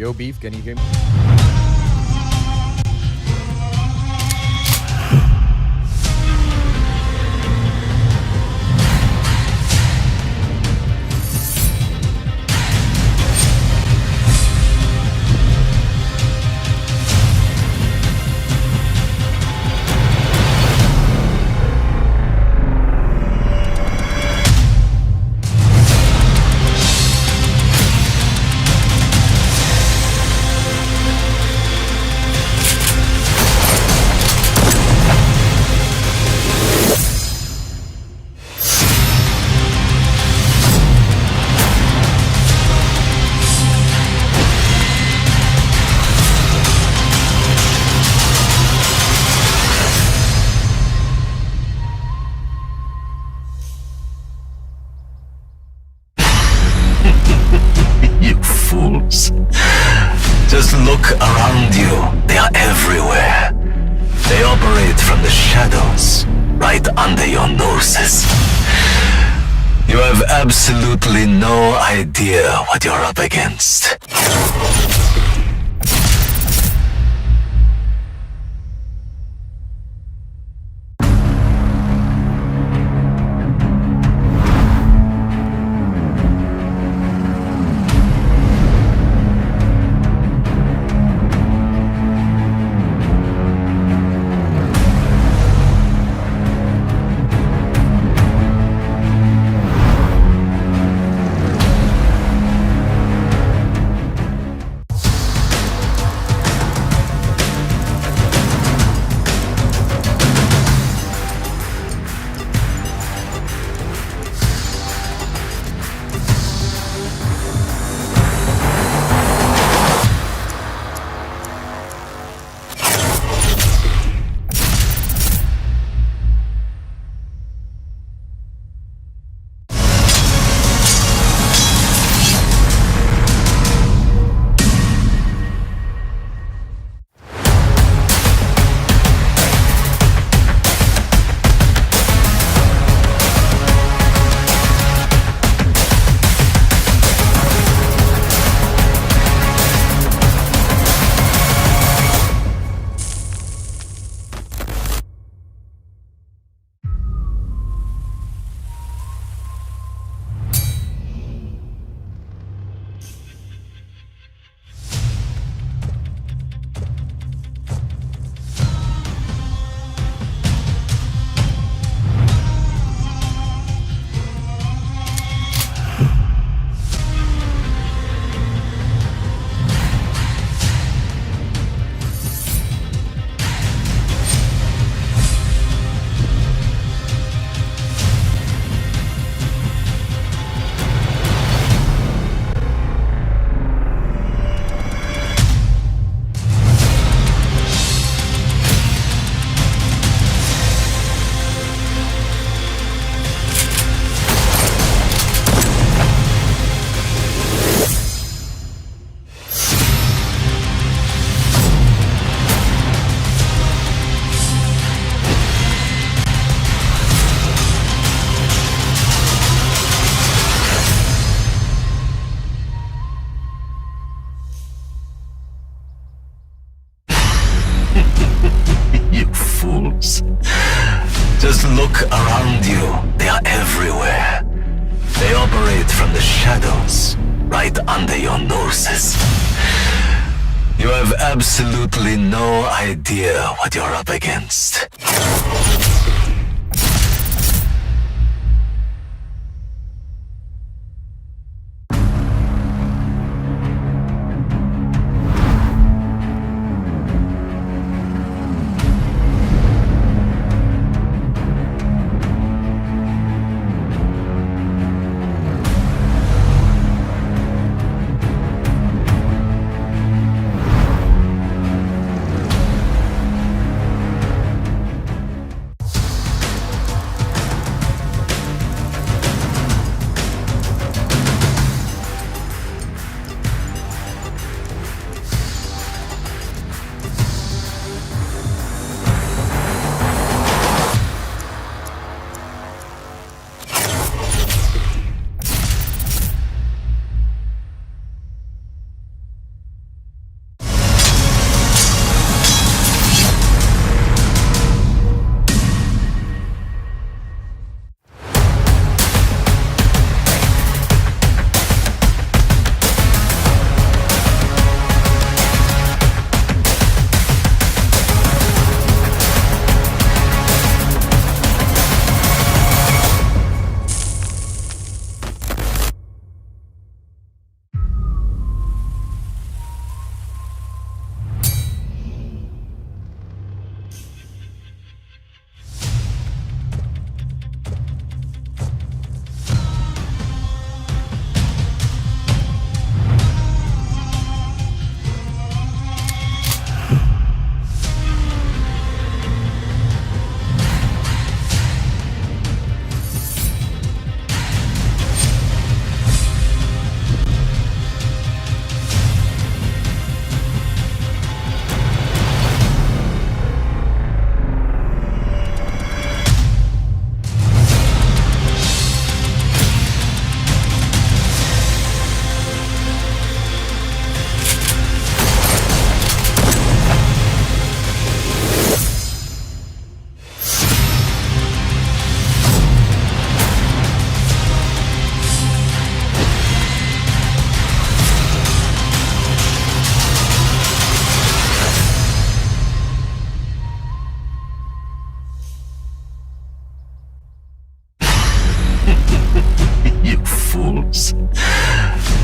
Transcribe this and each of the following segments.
Yo, Beef, can you hear me? You fools. Just look around you. They are everywhere. They operate from the shadows, right under your noses. You have absolutely no idea what you're up against. You fools. Just look around you. They are everywhere. They operate from the shadows, right under your noses. You have absolutely no idea what you're up against.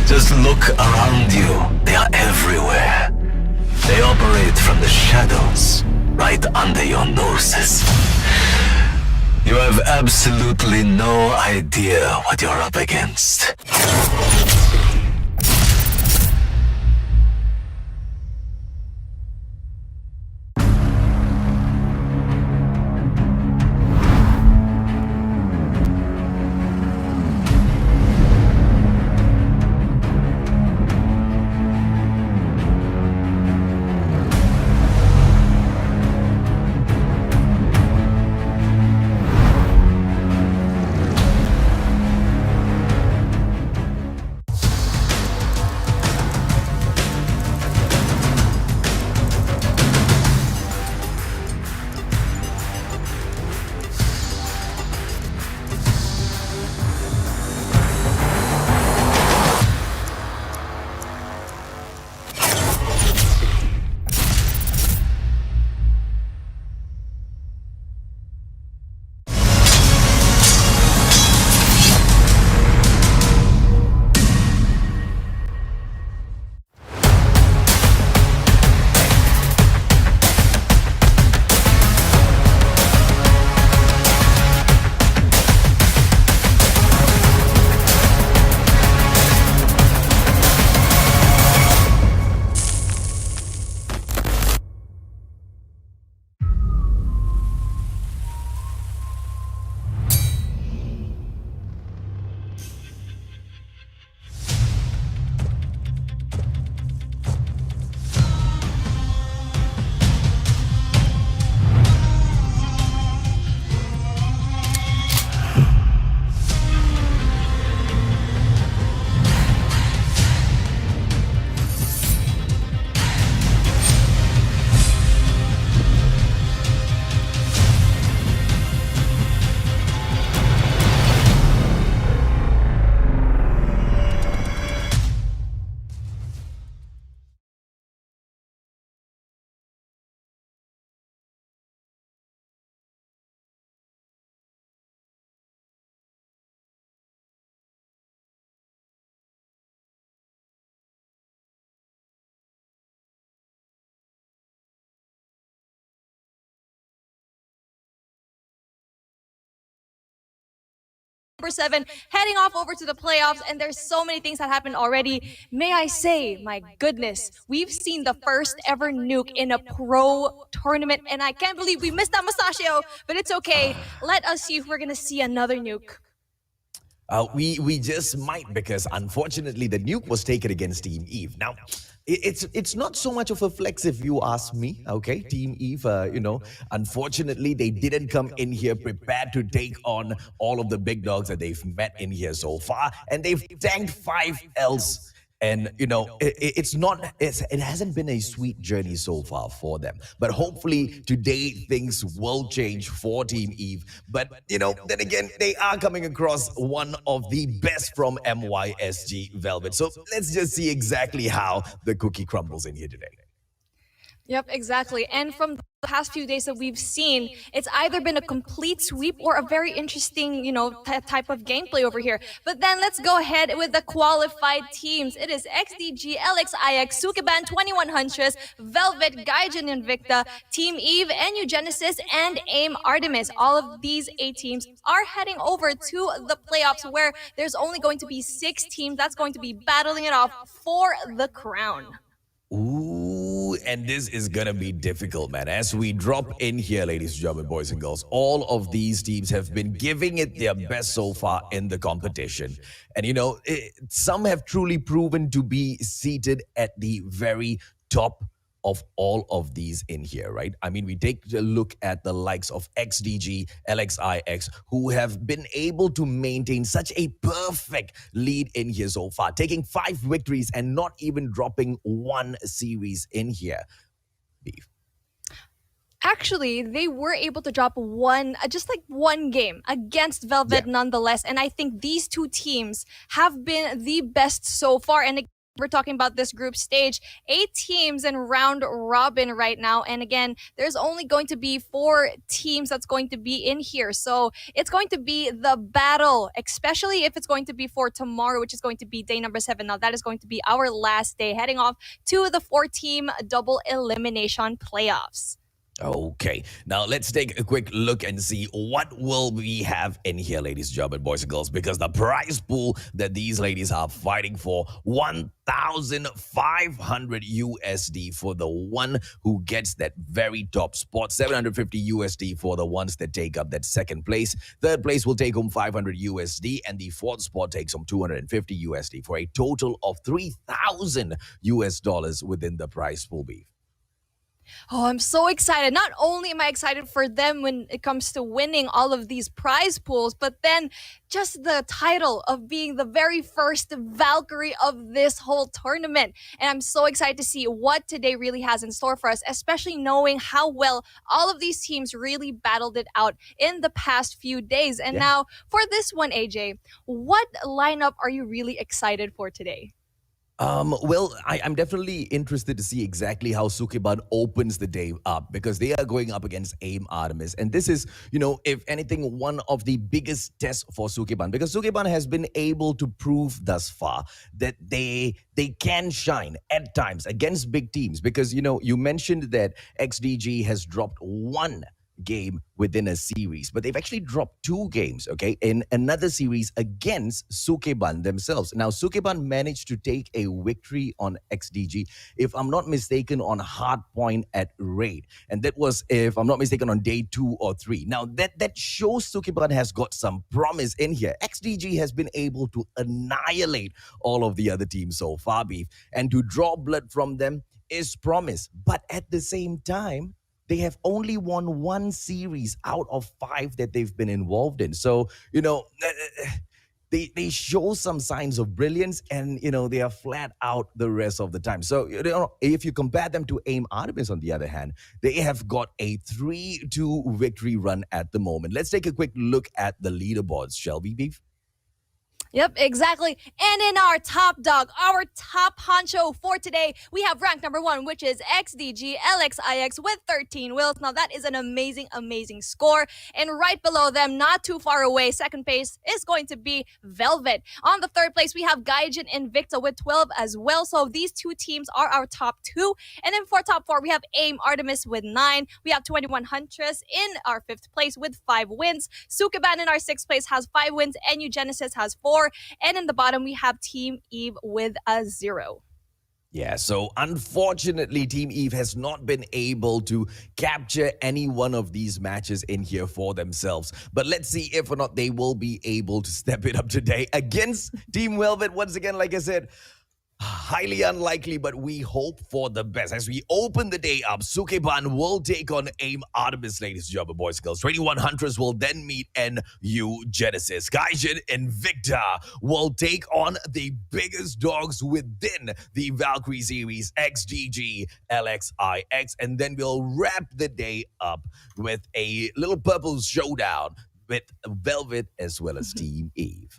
Just look around you. They are everywhere. They operate from the shadows, right under your noses. You have absolutely no idea what you're up against. Number 7 heading off over to the playoffs, and there's so many things that happened already. May I say, my goodness, we've seen the first ever nuke in a pro tournament, and I can't believe we missed that Mustachio, but it's okay. Let us see if we're gonna see another nuke. We just might, because unfortunately the nuke was taken against Team Eve. Now, it's not so much of a flex if you ask me, okay? Team Eve, unfortunately they didn't come in here prepared to take on all of the big dogs that they've met in here so far, and they've tanked 5 Ls. And it hasn't been a sweet journey so far for them, but hopefully today things will change for Team Eve. But then again, they are coming across one of the best from MYSG Velvet, so let's just see exactly how the cookie crumbles in here today. Yep, exactly. And from the past few days that we've seen, it's either been a complete sweep or a very interesting, type of gameplay over here. But then let's go ahead with the qualified teams. It is XDG, LXIX, Sukeban, 21 Huntress, Velvet, Gaijin, Invicta, Team Eve, NU Genesis, and AIM Artemis. All of these 8 teams are heading over to the playoffs, where there's only going to be 6 teams that's going to be battling it off for the crown. Ooh, and this is gonna be difficult, man. As we drop in here, ladies and gentlemen, boys and girls, all of these teams have been giving it their best so far in the competition. And some have truly proven to be seated at the very top of all of these in here, right? I mean, we take a look at the likes of XDG, LXIX, who have been able to maintain such a perfect lead in here so far, taking 5 victories and not even dropping 1 series in here. Beef. Actually, they were able to drop just one game against Velvet nonetheless. And I think these 2 teams have been the best so far. And we're talking about this group stage, 8 teams in round robin right now. And again, there's only going to be 4 teams that's going to be in here. So it's going to be the battle, especially if it's going to be for tomorrow, which is going to be day number 7. Now, that is going to be our last day, heading off to the 4-team double elimination playoffs. Okay, now let's take a quick look and see what will we have in here, ladies and gentlemen, boys and girls, because the prize pool that these ladies are fighting for, 1,500 USD for the one who gets that very top spot, 750 USD for the ones that take up that second place. Third place will take home 500 USD, and the fourth spot takes home 250 USD for a total of 3,000 US dollars within the prize pool, Beef. Oh, I'm so excited. Not only am I excited for them when it comes to winning all of these prize pools, but then just the title of being the very first Valkyrie of this whole tournament. And I'm so excited to see what today really has in store for us, especially knowing how well all of these teams really battled it out in the past few days. And now for this one, AJ, what lineup are you really excited for today? Well, I'm definitely interested to see exactly how Sukeban opens the day up, because they are going up against AIM Artemis. And this is, if anything, one of the biggest tests for Sukeban, because Sukeban has been able to prove thus far that they can shine at times against big teams. Because, you mentioned that XDG has dropped 1 game within a series, but they've actually dropped 2 games, okay, in another series against Sukeban themselves. Now, Sukeban managed to take a victory on XDG, if I'm not mistaken, on Hardpoint at Raid, and that was, if I'm not mistaken, on day 2 or 3. Now, that shows Sukeban has got some promise in here. XDG has been able to annihilate all of the other teams so far, Beef, and to draw blood from them is promise. But at the same time, they have only won 1 series out of 5 that they've been involved in. So, they show some signs of brilliance, and, they are flat out the rest of the time. So, if you compare them to AIM Artemis, on the other hand, they have got a 3-2 victory run at the moment. Let's take a quick look at the leaderboards, shall we, Beef? Yep, exactly. And in our top dog, our top honcho for today, we have rank number 1, which is XDG LXIX with 13 wills. Now, that is an amazing, amazing score. And right below them, not too far away, second place is going to be Velvet. On the third place, we have Gaijin Invicta with 12 as well. So these 2 teams are our top 2. And then for top 4, we have AIM Artemis with 9. We have 21 Huntress in our 5th place with 5 wins. Sukeban in our 6th place has 5 wins. And Genesis has 4. And in the bottom, we have Team Eve with a 0. Yeah, so unfortunately, Team Eve has not been able to capture any one of these matches in here for themselves. But let's see if or not they will be able to step it up today against Team Velvet. Once again, like I said, highly unlikely, but we hope for the best. As we open the day up, Sukeban will take on AIM Artemis, ladies and gentlemen, boys and girls. 21 Huntress will then meet NU Genesis. Gaijin Invicta will take on the biggest dogs within the Valkyrie series, XDG LXIX. And then we'll wrap the day up with a little purple showdown with Velvet as well as Team Eve.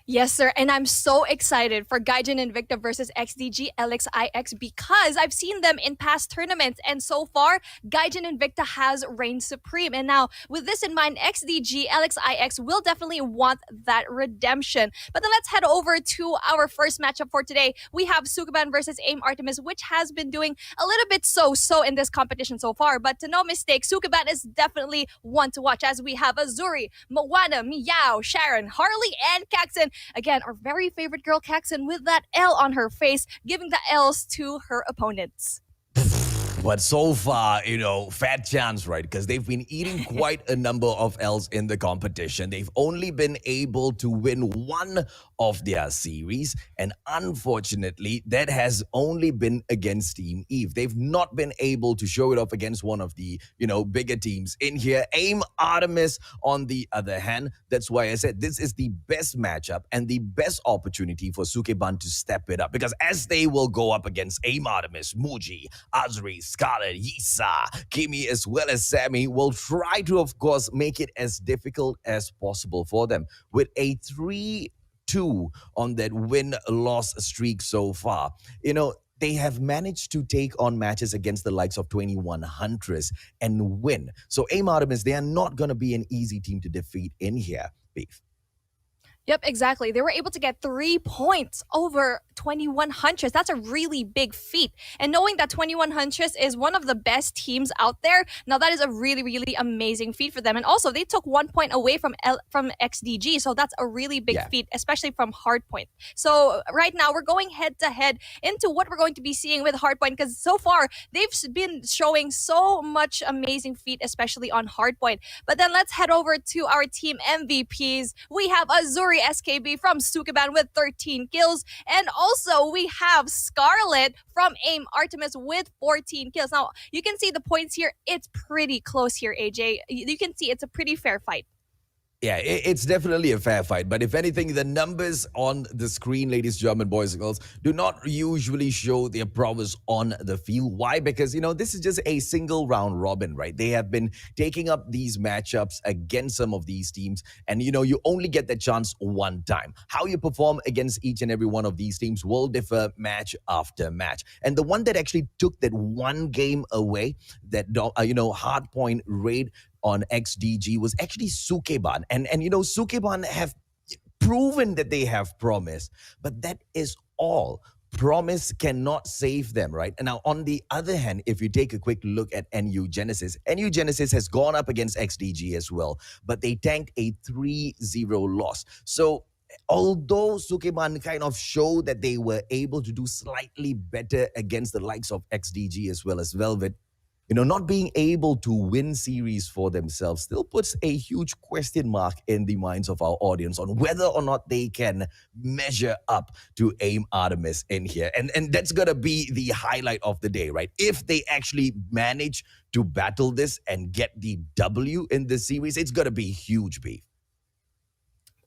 Yes, sir. And I'm so excited for Gaijin Invicta versus XDG LXIX because I've seen them in past tournaments. And so far, Gaijin Invicta has reigned supreme. And now, with this in mind, XDG LXIX will definitely want that redemption. But then let's head over to our first matchup for today. We have Sukeban versus AIM Artemis, which has been doing a little bit so-so in this competition so far. But to no mistake, Sukeban is definitely one to watch, as we have Azuri, Moana, Meow, Sharon, Harley, and Caxton. Again, our very favorite girl, Caxton, with that L on her face, giving the L's to her opponents. But so far, fat chance, right? Because they've been eating quite a number of L's in the competition. They've only been able to win 1 of their series. And unfortunately, that has only been against Team Eve. They've not been able to show it off against one of the, bigger teams in here. AIM Artemis, on the other hand, that's why I said this is the best matchup and the best opportunity for Sukeban to step it up. Because as they will go up against AIM Artemis, Muji, Azri, Scarlet, Yisa, Kimi, as well as Sammy, will try to, of course, make it as difficult as possible for them. With a 3-2 2 on that win-loss streak so far. They have managed to take on matches against the likes of 21 Huntress and win. So AIM Artemis, they are not going to be an easy team to defeat in here, Beef. Yep, exactly. They were able to get 3 points over 21 Huntress. That's a really big feat. And knowing that 21 Huntress is one of the best teams out there, now that is a really, really amazing feat for them. And also, they took 1 point away from XDG, so that's a really big feat, especially from Hardpoint. So right now, we're going head-to-head into what we're going to be seeing with Hardpoint, because so far, they've been showing so much amazing feat, especially on Hardpoint. But then let's head over to our team MVPs. We have Azuri SKB from Sukeban with 13 kills. And also, we have Scarlet from AIM Artemis with 14 kills. Now, you can see the points here. It's pretty close here, AJ. You can see it's a pretty fair fight. Yeah, it's definitely a fair fight. But if anything, the numbers on the screen, ladies, German boys and girls, do not usually show their prowess on the field. Why? Because, this is just a single round robin, right? They have been taking up these matchups against some of these teams. And, you only get the chance one time. How you perform against each and every one of these teams will differ match after match. And the one that actually took that one game away, that, Hardpoint raid on XDG was actually Sukeban. And Sukeban have proven that they have promise, but that is all. Promise cannot save them, right? And now, on the other hand, if you take a quick look at NU Genesis has gone up against XDG as well, but they tanked a 3-0 loss. So although Sukeban kind of showed that they were able to do slightly better against the likes of XDG as well as Velvet, not being able to win series for themselves still puts a huge question mark in the minds of our audience on whether or not they can measure up to AIM Artemis in here. And that's going to be the highlight of the day, right? If they actually manage to battle this and get the W in the series, it's going to be huge, Beef.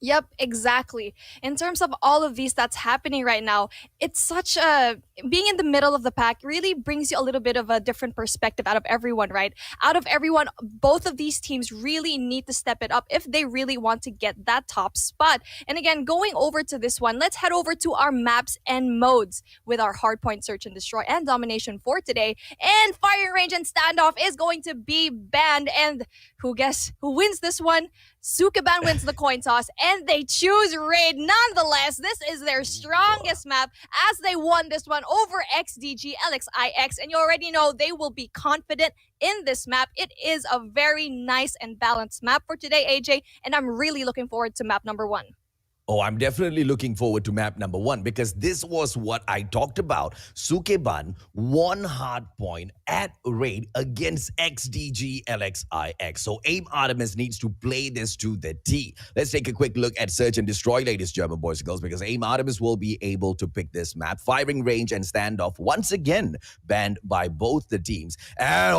Yep, exactly. In terms of all of these that's happening right now, it's such a... Being in the middle of the pack really brings you a little bit of a different perspective out of everyone, right? Out of everyone, both of these teams really need to step it up if they really want to get that top spot. And again, going over to this one, let's head over to our maps and modes with our Hardpoint Search and Destroy and Domination for today. And Firing Range and Standoff is going to be banned. And who wins this one? Sukeban wins the coin toss, and they choose Raid. Nonetheless, this is their strongest map as they won this one over XDG LXIX, and you already know they will be confident in this map. It is a very nice and balanced map for today, AJ, and I'm really looking forward to map number 1. Oh, I'm definitely looking forward to map number 1 because this was what I talked about. Sukeban won Hardpoint at Raid against XDG LXIX. So AIM Artemis needs to play this to the T. Let's take a quick look at Search and Destroy, ladies, German boys and girls, because AIM Artemis will be able to pick this map. Firing Range and Standoff once again banned by both the teams. And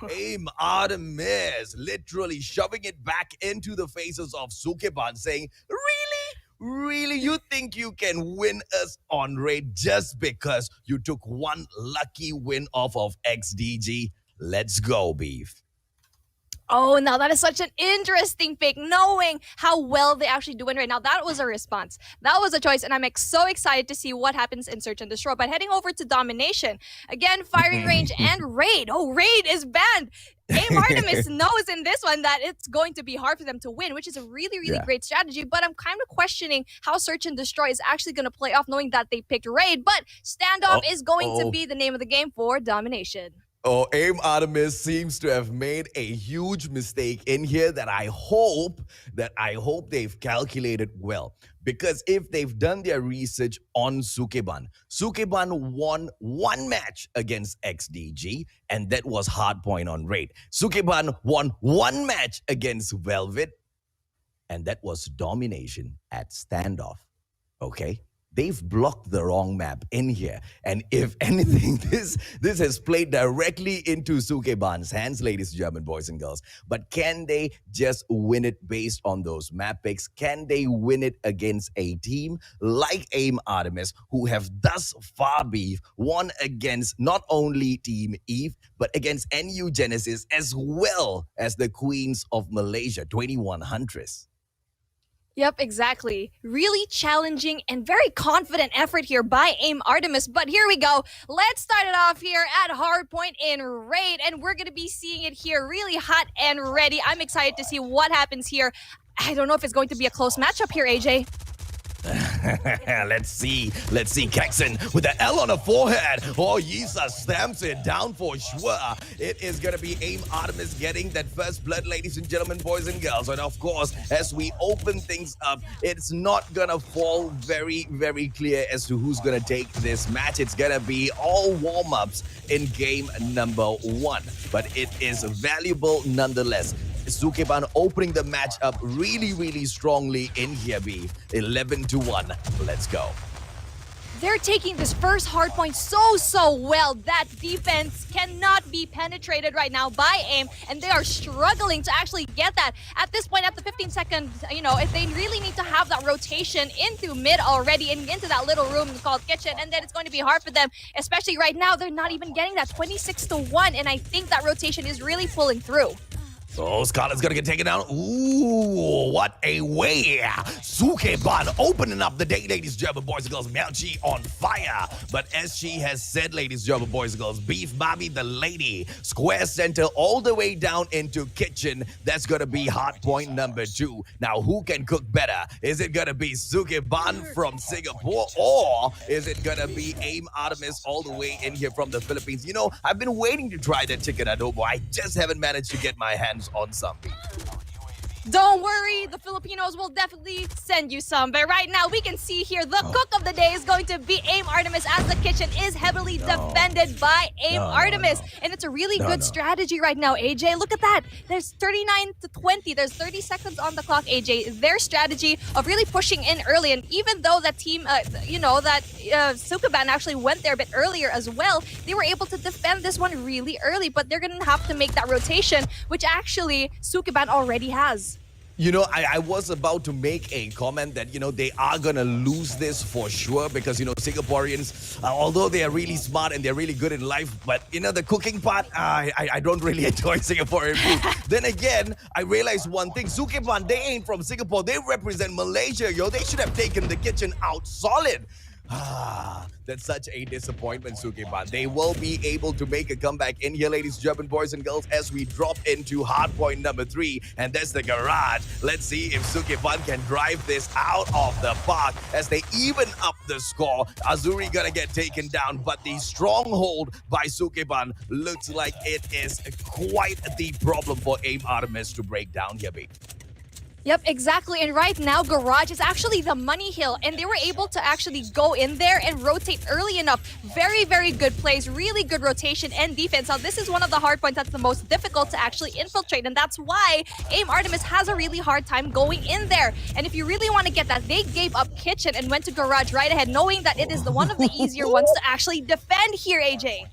AIM Artemis literally shoving it back into the faces of Sukeban, saying, Really? You think you can win us on Raid just because you took one lucky win off of XDG? Let's go, Beef. Oh, now that is such an interesting pick, knowing how well they actually do it right now. That was a response. That was a choice, and I'm so excited to see what happens in Search and Destroy. But heading over to Domination, again, Firing Range and Raid. Oh, Raid is banned. AIM Artemis knows in this one that it's going to be hard for them to win, which is a really, really great strategy. But I'm kind of questioning how Search and Destroy is actually going to play off, knowing that they picked Raid. But Standoff is going to be the name of the game for Domination. Oh, AIM Artemis seems to have made a huge mistake in here that I hope they've calculated well. Because if they've done their research on Sukeban won one match against XDG, and that was Hardpoint on Raid. Sukeban won one match against Velvet, and that was Domination at Standoff. Okay? They've blocked the wrong map in here. And if anything, this has played directly into Sukeban's hands, ladies and German boys and girls. But can they just win it based on those map picks? Can they win it against a team like AIM Artemis, who have thus far won against not only Team Eve, but against NU Genesis, as well as the Queens of Malaysia, 21 Huntress? Yep, exactly. Really challenging and very confident effort here by AIM Artemis. But here we go. Let's start it off here at Hardpoint in Raid. And we're going to be seeing it here really hot and ready. I'm excited to see what happens here. I don't know if it's going to be a close matchup here, AJ. Let's see. Gaijin with the L on the forehead. Oh, Yisa stamps it down for sure. It is going to be AIM Artemis getting that first blood, ladies and gentlemen, boys and girls. And of course, as we open things up, it's not going to fall very, very clear as to who's going to take this match. It's going to be all warm-ups in game number 1. But it is valuable nonetheless. Sukeban opening the match up really, really strongly in here, B. 11-1. Let's go. They're taking this first hardpoint so well. That defense cannot be penetrated right now by AIM, and they are struggling to actually get that. At this point, at the 15 seconds, if they really need to have that rotation into mid already and into that little room called kitchen, and then it's going to be hard for them, especially right now. They're not even getting that 26-1, and I think that rotation is really pulling through. Oh, Scarlet's gonna get taken down. Ooh, what a way. Sukeban opening up the day, ladies, German boys and girls. Melchi on fire. But as she has said, ladies, German boys and girls, Beef Bobby the lady, square center all the way down into kitchen. That's gonna be hardpoint number 2. Now, who can cook better? Is it gonna be Sukeban from Singapore, or is it gonna be AIM Artemis all the way in here from the Philippines? I've been waiting to try that chicken adobo. I just haven't managed to get my hands on something. Don't worry, the Filipinos will definitely send you some. But right now, we can see here the cook of the day is going to be AIM Artemis, as the kitchen is heavily defended by AIM Artemis. And it's a really good strategy right now, AJ. Look at that. There's 39-20. There's 30 seconds on the clock, AJ. Their strategy of really pushing in early. And even though that team, Sukeban actually went there a bit earlier as well, they were able to defend this one really early. But they're going to have to make that rotation, which actually Sukeban already has. I was about to make a comment that, they are going to lose this for sure because, Singaporeans, although they are really smart and they're really good in life, but, the cooking part, I don't really enjoy Singaporean food. Then again, I realized one thing. Sukeban, they ain't from Singapore. They represent Malaysia, yo. They should have taken the kitchen out solid. That's such a disappointment, Sukeban. They will be able to make a comeback in here, ladies, German boys and girls, as we drop into hardpoint number 3, and that's the garage. Let's see if Sukeban can drive this out of the park as they even up the score. Azuri gonna get taken down, but the stronghold by Sukeban looks like it is quite the problem for AIM Artemis to break down here, babe. Yep, exactly. And right now, Garage is actually the money hill, and they were able to actually go in there and rotate early enough. Very, very good plays, really good rotation and defense. Now, this is one of the hard points that's the most difficult to actually infiltrate, and that's why AIM Artemis has a really hard time going in there. And if you really want to get that, they gave up kitchen and went to Garage right ahead, knowing that it is one of the easier ones to actually defend here, AJ.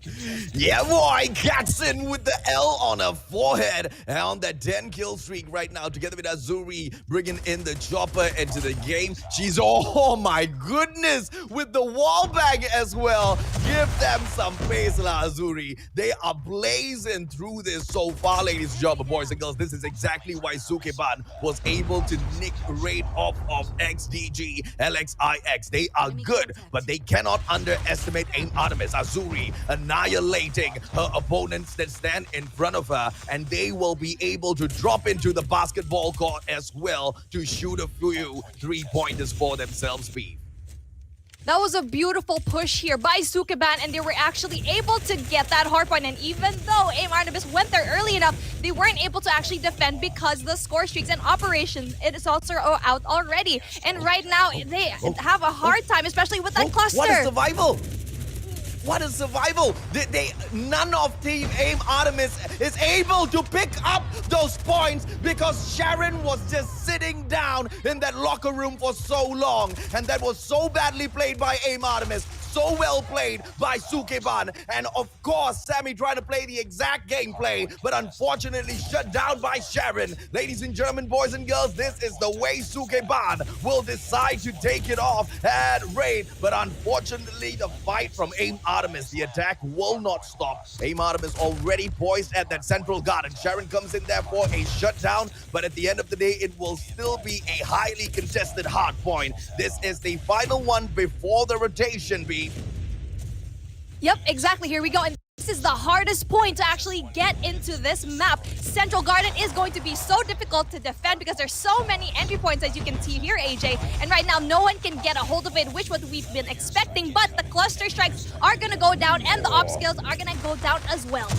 Yeah, boy, Gaijin with the L on her forehead and on that 10-kill streak right now, together with Azuri bringing in the chopper into the game. She's, oh my goodness, with the wall bag as well. Give them some pace, La Azuri. They are blazing through this so far, ladies and gentlemen, boys and girls. This is exactly why Sukeban was able to nick Raid off of XDG, LXIX. They are good, but they cannot underestimate AIM Artemis. Azuri annihilating her opponents that stand in front of her, and they will be able to drop into the basketball court as well to shoot a few 3-pointers for themselves, Beef. That was a beautiful push here by Sukeban, and they were actually able to get that hardpoint. And even though AIM Artemis went there early enough, they weren't able to actually defend because the score streaks and operations, it is also out already. And right now, they have a hard time, especially with that cluster. What is survival? What is survival? None of Team AIM Artemis is able to pick up those points because Sharon was just sitting down in that locker room for so long. And that was so badly played by AIM Artemis. so well played by Sukeban. And of course, Sammy trying to play the exact gameplay, but unfortunately shut down by Sharon. Ladies and gentlemen, boys and girls, this is the way Sukeban will decide to take it off at Raid. But unfortunately, the fight from AIM Artemis, the attack will not stop. AIM Artemis already poised at that central garden. Sharon comes in there for a shutdown, but at the end of the day, it will still be a highly contested hard point. This is the final one before the rotation, Beef. Yep, exactly. Here we go. And this is the hardest point to actually get into this map. Central Garden is going to be so difficult to defend because there's so many entry points, as you can see here, AJ. And right now, no one can get a hold of it, which what we've been expecting. But the cluster strikes are going to go down, and the op skills are going to go down as well.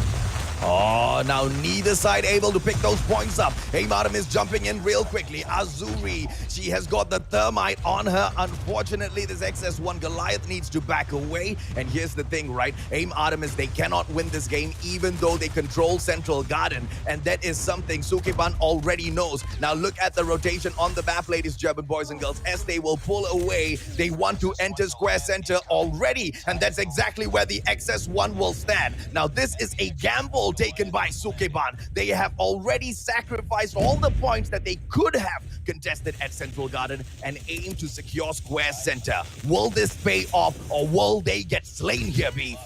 Oh, now neither side able to pick those points up. AIM Artemis jumping in real quickly. Azuri, she has got the thermite on her. Unfortunately, this XS1 Goliath needs to back away. And here's the thing, right? AIM Artemis, they cannot win this game even though they control Central Garden. And that is something Sukeban already knows. Now look at the rotation on the map, ladies, German boys and girls. As they will pull away, they want to enter Square Center already. And that's exactly where the XS1 will stand. Now this is a gamble taken by Sukeban. They have already sacrificed all the points that they could have contested at Central Garden and aim to secure Square Center. Will this pay off or will they get slain here, Beef?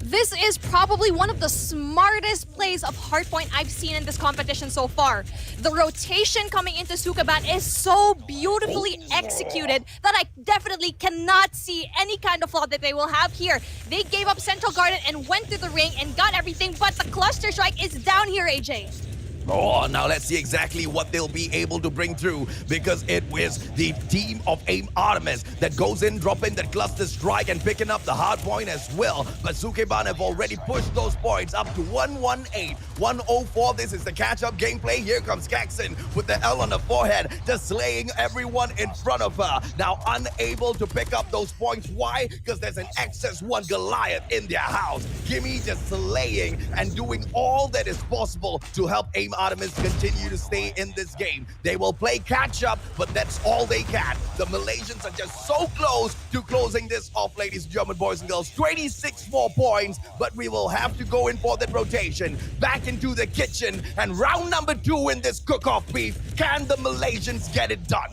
This is probably one of the smartest plays of Hardpoint I've seen in this competition so far. The rotation coming into Sukeban is so beautifully executed that I definitely cannot see any kind of flaw that they will have here. They gave up Central Garden and went to the ring and got everything, but the cluster strike is down here, AJ. Oh, now let's see exactly what they'll be able to bring through, because it was the team of AIM Artemis that goes in, dropping that cluster strike and picking up the hard point as well. But Sukeban have already pushed those points up to 118, 104. This is the catch-up gameplay. Here comes Gaijin with the L on the forehead, just slaying everyone in front of her. Now unable to pick up those points. Why? Because there's an XS1 Goliath in their house. Gimme just slaying and doing all that is possible to help AIM Artemis continue to stay in this game. They will play catch-up, but that's all they can. The Malaysians are just so close to closing this off, ladies and German boys and girls. 26 more points, but we will have to go in for that rotation. Back into the kitchen, and round number 2 in this cook-off, Beef. Can the Malaysians get it done?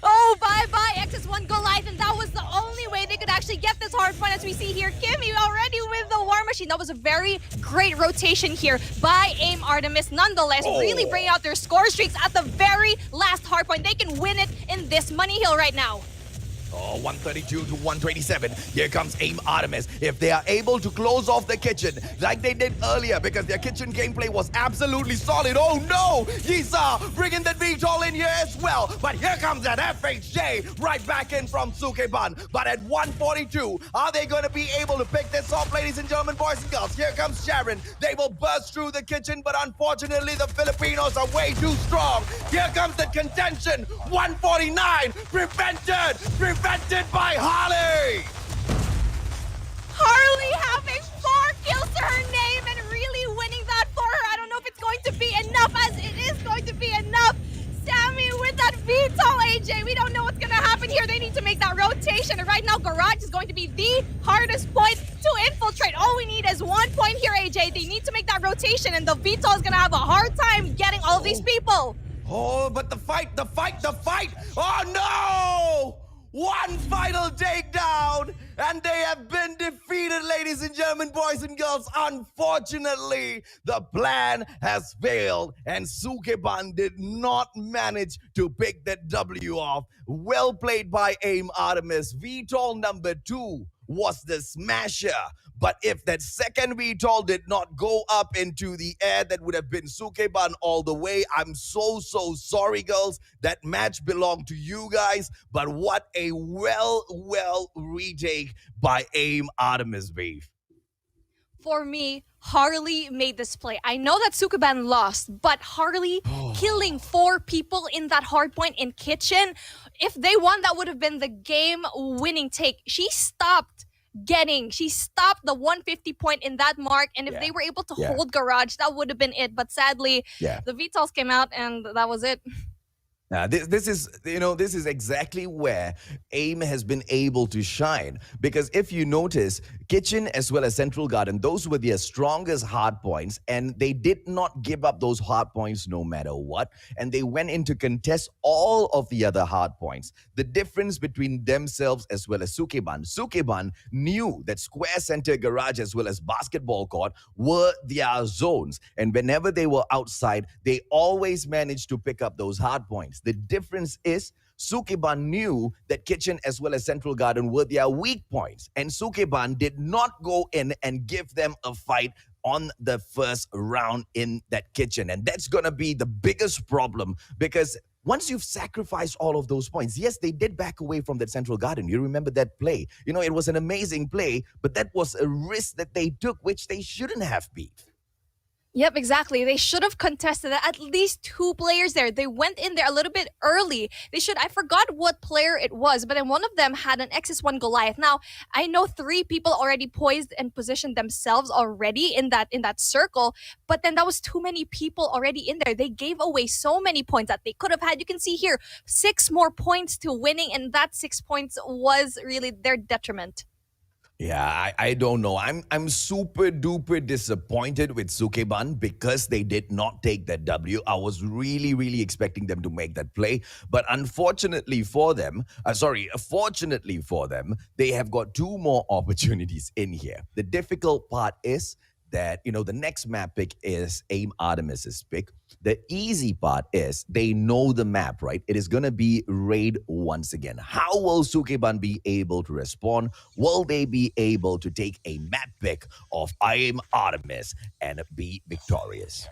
Oh, bye-bye, XS1 Goliath, and that was the only way they could actually get this hard point, as we see here. Kimmy already with the War Machine. That was a very great rotation here by AIM Artemis. Nonetheless, really bringing out their score streaks at the very last hard point. They can win it in this Money Hill right now. Oh, 132 to 127. Here comes AIM Artemis. If they are able to close off the kitchen like they did earlier, because their kitchen gameplay was absolutely solid. Oh no! Yisa bringing that VTOL in here as well. But here comes that FHJ right back in from Sukeban. But at 142, are they going to be able to pick this off, ladies and gentlemen, boys and girls? Here comes Sharon. They will burst through the kitchen, but unfortunately the Filipinos are way too strong. Here comes the contention. 149 prevented by Harley! Harley having 4 kills to her name and really winning that for her. I don't know if it's going to be enough, as it is going to be enough. Sammy with that VTOL, AJ. We don't know what's going to happen here. They need to make that rotation. And right now, Garage is going to be the hardest point to infiltrate. All we need is 1 point here, AJ. They need to make that rotation, and the VTOL is going to have a hard time getting all of these people. Oh, but the fight! Oh no! One final takedown, and they have been defeated, ladies and gentlemen, boys and girls. Unfortunately, the plan has failed, and Sukeban did not manage to pick that W off. Well played by AIM Artemis. VTOL number 2 was the smasher. But if that second VTOL did not go up into the air, that would have been Sukeban all the way. I'm so sorry, girls. That match belonged to you guys. But what a well retake by AIM Artemis, Beef. For me, Harley made this play. I know that Sukeban lost, but Harley killing 4 people in that hardpoint in kitchen, if they won, that would have been the game-winning take. She stopped the 150 point in that mark, and if they were able to hold Garage, that would have been it. But sadly, the VTOLs came out, and that was it. This is this is exactly where AIM has been able to shine, because if you notice, Kitchen as well as Central Garden, those were their strongest hard points, and they did not give up those hard points no matter what, and they went in to contest all of the other hard points. The difference between themselves as well as Sukeban knew that square center garage as well as basketball court were their zones, and whenever they were outside, they always managed to pick up those hard points. The difference is Sukeban knew that Kitchen as well as Central Garden were their weak points, and Sukeban did not go in and give them a fight on the first round in that Kitchen. And that's going to be the biggest problem, because once you've sacrificed all of those points, yes, they did back away from that Central Garden. You remember that play. It was an amazing play, but that was a risk that they took, which they shouldn't have been. Yep, exactly. They should have contested at least 2 players there. They went in there a little bit early. I forgot what player it was, but then one of them had an XS1 Goliath. Now, I know 3 people already poised and positioned themselves already in that circle, but then that was too many people already in there. They gave away so many points that they could have had. You can see here, 6 more points to winning, and that 6 points was really their detriment. Yeah, I don't know. I'm super duper disappointed with Sukeban because they did not take that W. I was really expecting them to make that play, but fortunately for them, they have got 2 more opportunities in here. The difficult part is that, the next map pick is AIM Artemis's pick. The easy part is they know the map, right? It is going to be raid once again. How will Sukeban be able to respond? Will they be able to take a map pick of AIM Artemis and be victorious?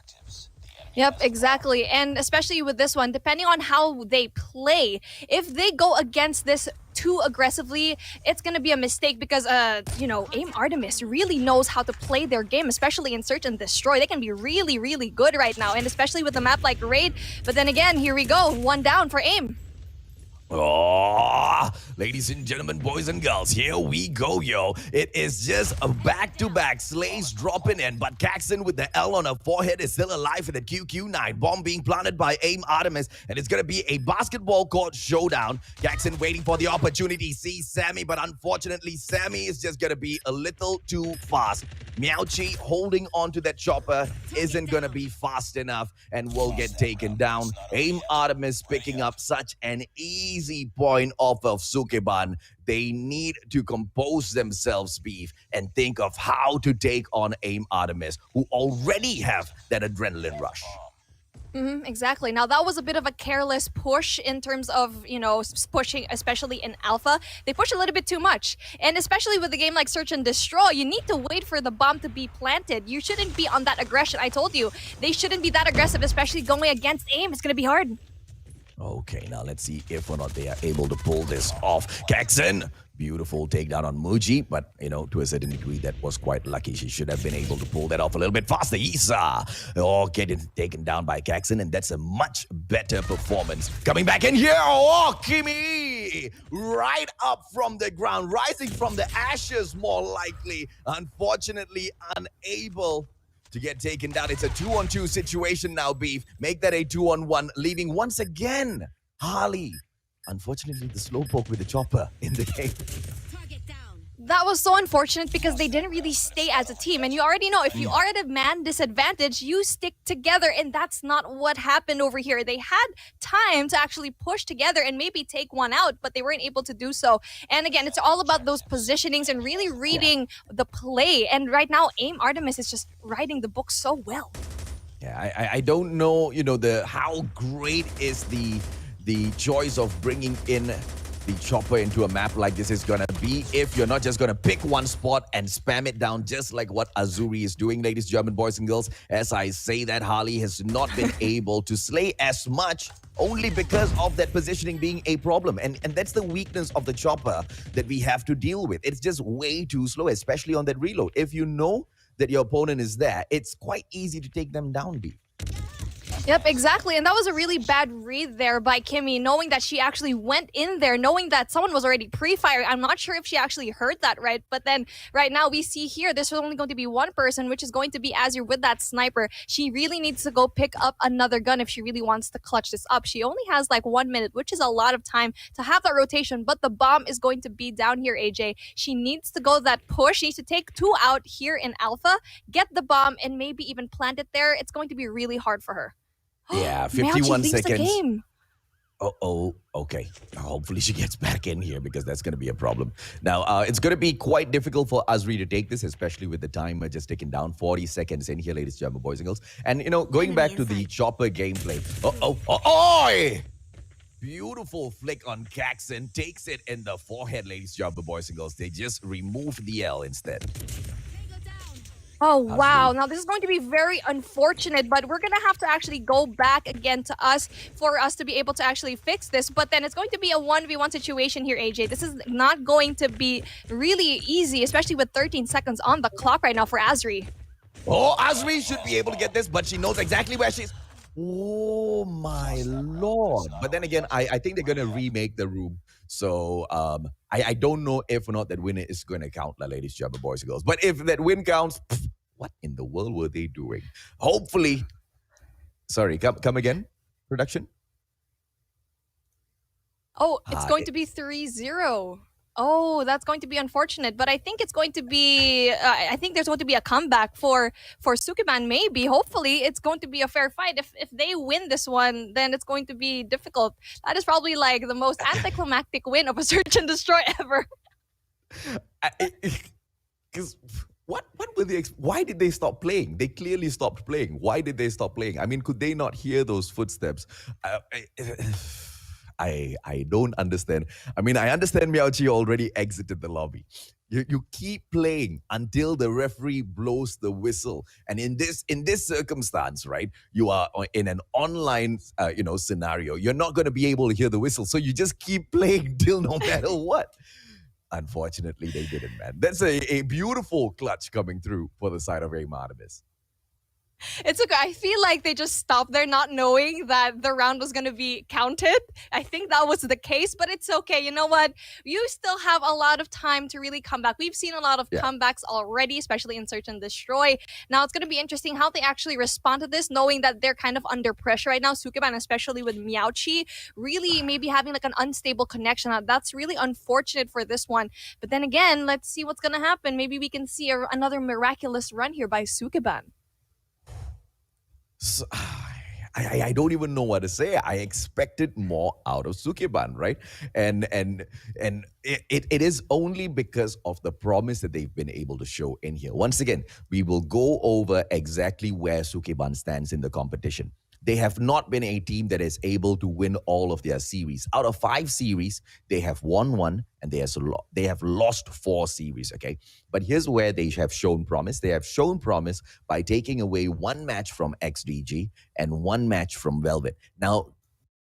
Yep, exactly. And especially with this one, depending on how they play, if they go against this too aggressively, it's going to be a mistake, because, AIM Artemis really knows how to play their game, especially in Search and Destroy. They can be really good right now, and especially with a map like Raid. But then again, here we go. 1 down for AIM. Oh, ladies and gentlemen, boys and girls, here we go, yo. It is just a back-to-back slays dropping in, but Gaijin with the L on her forehead is still alive in the QQ9. Bomb being planted by AIM Artemis, and it's going to be a basketball court showdown. Gaijin waiting for the opportunity, sees Sammy, but unfortunately, Sammy is just going to be a little too fast. Meowchi holding on to that chopper isn't going to be fast enough and will get taken down. AIM Artemis picking up such an easy point off of Sukeban. They need to compose themselves, Beef, and think of how to take on AIM Artemis, who already have that adrenaline rush. Exactly. Now, that was a bit of a careless push in terms of, pushing, especially in Alpha. They push a little bit too much. And especially with a game like Search and Destroy, you need to wait for the bomb to be planted. You shouldn't be on that aggression. I told you, they shouldn't be that aggressive, especially going against AIM. It's going to be hard. Okay, now let's see if or not they are able to pull this off. Gaijin, beautiful takedown on Muji, but, to a certain degree, that was quite lucky. She should have been able to pull that off a little bit faster. Isa, getting taken down by Gaijin, and that's a much better performance. Coming back in here, Kimi, right up from the ground, rising from the ashes, more likely. Unfortunately, unable to get taken down. It's a 2-on-2 situation now, Beef. Make that a 2-on-1, leaving once again Harley. Unfortunately, the slowpoke with the chopper in the game. That was so unfortunate because they didn't really stay as a team. And you already know, if you are at a man disadvantage, you stick together. And that's not what happened over here. They had time to actually push together and maybe take one out, but they weren't able to do so. And again, it's all about those positionings and really reading the play. And right now, AIM Artemis is just writing the book so well. Yeah, I don't know, how great is the choice of bringing in the chopper into a map like this is gonna be if you're not just gonna pick one spot and spam it down just like what Azuri is doing, ladies, German boys and girls. As I say that, Harley has not been able to slay as much only because of that positioning being a problem. And that's the weakness of the chopper that we have to deal with. It's just way too slow, especially on that reload. If you know that your opponent is there, it's quite easy to take them down, B. Yep, exactly. And that was a really bad read there by Kimmy, knowing that she actually went in there, knowing that someone was already pre-firing. I'm not sure if she actually heard that right. But then right now we see here, there's only going to be one person, which is going to be Azure with that sniper. She really needs to go pick up another gun if she really wants to clutch this up. She only has like 1 minute, which is a lot of time to have that rotation. But the bomb is going to be down here, AJ. She needs to go that push. She needs to take 2 out here in Alpha, get the bomb, and maybe even plant it there. It's going to be really hard for her. Yeah, Meowchi 51 leaves the seconds. game. Oh, okay. Hopefully she gets back in here because that's going to be a problem. Now, it's going to be quite difficult for Azri to take this, especially with the timer just ticking down. 40 seconds in here, ladies and gentlemen, boys and girls. And, you know, going back to the chopper gameplay. Oh! Beautiful flick on Caxton. Takes it in the forehead, ladies and gentlemen, boys and girls. They just removed the L instead. Oh, wow. Now, this is going to be very unfortunate, but we're going to have to actually go back again to us for us to be able to actually fix this. But then it's going to be a 1v1 situation here, AJ. This is not going to be really easy, especially with 13 seconds on the clock right now for Azri. Oh, Azri should be able to get this, but she knows exactly where she's. Oh, my Lord. But then again, I think they're going to remake the room. So I don't know if or not that win is going to count, ladies and gentlemen, boys and girls. But if that win counts, what in the world were they doing? Hopefully. Sorry, come again, production? Oh, it's going to be 3-0. Oh, that's going to be unfortunate. But I think it's going to be, I think there's going to be a comeback for Sukeban, maybe. Hopefully, it's going to be a fair fight. If they win this one, then it's going to be difficult. That is probably like the most anticlimactic win of a search and destroy ever. Because what were they? Why did they stop playing? They clearly stopped playing. Why did they stop playing? I mean, could they not hear those footsteps? I don't understand. I mean, I understand Meowchi already exited the lobby. You keep playing until the referee blows the whistle. And in this circumstance, right, you are in an online scenario. You're not going to be able to hear the whistle. So you just keep playing till no matter what. Unfortunately, they didn't, man. That's a beautiful clutch coming through for the side of AIM Artemis. It's okay. I feel like they just stopped there not knowing that the round was going to be counted. I think that was the case, but it's okay. You know what? You still have a lot of time to really come back. We've seen a lot of comebacks already, especially in Search and Destroy. Now, it's going to be interesting how they actually respond to this, knowing that they're kind of under pressure right now. Sukeban, especially with Meowchi, really maybe having like an unstable connection. That's really unfortunate for this one. But then again, let's see what's going to happen. Maybe we can see another miraculous run here by Sukeban. So, I don't even know what to say. I expected more out of Sukeban, right? And it is only because of the promise that they've been able to show in here. Once again, we will go over exactly where Sukeban stands in the competition. They have not been a team that is able to win all of their series. Out of 5 series, they have won 1 and they have lost 4 series, okay? But here's where they have shown promise. They have shown promise by taking away 1 match from XDG and 1 match from Velvet. Now,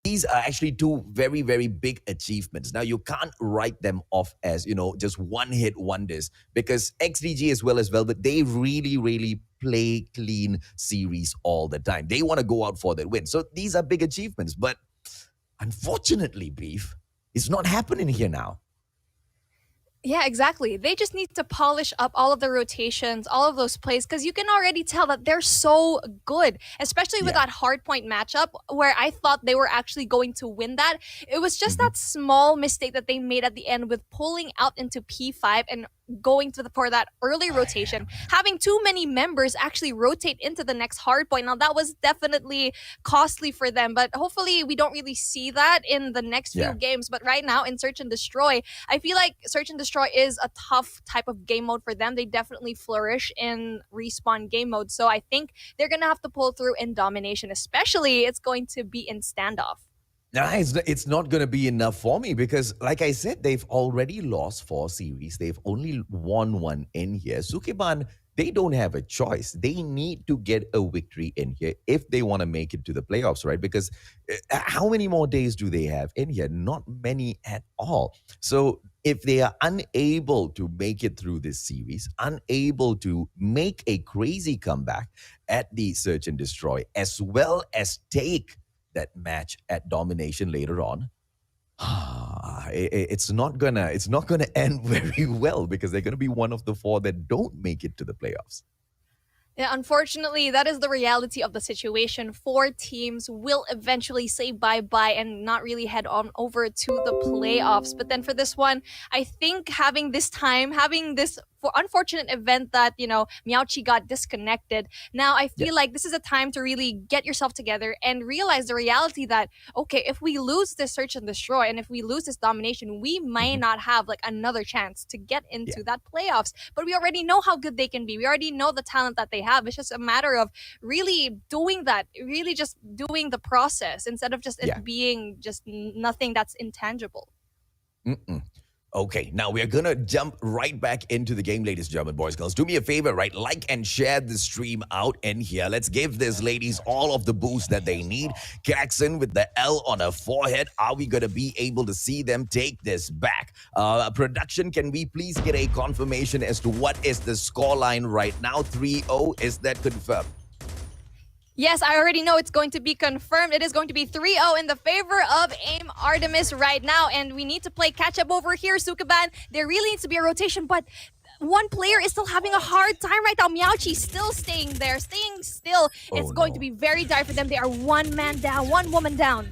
these are actually 2 very, very big achievements. Now, you can't write them off as, just one-hit wonders because XDG as well as Velvet, they really, really play clean series all the time. They want to go out for that win. So these are big achievements. But unfortunately, Beef, it's not happening here now. Yeah, exactly. They just need to polish up all of the rotations, all of those plays, because you can already tell that they're so good, especially with that hardpoint matchup where I thought they were actually going to win that. It was just that small mistake that they made at the end with pulling out into P5 and going for that early rotation, having too many members actually rotate into the next hardpoint. Now, that was definitely costly for them, but hopefully we don't really see that in the next few games. But right now in Search and Destroy, I feel like Search and Destroy is a tough type of game mode for them. They definitely flourish in respawn game mode. So I think they're going to have to pull through in Domination, especially it's going to be in Standoff. Nah, it's not going to be enough for me because, like I said, they've already lost 4 series. They've only won 1 in here. Sukeban, they don't have a choice. They need to get a victory in here if they want to make it to the playoffs, right? Because how many more days do they have in here? Not many at all. So if they are unable to make it through this series, unable to make a crazy comeback at the Search and Destroy, as well as take that match at Domination later on, it's not gonna end very well, because they're gonna be one of the 4 that don't make it to the playoffs. Yeah, unfortunately, that is the reality of the situation. 4 teams will eventually say bye-bye and not really head on over to the playoffs. But then for this one, I think having this unfortunate event that, Meowchi got disconnected. Now, I feel like this is a time to really get yourself together and realize the reality that, okay, if we lose this Search and Destroy and if we lose this Domination, we may not have like another chance to get into that playoffs. But we already know how good they can be. We already know the talent that they have. It's just a matter of really doing that, really just doing the process instead of just it being just nothing that's intangible. Okay, now we are gonna jump right back into the game, ladies and gentlemen, boys and girls. Do me a favor, right? Like and share the stream out in here. Let's give these ladies all of the boost that they need. Gaijin with the L on her forehead. Are we gonna be able to see them take this back? Production, can we please get a confirmation as to what is the scoreline right now? 3-0, is that confirmed? Yes, I already know it's going to be confirmed. It is going to be 3-0 in the favor of AIM Artemis right now. And we need to play catch-up over here, Sukeban. There really needs to be a rotation, but one player is still having a hard time right now. Meowchi still staying there, staying still. It's going to be very dire for them. They are 1 man down, 1 woman down.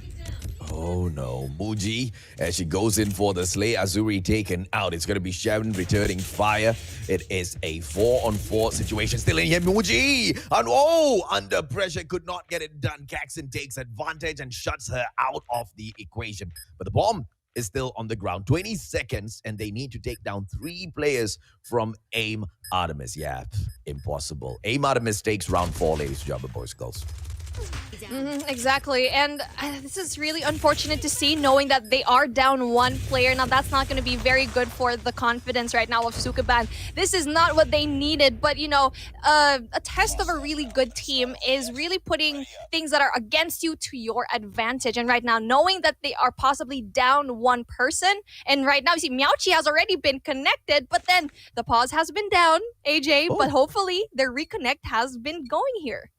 Oh no, Muji, as she goes in for the Slay, Azuri taken out. It's going to be Sharon returning fire. It is a 4-on-4 situation. Still in here, Muji! And under pressure, could not get it done. Gaijin takes advantage and shuts her out of the equation. But the bomb is still on the ground. 20 seconds, and they need to take down 3 players from AIM Artemis. Yeah, impossible. AIM Artemis takes round 4, ladies and gentlemen, boys and girls. Exactly, and this is really unfortunate to see, knowing that they are down 1 player. Now, that's not going to be very good for the confidence right now of Sukeban. This is not what they needed, but a test of a really good team is really putting things that are against you to your advantage. And right now, knowing that they are possibly down 1 person, and right now, you see, Meowchi has already been connected, but then the pause has been down, AJ, but hopefully their reconnect has been going here.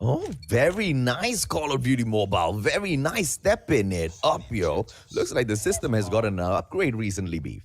Oh, very nice Call of Duty Mobile. Very nice stepping it up, yo. Looks like the system has gotten an upgrade recently, Beef.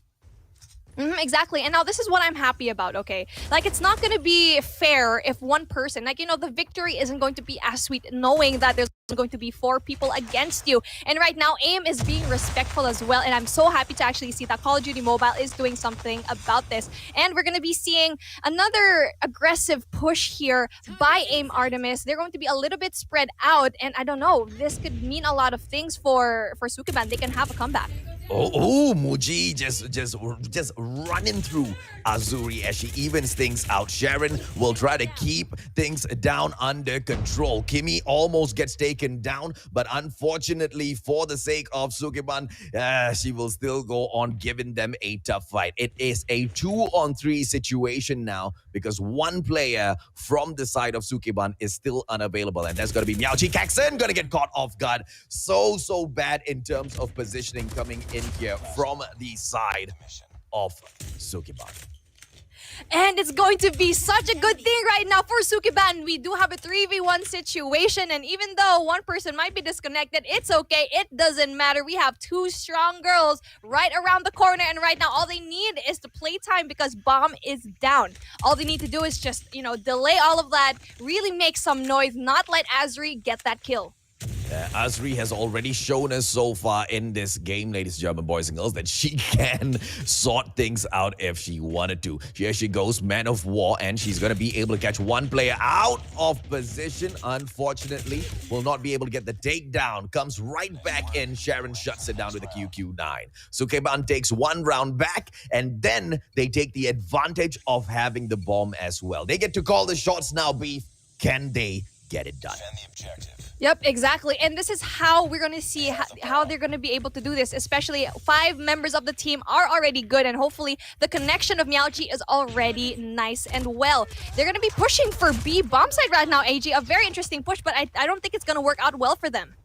Exactly. And now this is what I'm happy about, okay? Like, it's not going to be fair if 1 person, the victory isn't going to be as sweet knowing that there's going to be 4 people against you. And right now, AIM is being respectful as well. And I'm so happy to actually see that Call of Duty Mobile is doing something about this. And we're going to be seeing another aggressive push here by AIM Artemis. They're going to be a little bit spread out. And I don't know, this could mean a lot of things for Sukeban. They can have a comeback. Oh, Muji just running through Azuri as she evens things out. Sharon will try to keep things down under control. Kimmy almost gets taken down, but unfortunately, for the sake of Sukeban, she will still go on giving them a tough fight. It is a 2-on-3 situation now, because 1 player from the side of Sukeban is still unavailable, and that's going to be Meowchi. Gaijin going to get caught off guard. So bad in terms of positioning coming in here from the side of Sukeban. And it's going to be such a good thing right now for Sukeban. We do have a 3v1 situation, and even though 1 person might be disconnected, it's okay. It doesn't matter. We have 2 strong girls right around the corner, and right now all they need is to play time, because bomb is down. All they need to do is just, delay all of that, really make some noise, not let Azri get that kill. Azri has already shown us so far in this game, ladies and gentlemen, boys and girls, that she can sort things out if she wanted to. Here she goes, Man of War, and she's going to be able to catch 1 player out of position. Unfortunately, will not be able to get the takedown. Comes right back in. Sharon shuts it down with a QQ9. Sukeban takes 1 round back, and then they take the advantage of having the bomb as well. They get to call the shots now, Beef. Can they get it done? Defend the objective. Yep, exactly. And this is how we're going to see how they're going to be able to do this. Especially 5 members of the team are already good, and hopefully the connection of Meowchi is already nice and well. They're going to be pushing for B bomb site right now, AG. A very interesting push, but I don't think it's going to work out well for them.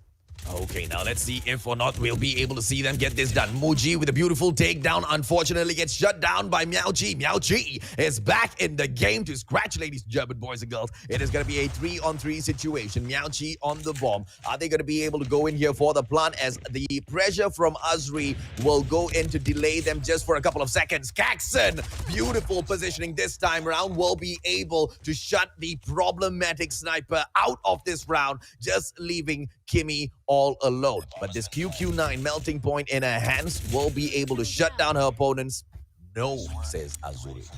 Okay, now let's see if or not we'll be able to see them get this done. Muji with a beautiful takedown, unfortunately gets shut down by Miaoji. Miaoji is back in the game to scratch, ladies and gentlemen, boys and girls. It is going to be a 3-on-3 situation. Miaoji on the bomb. Are they going to be able to go in here for the plant as the pressure from Azri will go in to delay them just for a couple of seconds? Caxon, beautiful positioning this time around, will be able to shut the problematic sniper out of this round, just leaving Kimmy all alone. But this QQ9 melting point in her hands will be able to shut down her opponents. No, says Azuri.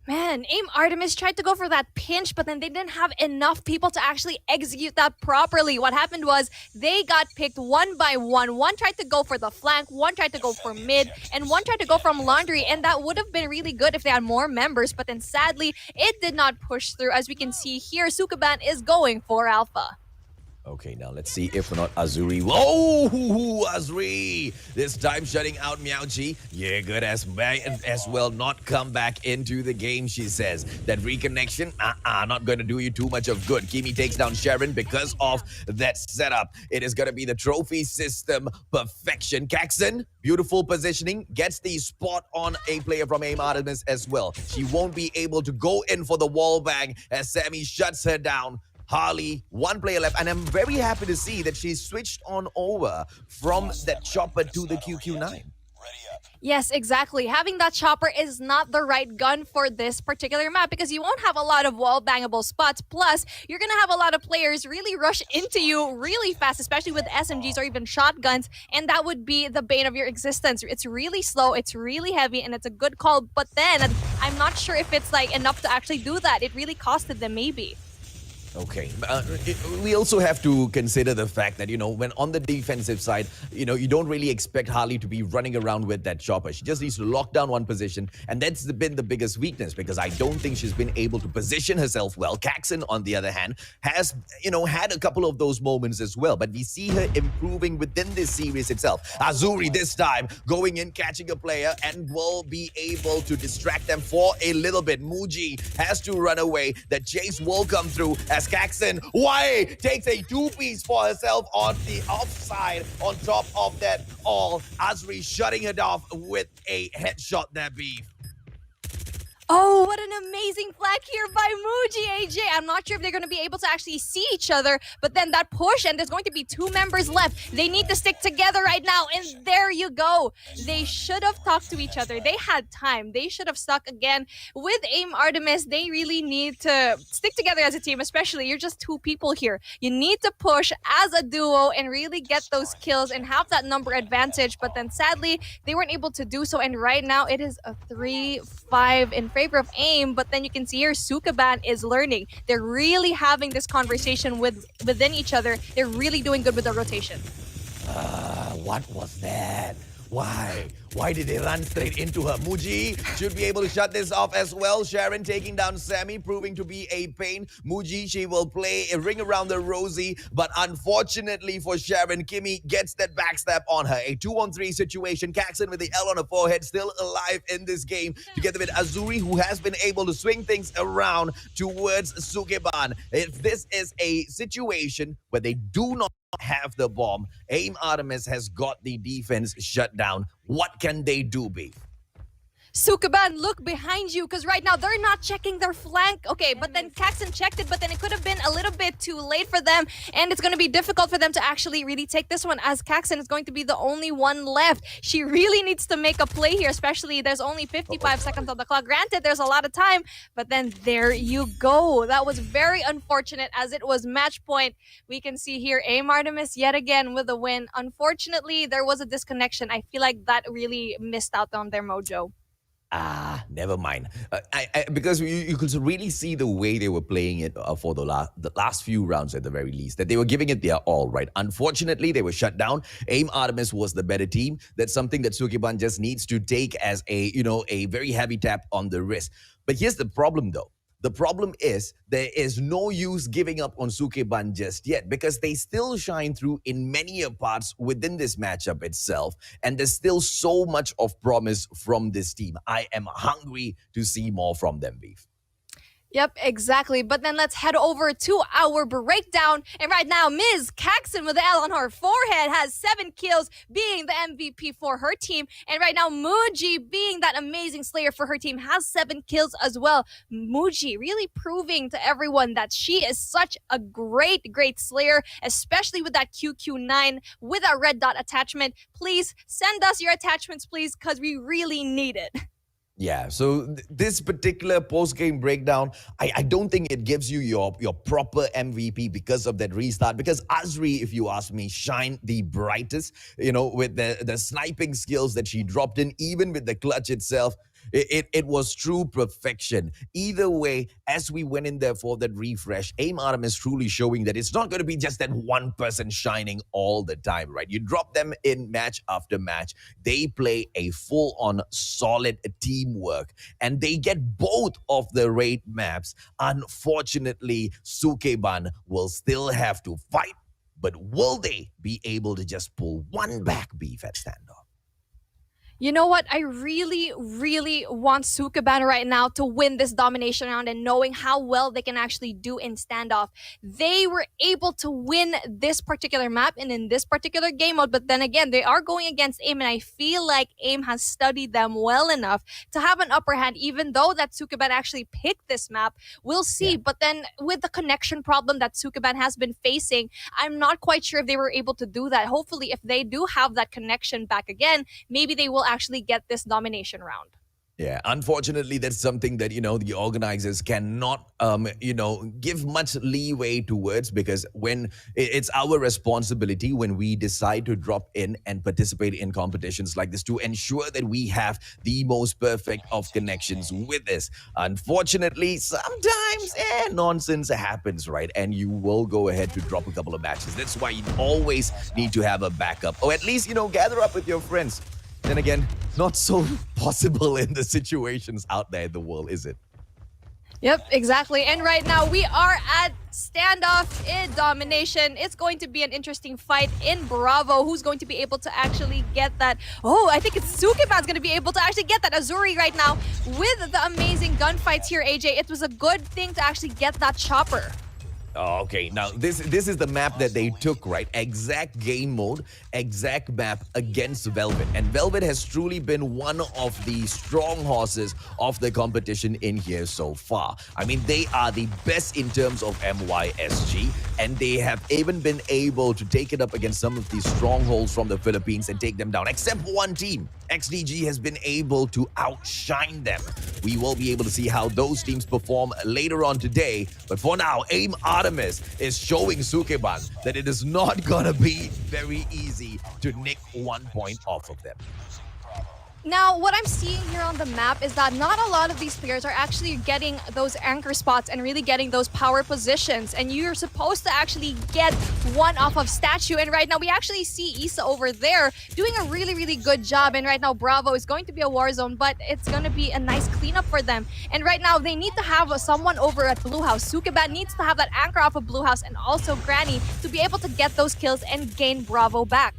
Man, AIM Artemis tried to go for that pinch, but then they didn't have enough people to actually execute that properly. What happened was they got picked one by one. One tried to go for the flank, one tried to go for mid, and one tried to go from laundry. And that would have been really good if they had more members. But then sadly, it did not push through. As we can see here, Sukeban is going for Alpha. Okay, now let's see if or not Azuri. Oh, Azuri! This time shutting out Miaoji. Yeah, good as well not come back into the game, she says. That reconnection, not going to do you too much of good. Kimi takes down Sharon because of that setup. It is going to be the trophy system perfection. Caxon, beautiful positioning, gets the spot on a player from AIM Artemis as well. She won't be able to go in for the wall bang as Sammy shuts her down. Harley, one player left, and I'm very happy to see that she's switched on over from that chopper to the QQ9. Yes, exactly. Having that chopper is not the right gun for this particular map because you won't have a lot of wall bangable spots. Plus, you're going to have a lot of players really rush into you really fast, especially with SMGs or even shotguns, and that would be the bane of your existence. It's really slow, it's really heavy, and it's a good call, but then I'm not sure if it's like enough to actually do that. It really costed them maybe. Okay, we also have to consider the fact that, when on the defensive side, you don't really expect Harley to be running around with that chopper. She just needs to lock down one position, and that's been the biggest weakness because I don't think she's been able to position herself well. Caxon, on the other hand, has, had a couple of those moments as well, but we see her improving within this series itself. Azuri this time going in, catching a player, and will be able to distract them for a little bit. Muji has to run away. The chase will come through as Caxon takes a two-piece for herself on the offside. On top of that all, Azri shutting it off with a headshot there, Beef. Oh, what an amazing flag here by Muji, AJ. I'm not sure if they're going to be able to actually see each other, but then that push, and there's going to be two members left. They need to stick together right now, and there you go. They should have talked to each other. They had time. They should have stuck again. With AIM Artemis, they really need to stick together as a team, especially you're just two people here. You need to push as a duo and really get those kills and have that number advantage, but then sadly, they weren't able to do so, and right now it is a 3-5 in favor of AIM, but then you can see here Sukeban is learning. They're really having this conversation within each other. They're really doing good with the rotation. What was that? Why did they run straight into her? Muji should be able to shut this off as well. Sharon taking down Sammy, proving to be a pain. Muji, she will play a ring around the rosy, but unfortunately for Sharon, Kimmy gets that backstab on her. A 2-on-3 situation. Caxon with the L on her forehead, still alive in this game, together with Azuri, who has been able to swing things around towards Sukeban. If this is a situation where they do not have the bomb, AIM Artemis has got the defense shut down. What can they do, Beef? Sukeban, look behind you, because right now they're not checking their flank. Okay, but then Caxon checked it, but then it could have been a little bit too late for them, and it's going to be difficult for them to actually really take this one, as Caxon is going to be the only one left. She really needs to make a play here, especially there's only 55 seconds on the clock. Granted, there's a lot of time, but then there you go. That was very unfortunate, as it was match point. We can see here AIM Artemis yet again with a win. Unfortunately, there was a disconnection. I feel like that really missed out on their mojo. Never mind. Because you could really see the way they were playing it for the last few rounds at the very least, that they were giving it their all, right? Unfortunately, they were shut down. AIM Artemis was the better team. That's something that Sukeban just needs to take as a very heavy tap on the wrist. But here's the problem, though. The problem is there is no use giving up on Sukeban just yet because they still shine through in many parts within this matchup itself. And there's still so much of promise from this team. I am hungry to see more from them, Beef. Yep, exactly. But then let's head over to our breakdown. And right now, Ms. Caxton with the L on her forehead has 7 kills, being the MVP for her team. And right now, Muji, being that amazing slayer for her team, has 7 kills as well. Muji really proving to everyone that she is such a great, great slayer, especially with that QQ9 with that red dot attachment. Please send us your attachments, please, because we really need it. Yeah, so this particular post-game breakdown, I don't think it gives you your proper MVP because of that restart. Because Azri, if you ask me, shined the brightest, with the sniping skills that she dropped in, even with the clutch itself. It was true perfection. Either way, as we went in there for that refresh, AIM Artemis truly showing that it's not going to be just that one person shining all the time, right? You drop them in match after match. They play a full-on solid teamwork, and they get both of the raid maps. Unfortunately, Sukeban will still have to fight, but will they be able to just pull one back beef at standoff? You know what? I really, really want Sukeban right now to win this domination round, and knowing how well they can actually do in standoff. They were able to win this particular map and in this particular game mode, but then again, they are going against AIM, and I feel like AIM has studied them well enough to have an upper hand, even though that Sukeban actually picked this map. We'll see. Yeah. But then with the connection problem that Sukeban has been facing, I'm not quite sure if they were able to do that. Hopefully, if they do have that connection back again, maybe they will actually get this domination round. Yeah, unfortunately, that's something that, the organizers cannot, give much leeway towards, because when it's our responsibility when we decide to drop in and participate in competitions like this to ensure that we have the most perfect of connections with this. Unfortunately, sometimes nonsense happens, right? And you will go ahead to drop a couple of matches. That's why you always need to have a backup, or at least, gather up with your friends. Then again, not so possible in the situations out there in the world, is it? Yep, exactly. And right now we are at standoff in domination. It's going to be an interesting fight in Bravo. Who's going to be able to actually get that? Oh, I think it's Sukeban's going to be able to actually get that. Azuri right now with the amazing gunfights here, AJ. It was a good thing to actually get that chopper. Okay, now this is the map that they took, right? Exact game mode, exact map against Velvet. And Velvet has truly been one of the strong horses of the competition in here so far. I mean, they are the best in terms of MYSG, and they have even been able to take it up against some of these strongholds from the Philippines and take them down, except one team. XDG has been able to outshine them. We will be able to see how those teams perform later on today. But for now, AIM Artemis is showing Sukeban that it is not gonna be very easy to nick 1 point off of them. Now, what I'm seeing here on the map is that not a lot of these players are actually getting those anchor spots and really getting those power positions. And you're supposed to actually get one off of Statue. And right now, we actually see Issa over there doing a really, really good job. And right now, Bravo is going to be a war zone, but it's going to be a nice cleanup for them. And right now, they need to have someone over at Blue House. Sukeban needs to have that anchor off of Blue House, and also Granny to be able to get those kills and gain Bravo back.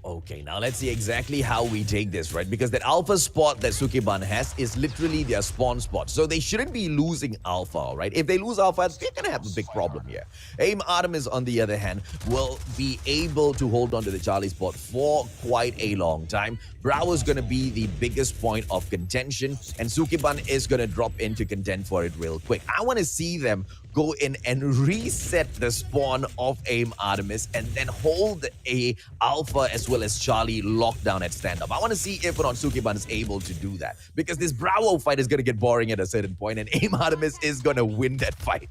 Okay, now let's see exactly how we take this, right? Because that alpha spot that Sukeban has is literally their spawn spot. So they shouldn't be losing alpha, right? If they lose alpha, they're going to have a big problem here. AIM Artemis, on the other hand, will be able to hold on to the Charlie spot for quite a long time. Bravo is going to be the biggest point of contention, and Sukeban is going to drop in to contend for it real quick. I want to see them go in and reset the spawn of AIM Artemis and then hold a alpha as well as Charlie locked down at stand-up. I want to see if or not Sukeban is able to do that, because this Bravo fight is going to get boring at a certain point, and AIM Artemis is going to win that fight.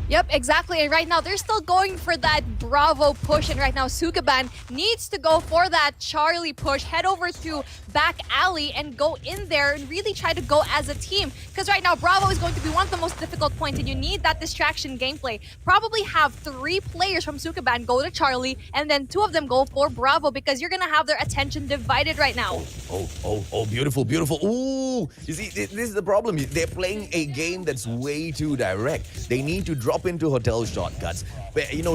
Yep, exactly. And right now, they're still going for that Bravo push. And right now, Sukeban needs to go for that Charlie push, head over to back alley and go in there and really try to go as a team. Because right now, Bravo is going to be one of the most difficult points, and you need that distraction gameplay. Probably have 3 players from Sukeban go to Charlie, and then 2 of them go for Bravo, because you're going to have their attention divided right now. Oh, beautiful, beautiful. Ooh, you see, this is the problem. They're playing a game that's way too direct. They need to drop drop into hotel shortcuts,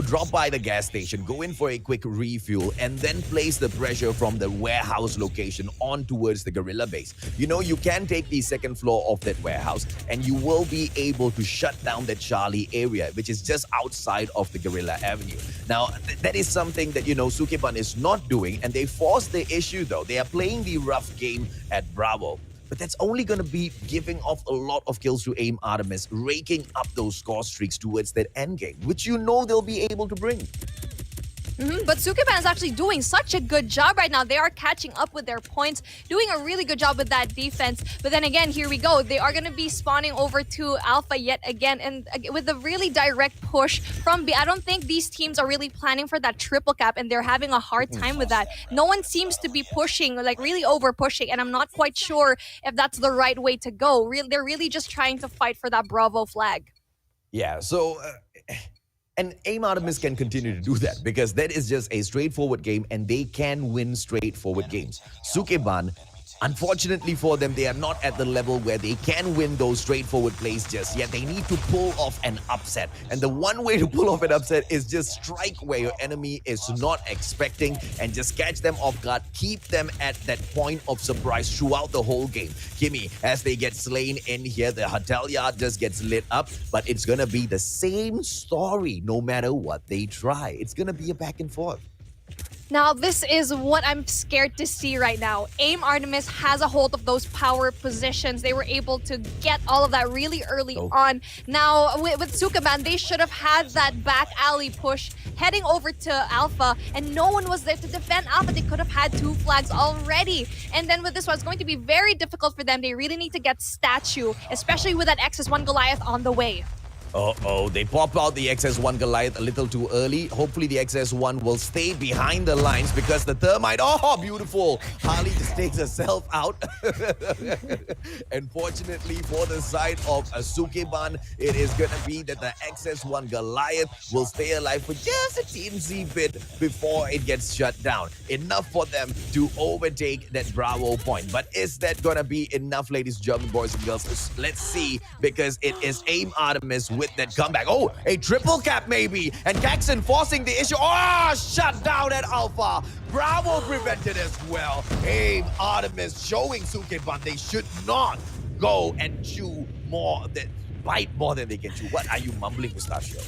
drop by the gas station, go in for a quick refuel, and then place the pressure from the warehouse location on towards the guerrilla base. You can take the second floor of that warehouse and you will be able to shut down the Charlie area, which is just outside of the Guerrilla Avenue. Now, that is something that, Sukeban is not doing, and they forced the issue though. They are playing the rough game at Bravo. But that's only going to be giving off a lot of kills to AIM Artemis, raking up those score streaks towards that endgame, which they'll be able to bring. But Sukeban is actually doing such a good job right now. They are catching up with their points, doing a really good job with that defense. But then again, here we go. They are going to be spawning over to Alpha yet again, and with a really direct push from B. I don't think these teams are really planning for that triple cap, and they're having a hard time with that. No one seems to be pushing, like really over pushing, and I'm not quite sure if that's the right way to go. They're really just trying to fight for that Bravo flag. Yeah, so... And AIM Artemis can continue to do that because that is just a straightforward game and they can win straightforward games. Sukeban, unfortunately for them, they are not at the level where they can win those straightforward plays just yet. They need to pull off an upset. And the one way to pull off an upset is just strike where your enemy is not expecting and just catch them off guard. Keep them at that point of surprise throughout the whole game. Kimmy, as they get slain in here, the hotel yard just gets lit up, but it's going to be the same story no matter what they try. It's going to be a back and forth. Now, this is what I'm scared to see right now. AIM Artemis has a hold of those power positions. They were able to get all of that really early on. Now, with Sukeban, they should have had that back alley push heading over to Alpha, and no one was there to defend Alpha. They could have had 2 flags already. And then with this one, it's going to be very difficult for them. They really need to get Statue, especially with that XS1 Goliath on the way. Uh-oh, they pop out the XS1 Goliath a little too early. Hopefully the XS1 will stay behind the lines because the Thermite, oh, beautiful. Harley just takes herself out. Unfortunately for the side of Sukeban, it is going to be that the XS1 Goliath will stay alive for just a teensy bit before it gets shut down. Enough for them to overtake that Bravo point. But is that going to be enough, ladies and gentlemen, boys and girls? Let's see, because it is AIM Artemis with that comeback. Oh, a triple cap maybe. And Gaijin forcing the issue. Oh, shut down at Alpha. Bravo prevented as well. AIM Artemis showing Sukeban they should not go and chew more than bite more than they can chew. What are you mumbling, Mustachio?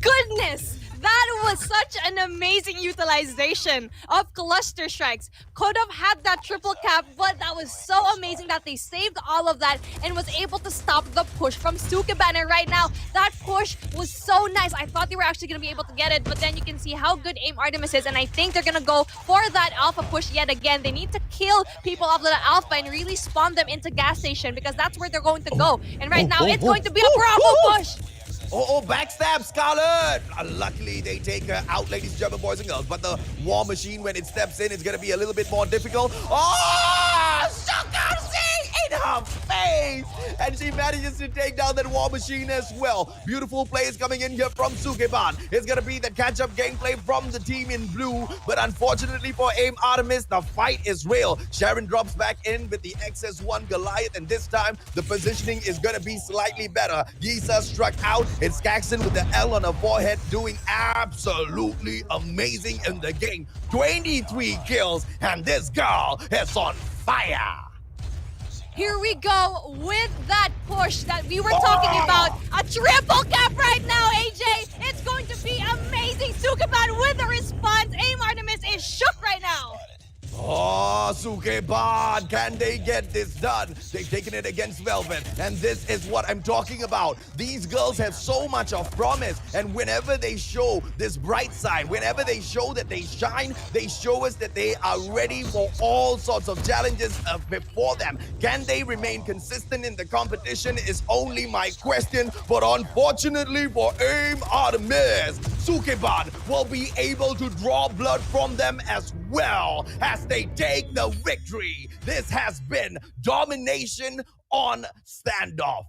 Goodness! That was such an amazing utilization of cluster strikes. Could have had that triple cap, but that was so amazing that they saved all of that and was able to stop the push from Sukeban. And right now, that push was so nice. I thought they were actually going to be able to get it, but then you can see how good AIM Artemis is, and I think they're going to go for that alpha push yet again. They need to kill people off the alpha and really spawn them into gas station because that's where they're going to go. And right now, it's going to be a Bravo push. Oh, backstab, Scarlet! Luckily, they take her out, ladies and gentlemen, boys and girls. But the War Machine, when it steps in, is going to be a little bit more difficult. Oh! Sukeban in her face! And she manages to take down that War Machine as well. Beautiful plays coming in here from Sukeban. It's going to be the catch-up gameplay from the team in blue. But unfortunately for AIM Artemis, the fight is real. Sharon drops back in with the XS1 Goliath. And this time, the positioning is going to be slightly better. Yisa struck out. It's Gaijin with the L on her forehead doing absolutely amazing in the game. 23 kills, and this girl is on fire. Here we go with that push that we were talking about. A triple cap right now, AJ. It's going to be amazing. Sukeban with the response. AIM Artemis is shook right now. Oh, Sukeban, can they get this done? They've taken it against Velvet, and this is what I'm talking about. These girls have so much of promise, and whenever they show this bright side, whenever they show that they shine, they show us that they are ready for all sorts of challenges before them. Can they remain consistent in the competition is only my question, but unfortunately for AIM Artemis, Sukeban will be able to draw blood from them as well as they take the victory. This has been Domination on Standoff.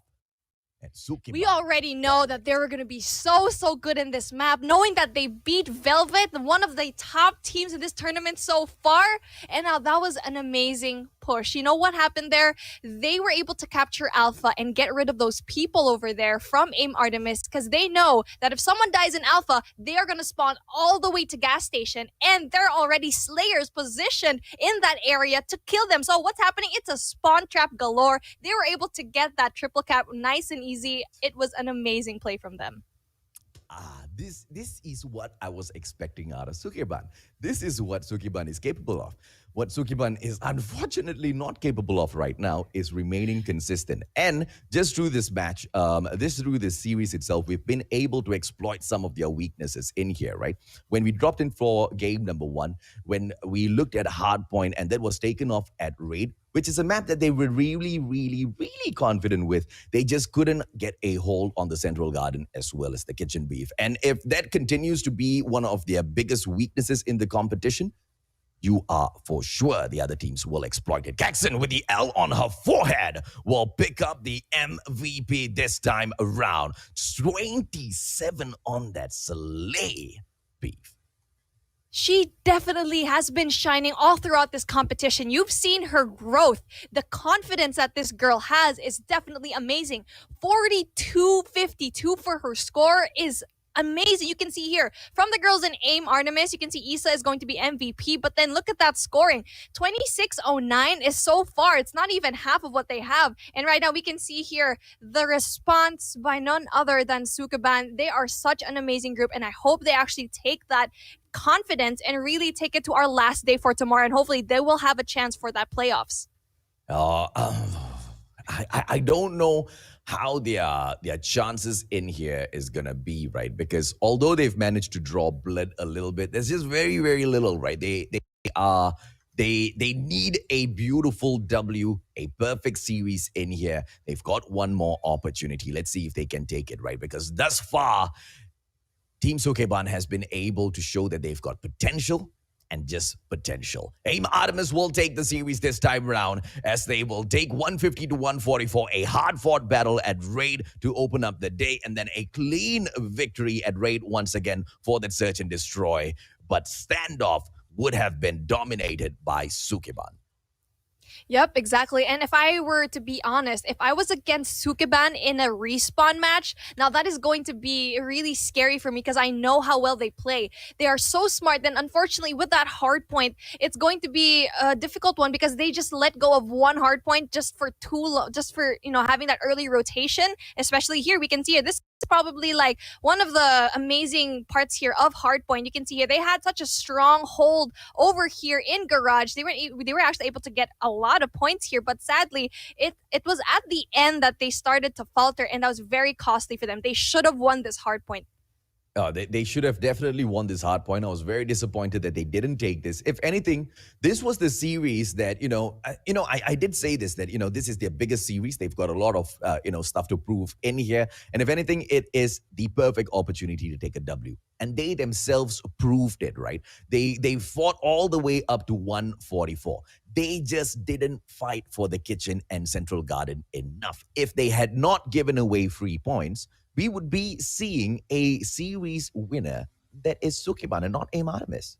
And we already know that they were going to be so good in this map, knowing that they beat Velvet, one of the top teams in this tournament so far. And now that was an amazing push. push. You know what happened there? They were able to capture Alpha and get rid of those people over there from AIM Artemis because they know that if someone dies in Alpha, they are going to spawn all the way to gas station, and there are already Slayers positioned in that area to kill them. So what's happening? It's a spawn trap galore. They were able to get that triple cap nice and easy. It was an amazing play from them. This is what I was expecting out of Sukeban. This is what Sukeban is capable of. What Sukeban is unfortunately not capable of right now is remaining consistent. And just through this match, through this series itself, we've been able to exploit some of their weaknesses in here, right? When we dropped in for game number 1, when we looked at Hardpoint and that was taken off at Raid, which is a map that they were really confident with. They just couldn't get a hold on the Central Garden as well as the Kitchen Beef. And if that continues to be one of their biggest weaknesses in the competition, you are for sure the other teams will exploit it. Gaijin with the L on her forehead will pick up the MVP this time around. 27 on that Slay Beef. She definitely has been shining all throughout this competition. You've seen her growth. The confidence that this girl has is definitely amazing. 42.52 for her score is amazing. You can see here from the girls in AIM Artemis, you can see Issa is going to be MVP, but then look at that scoring. 26.09 is so far. It's not even half of what they have. And right now we can see here the response by none other than Sukeban. They are such an amazing group, and I hope they actually take that confidence and really take it to our last day for tomorrow, and hopefully they will have a chance for that playoffs. I don't know how their chances in here is gonna be, right? Because although they've managed to draw blood a little bit, there's just very little, right? They need a beautiful W, a perfect series in here. They've got one more opportunity. Let's see if they can take it, right? Because thus far, Team Sukeban has been able to show that they've got potential and just potential. AIM Artemis will take the series this time around as they will take 150 to 144, a hard-fought battle at Raid to open up the day, and then a clean victory at Raid once again for that search and destroy. But Standoff would have been dominated by Sukeban. Yep, exactly. And if I were to be honest, if I was against Sukeban in a respawn match, now that is going to be really scary for me because I know how well they play. They are so smart. Then unfortunately with that hard point, it's going to be a difficult one because they just let go of one hard point just for having that early rotation. Especially here, we can see it. This is probably like one of the amazing parts here of Hardpoint. You can see here they had such a strong hold over here in Garage. They were actually able to get a lot of points here, but sadly it was at the end that they started to falter, and that was very costly for them. They should have won this Hardpoint. They should have definitely won this hard point. I was very disappointed that they didn't take this. If anything, this was the series that, I did say this, that, this is their biggest series. They've got a lot of, stuff to prove in here. And if anything, it is the perfect opportunity to take a W. And they themselves proved it, right? They fought all the way up to 144. They just didn't fight for the kitchen and Central Garden enough. If they had not given away 3 points, we would be seeing a series winner that is Sukeban and not AIM Artemis.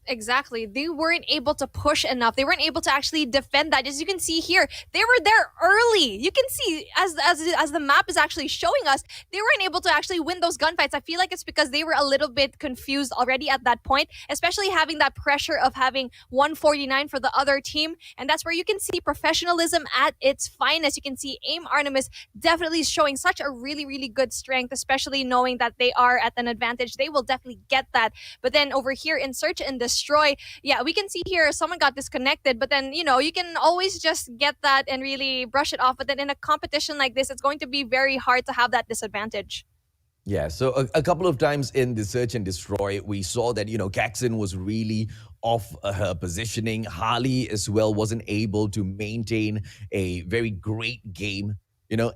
Exactly. They weren't able to push enough. They weren't able to actually defend that. As you can see here, they were there early. You can see as the map is actually showing us, they weren't able to actually win those gunfights. I feel like it's because they were a little bit confused already at that point, especially having that pressure of having 149 for the other team. And that's where you can see professionalism at its finest. You can see AIM Artemis definitely showing such a really good strength, especially knowing that they are at an advantage. They will definitely get that. But then over here in Search and Destroy, yeah, we can see here someone got disconnected, but then, you can always just get that and really brush it off. But then in a competition like this, it's going to be very hard to have that disadvantage. Yeah, so a couple of times in the Search and Destroy, we saw that, Gaijin was really off her positioning. Harley as well wasn't able to maintain a very great game.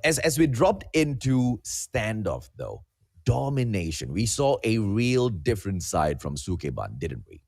As we dropped into Standoff, though, Domination, we saw a real different side from Sukeban, didn't we?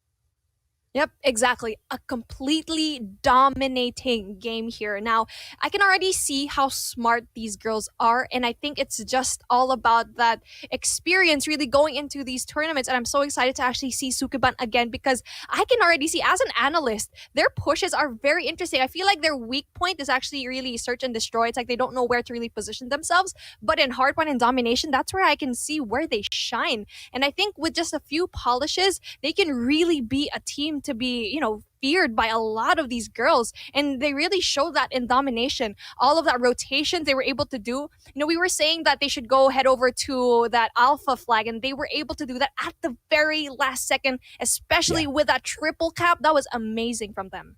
Yep, exactly. A completely dominating game here. Now, I can already see how smart these girls are, and I think it's just all about that experience really going into these tournaments. And I'm so excited to actually see Sukeban again because I can already see, as an analyst, their pushes are very interesting. I feel like their weak point is actually really search and destroy. It's like they don't know where to really position themselves. But in Hardpoint and Domination, that's where I can see where they shine. And I think with just a few polishes, they can really be a team to be, feared by a lot of these girls. And they really showed that in Domination. All of that rotations they were able to do. We were saying that they should go head over to that alpha flag, and they were able to do that at the very last second, especially Yeah. with that triple cap. That was amazing from them.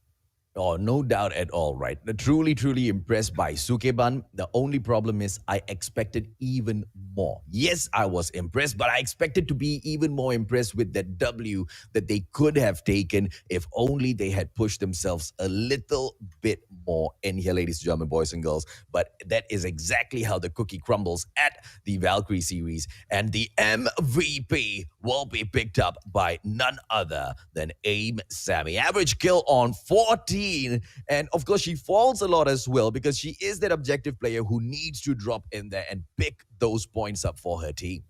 Oh, no doubt at all, right? Truly, truly impressed by Sukeban. The only problem is I expected even more. Yes, I was impressed, but I expected to be even more impressed with that W that they could have taken if only they had pushed themselves a little bit more in here, ladies and gentlemen, boys and girls. But that is exactly how the cookie crumbles at the Valkyrie series. And the MVP will be picked up by none other than AIM Sammy. Average kill on 14. And of course, she falls a lot as well because she is that objective player who needs to drop in there and pick those points up for her team.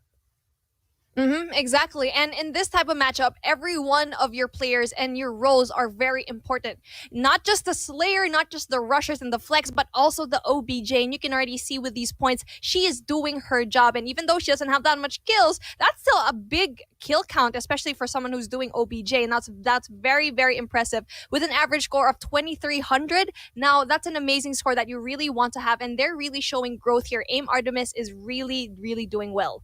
Exactly. And in this type of matchup, every one of your players and your roles are very important. Not just the Slayer, not just the rushers and the flex, but also the OBJ. And you can already see with these points, she is doing her job. And even though she doesn't have that much kills, that's still a big kill count, especially for someone who's doing OBJ. And that's very, very impressive. With an average score of 2,300, now that's an amazing score that you really want to have. And they're really showing growth here. AIM Artemis is really, really doing well.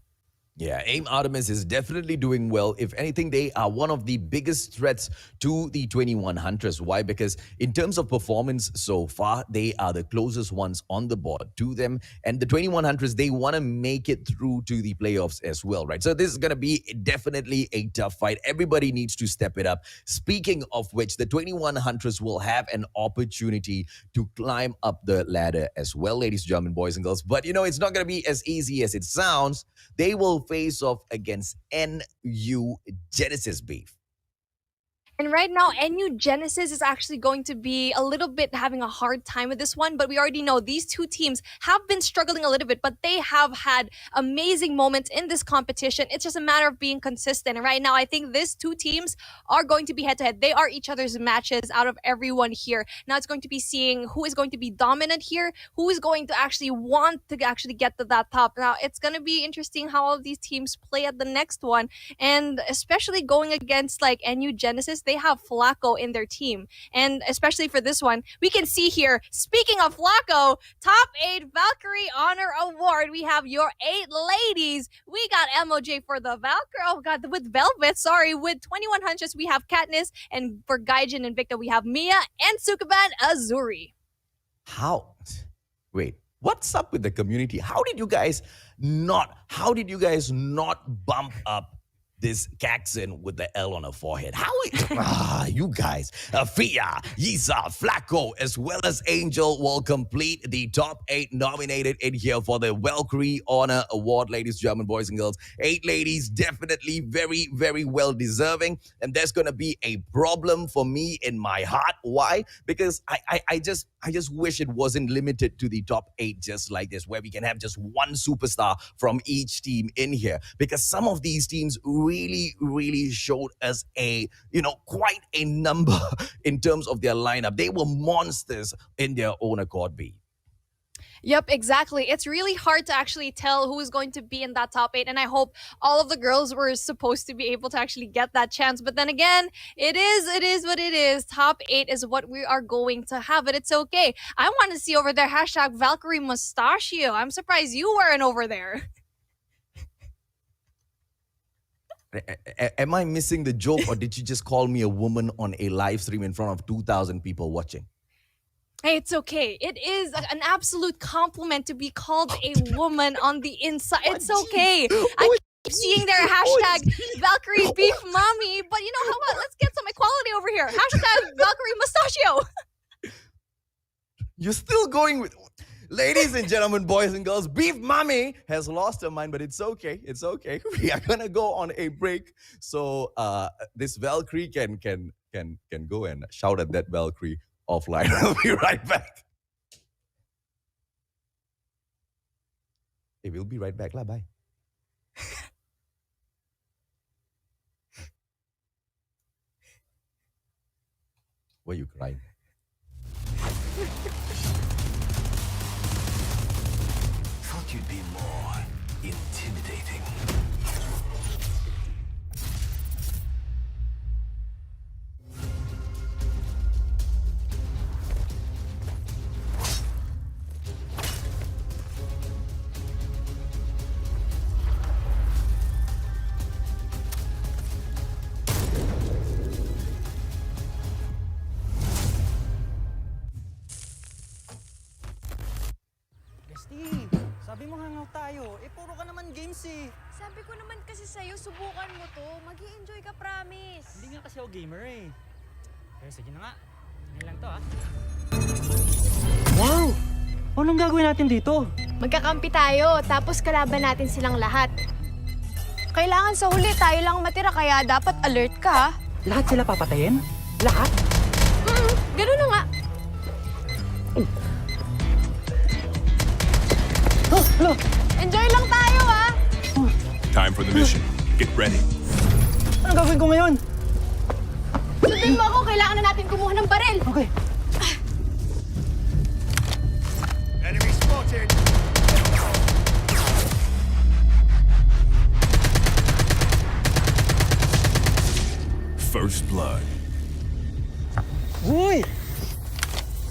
Yeah, AIM Artemis is definitely doing well. If anything, they are one of the biggest threats to the 21 Huntress. Why? Because in terms of performance so far, they are the closest ones on the board to them. And the 21 Huntress, they want to make it through to the playoffs as well, right? So this is going to be definitely a tough fight. Everybody needs to step it up. Speaking of which, the 21 Huntress will have an opportunity to climb up the ladder as well, ladies and gentlemen, boys and girls. But, it's not going to be as easy as it sounds. They will face off against NU Genesis Beef. And right now, NU Genesis is actually going to be a little bit having a hard time with this one, but we already know these two teams have been struggling a little bit, but they have had amazing moments in this competition. It's just a matter of being consistent. And right now, I think these two teams are going to be head-to-head. They are each other's matches out of everyone here. Now it's going to be seeing who is going to be dominant here, who is going to actually want to actually get to that top. Now, it's going to be interesting how all of these teams play at the next one, and especially going against like NU Genesis, they have Flacco in their team. And especially for this one, we can see here, speaking of Flacco, top 8 Valkyrie Honor Award. We have your 8 ladies. We got MOJ for the Valkyrie. Oh God, with Velvet, sorry. With 2100s, we have Katniss. And for Gaijin and Invicta, we have Mia and Sukeban Azuri. How? Wait, what's up with the community? How did you guys not bump up this Caxon with the L on her forehead? You guys, Fia, Yisa, Flacco, as well as Angel will complete the top 8 nominated in here for the Valkyrie Honor Award, ladies and gentlemen, boys and girls. 8 ladies, definitely very, very well deserving. And there's going to be a problem for me in my heart. Why? Because I just wish it wasn't limited to the top 8 just like this, where we can have just one superstar from each team in here. Because some of these teams really, really showed us quite a number in terms of their lineup. They were monsters in their own accord, B. Yep, exactly. It's really hard to actually tell who is going to be in that top 8, and I hope all of the girls were supposed to be able to actually get that chance. But then again, it is what it is. Top 8 is what we are going to have, but it's okay. I want to see over there hashtag Valkyrie Mustachio. I'm surprised you weren't over there. Am I missing the joke, or did you just call me a woman on a live stream in front of 2,000 people watching? Hey, it's okay. It is an absolute compliment to be called a woman on the inside. It's okay. I keep seeing their hashtag Valkyrie Beef Mommy, but how about let's get some equality over here. Hashtag Valkyrie Mustachio. You're still going with... Ladies and gentlemen, boys and girls, Beef Mommy has lost her mind, but it's okay. It's okay. We are going to go on a break so this Valkyrie can can go and shout at that Valkyrie offline. I'll be right back. Hey, we'll be right back. Bye. Why are you crying? Thought you'd be more intimidating. Sabi mo hangout tayo, puro ka naman games eh. Sabi ko naman kasi sa'yo, subukan mo to. Mag-i-enjoy ka, promise. Hindi nga kasi ako gamer eh. Pero sige na nga, hindi lang to Wow! Anong gagawin natin dito? Magkakampi tayo, tapos kalaban natin silang lahat. Kailangan sa huli tayo lang matira, kaya dapat alert ka. Lahat sila papatayin? Lahat? Ganun na nga. Enjoy lang tayo, Time for the mission. Get ready. Anong gagawin ko ngayon? Sundin mo ako, kailangan na natin kumuha ng baril. Okay. Enemy spotted. First blood. Uy!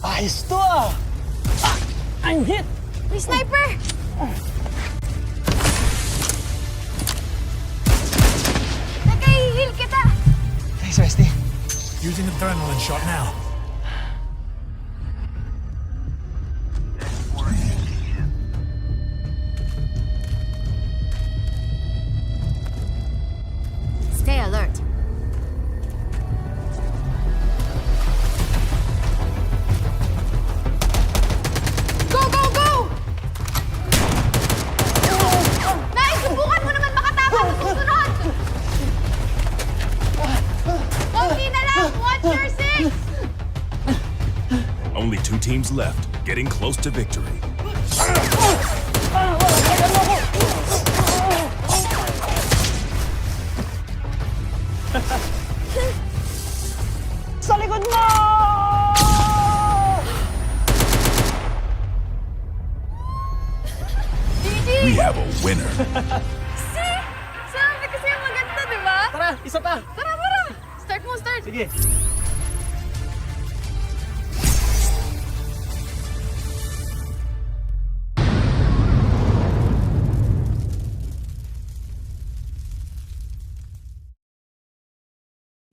Ayos to I'm hit! May sniper! Teka, i-heal kita! Thanks, Westy. Using adrenaline shot now. Stay alert. Go, go, go! Nice! Subukan mo naman makatakas sa susunod! Konti na lang! Watch your six! Only 2 teams left, getting close to victory. Sa likod mo! We have a winner. See? Sabi kasi maganda, di ba? Tara, isa pa! Tara, tara! Start mo, start! Sige.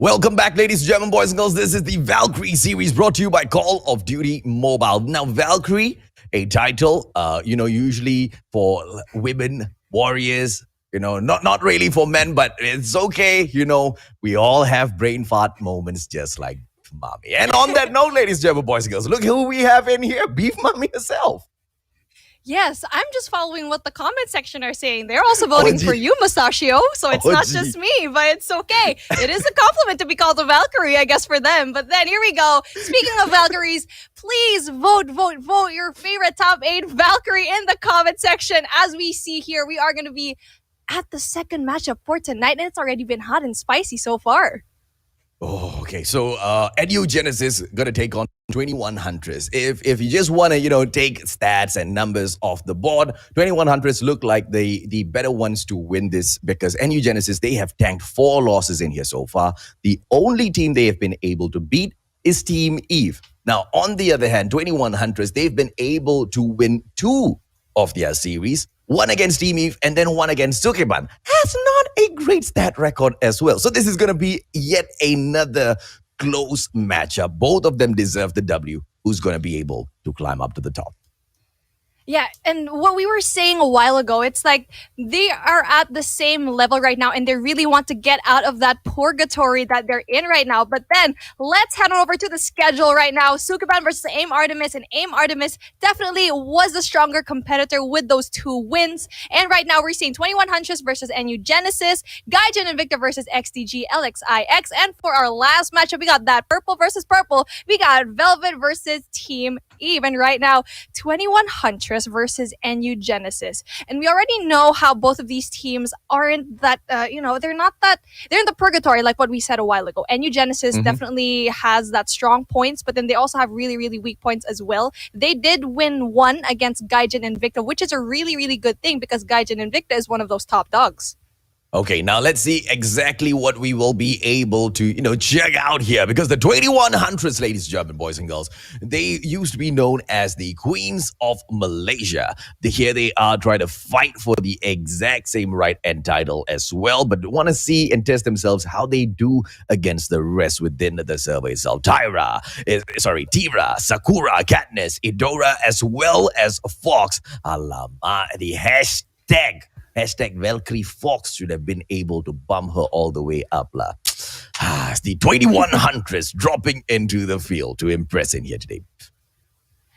Welcome back, ladies and gentlemen, boys and girls. This is the Valkyrie series brought to you by Call of Duty Mobile. Now, Valkyrie, a title, usually for women, warriors, not really for men, but it's okay. We all have brain fart moments just like Mommy. And on that note, ladies and gentlemen, boys and girls, look who we have in here, Beef Mommy herself. Yes, I'm just following what the comment section are saying. They're also voting for you, Mustachio. So it's not just me, but it's okay. It is a compliment to be called a Valkyrie, I guess, for them. But then here we go. Speaking of Valkyries, please vote your favorite top 8 Valkyrie in the comment section. As we see here, we are going to be at the second matchup for tonight, and it's already been hot and spicy so far. Oh, okay. So, Edu Genesis gonna take on 21 Huntress. If you just want to, take stats and numbers off the board, 21 Huntress look like the better ones to win this because NU Genesis, they have tanked 4 losses in here so far. The only team they have been able to beat is Team Eve. Now, on the other hand, 21 Huntress, they've been able to win 2 of their series. One against Team Eve and then one against Sukeban. Has not a great stat record as well. So this is going to be yet another close matchup. Both of them deserve the W. Who's going to be able to climb up to the top? Yeah, and what we were saying a while ago, it's like they are at the same level right now and they really want to get out of that purgatory that they're in right now. But then let's head on over to the schedule right now. Sukeban versus AIM Artemis, and AIM Artemis definitely was the stronger competitor with those 2 wins. And right now we're seeing 21 Huntress versus NU Genesis, Gaijin and Invicta versus XTG LXIX. And for our last matchup, we got that purple versus purple. We got Velvet versus Team Eve. And right now, 21 Huntress versus NU Genesis. And we already know how both of these teams aren't that, they're not that, they're in the purgatory, like what we said a while ago. NU Genesis definitely has that strong points, but then they also have really, really weak points as well. They did win one against Gaijin Invicta, which is a really, really good thing because Gaijin Invicta is one of those top dogs. Okay, now let's see exactly what we will be able to, check out here. Because the 21 Huntress, ladies and gentlemen, boys and girls, they used to be known as the Queens of Malaysia. Here they are trying to fight for the exact same right and title as well, but want to see and test themselves how they do against the rest within the server itself. Tira, Sakura, Katniss, Idora, as well as Fox. Alamak, the Hashtag Valkyrie Fox should have been able to bump her all the way up. It's the 21 Huntress dropping into the field to impress in here today.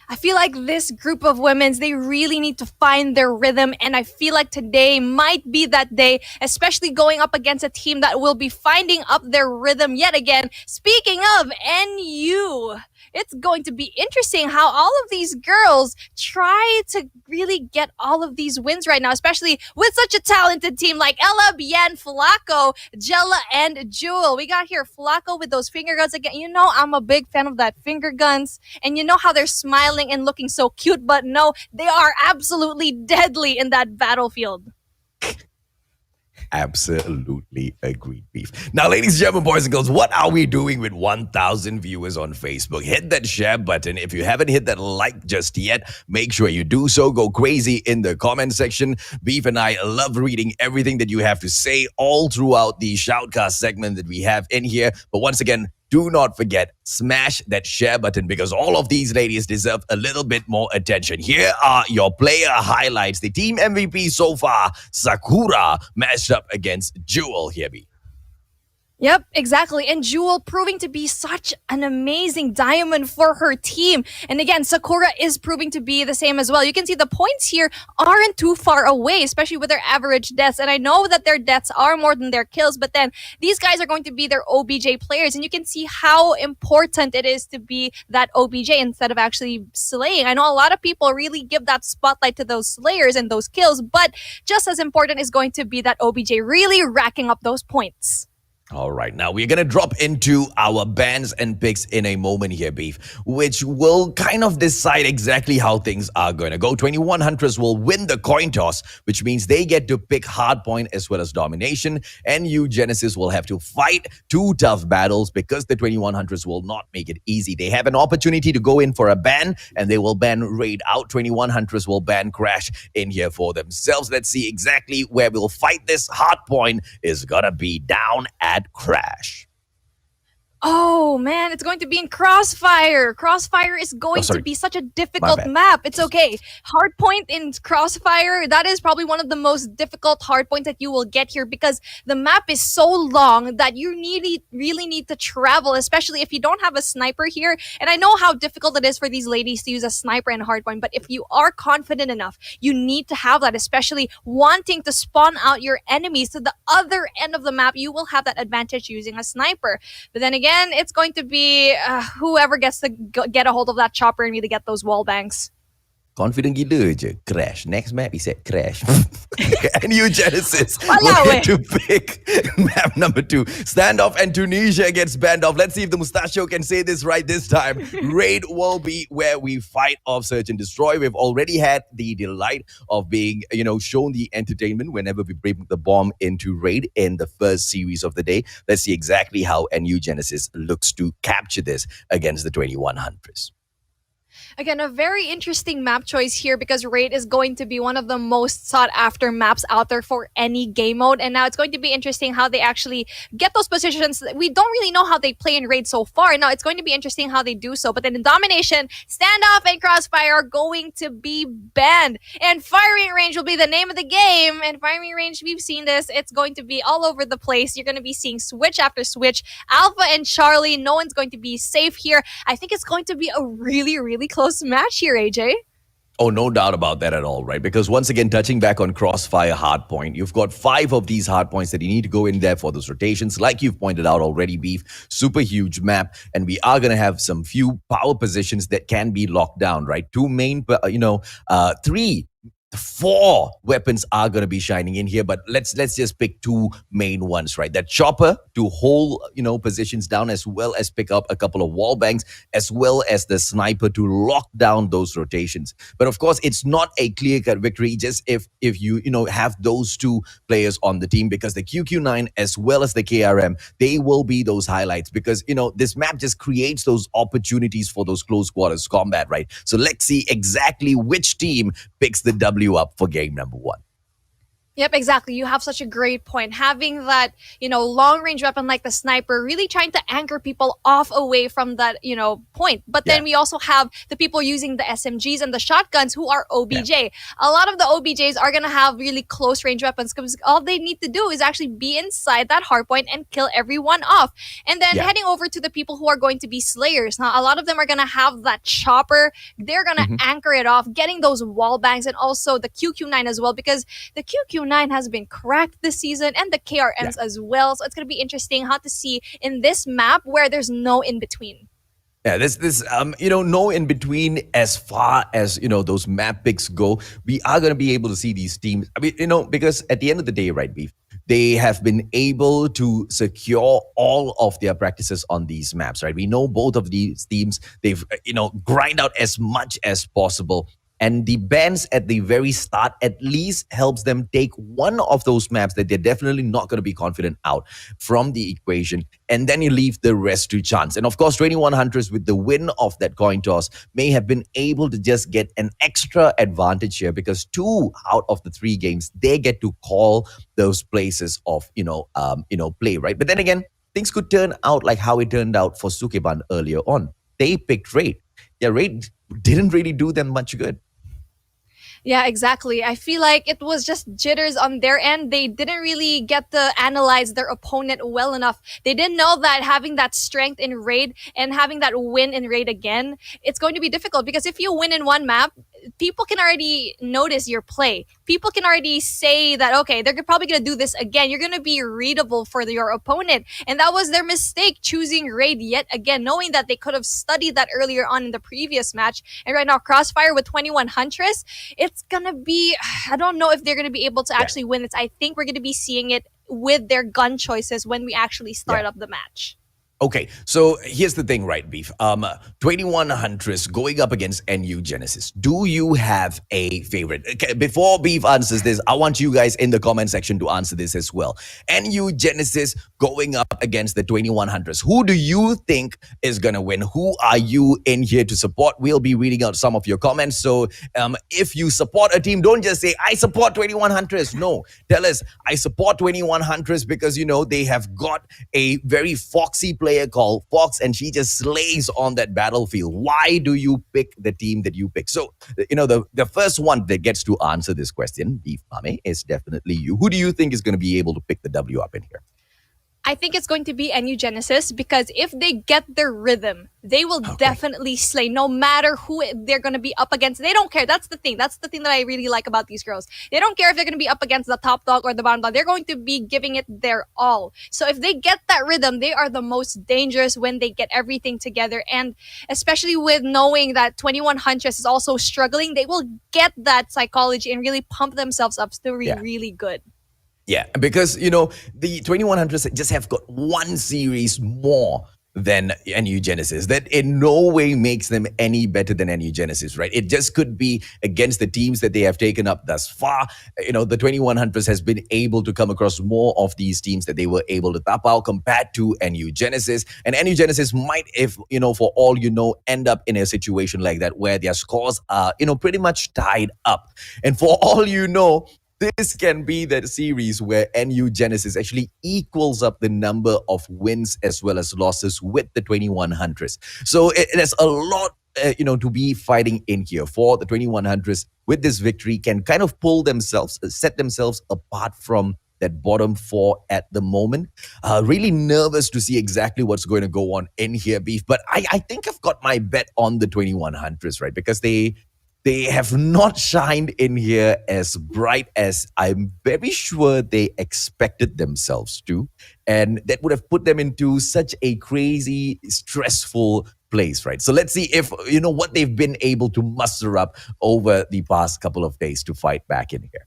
I feel like this group of women's, they really need to find their rhythm. And I feel like today might be that day, especially going up against a team that will be finding up their rhythm yet again. Speaking of NU, it's going to be interesting how all of these girls try to really get all of these wins right now, especially with such a talented team like Ella, Bien, Flaco, Jella, and Jewel. We got here Flaco with those finger guns again. I'm a big fan of that finger guns. And you know how they're smiling and looking so cute, but no, they are absolutely deadly in that battlefield. Absolutely agreed, Beef. Now, ladies and gentlemen, boys and girls, what are we doing with 1,000 viewers on Facebook? Hit that share button. If you haven't hit that like just yet, make sure you do so. Go crazy in the comment section. Beef and I love reading everything that you have to say all throughout the shoutcast segment that we have in here. But once again, do not forget, smash that share button because all of these ladies deserve a little bit more attention. Here are your player highlights. The team MVP so far, Sakura, matched up against Jewel here, B. Yep, exactly. And Jewel proving to be such an amazing diamond for her team. And again, Sakura is proving to be the same as well. You can see the points here aren't too far away, especially with their average deaths. And I know that their deaths are more than their kills, but then these guys are going to be their OBJ players. And you can see how important it is to be that OBJ instead of actually slaying. I know a lot of people really give that spotlight to those slayers and those kills, but just as important is going to be that OBJ really racking up those points. All right, now we're going to drop into our bans and picks in a moment here, Beef, which will kind of decide exactly how things are going to go. 21 Huntress will win the coin toss, which means they get to pick Hardpoint as well as Domination. And you, Genesis, will have to fight 2 tough battles because the 21 Huntress will not make it easy. They have an opportunity to go in for a ban, and they will ban Raid out. 21 Huntress will ban Crash in here for themselves. Let's see exactly where we'll fight this. Hardpoint is going to be down at Crash. Oh man, it's going to be in Crossfire. Crossfire is going to be such a difficult map. It's okay. Hardpoint in Crossfire, that is probably one of the most difficult hardpoints that you will get here because the map is so long that you really need to travel, especially if you don't have a sniper here. And I know how difficult it is for these ladies to use a sniper in hardpoint, but if you are confident enough, you need to have that, especially wanting to spawn out your enemies to the other end of the map. You will have that advantage using a sniper. But then again, it's going to be whoever gets to get a hold of that chopper and really get those wall bangs. Confident gila je. Crash. Next map, he said Crash. And you, Genesis, will get to pick map number 2. Standoff and Tunisia against Bandoff. Let's see if the Mustachio can say this right this time. Raid will be where we fight off Search and Destroy. We've already had the delight of being, shown the entertainment whenever we bring the bomb into Raid in the first series of the day. Let's see exactly how NU Genesis looks to capture this against the 21 Huntress. Again, a very interesting map choice here because Raid is going to be one of the most sought after maps out there for any game mode. And now it's going to be interesting how they actually get those positions. We don't really know how they play in Raid so far. Now it's going to be interesting how they do so. But then in Domination, Standoff and Crossfire are going to be banned. And Firing Range will be the name of the game. And Firing Range, we've seen this. It's going to be all over the place. You're going to be seeing switch after switch. Alpha and Charlie, no one's going to be safe here. I think it's going to be a really, really close match here, AJ. Oh, no doubt about that at all, right? Because once again, touching back on Crossfire Hardpoint, you've got 5 of these hardpoints that you need to go in there for those rotations. Like you've pointed out already, Beef, super huge map. And we are going to have some few power positions that can be locked down, right? 2 main, 3, 4 weapons are going to be shining in here, but let's just pick 2 main ones, right? That chopper to hold, positions down, as well as pick up a couple of wall bangs, as well as the sniper to lock down those rotations. But of course, it's not a clear-cut victory just if you have those 2 players on the team, because the QQ9 as well as the KRM, they will be those highlights, because this map just creates those opportunities for those close quarters combat, right? So let's see exactly which team picks the W up for game number 1. Yep, exactly. You have such a great point. Having that, long-range weapon like the sniper, really trying to anchor people off away from that, point. But then we also have the people using the SMGs and the shotguns who are OBJ. Yeah. A lot of the OBJs are going to have really close-range weapons because all they need to do is actually be inside that hardpoint and kill everyone off. And then heading over to the people who are going to be slayers. Now, a lot of them are going to have that chopper. They're going to anchor it off, getting those wall bangs, and also the QQ9 as well, because the QQ9 has been cracked this season, and the KRMs as well. So it's going to be interesting how to see in this map where there's no in between. Yeah, this no in between as far as those map picks go. We are going to be able to see these teams. I mean, because at the end of the day, right, Beef, they have been able to secure all of their practices on these maps, right? We know both of these teams, they've grind out as much as possible. And the bans at the very start at least helps them take one of those maps that they're definitely not going to be confident out from the equation. And then you leave the rest to chance. And of course, 21 Huntress, with the win of that coin toss, may have been able to just get an extra advantage here, because 2 out of the 3 games, they get to call those places of, play, right? But then again, things could turn out like how it turned out for Sukeban earlier on. They picked Raid. Yeah, Raid didn't really do them much good. Yeah, exactly. I feel like it was just jitters on their end. They didn't really get to analyze their opponent well enough. They didn't know that having that strength in Raid and having that win in Raid again, it's going to be difficult, because if you win in one map, people can already notice your play. People can already say that, okay, they're probably going to do this again. You're going to be readable for your opponent. And that was their mistake, choosing Raid yet again, knowing that they could have studied that earlier on in the previous match. And right now, Crossfire with 21 Huntress, it's going to be, I don't know if they're going to be able to actually win this. I think we're going to be seeing it with their gun choices when we actually start up the match. Okay, so here's the thing, right, Beef? 21 Huntress going up against NU Genesis. Do you have a favorite? Okay, before Beef answers this, I want you guys in the comment section to answer this as well. NU Genesis going up against the 21 Huntress. Who do you think is going to win? Who are you in here to support? We'll be reading out some of your comments. So if you support a team, don't just say, I support 21 Huntress. No, tell us, I support 21 Huntress because, they have got a very foxy player called Fox, and she just slays on that battlefield. Why do you pick the team that you pick? So, the first one that gets to answer this question, Beef Mame, is definitely you. Who do you think is going to be able to pick the W up in here? I think it's going to be NU Genesis, because if they get their rhythm, they will definitely slay no matter who they're going to be up against. They don't care. That's the thing. That's the thing that I really like about these girls. They don't care if they're going to be up against the top dog or the bottom dog. They're going to be giving it their all. So if they get that rhythm, they are the most dangerous when they get everything together. And especially with knowing that 21 Huntress is also struggling, they will get that psychology and really pump themselves up to be really good. Yeah, because, the 2100s just have got one series more than NU Genesis. That in no way makes them any better than NU Genesis, right? It just could be against the teams that they have taken up thus far. You know, the 21 Huntress has been able to come across more of these teams that they were able to tap out compared to NU Genesis. And NU Genesis might, if, you know, for all you know, end up in a situation like that where their scores are, you know, pretty much tied up. And for all you know, this can be that series where NU Genesis actually equals up the number of wins as well as losses with the 21 Huntress. So there's a lot, you know, to be fighting in here for the 21 Huntress. With this victory, can kind of pull themselves, set themselves apart from that bottom four at the moment. Really nervous to see exactly what's going to go on in here, Beef. But I think I've got my bet on the 21 Huntress, right? Because they have not shined in here as bright as I'm very sure they expected themselves to. And that would have put them into such a crazy, stressful place, right? So let's see if, you know, what they've been able to muster up over the past couple of days to fight back in here.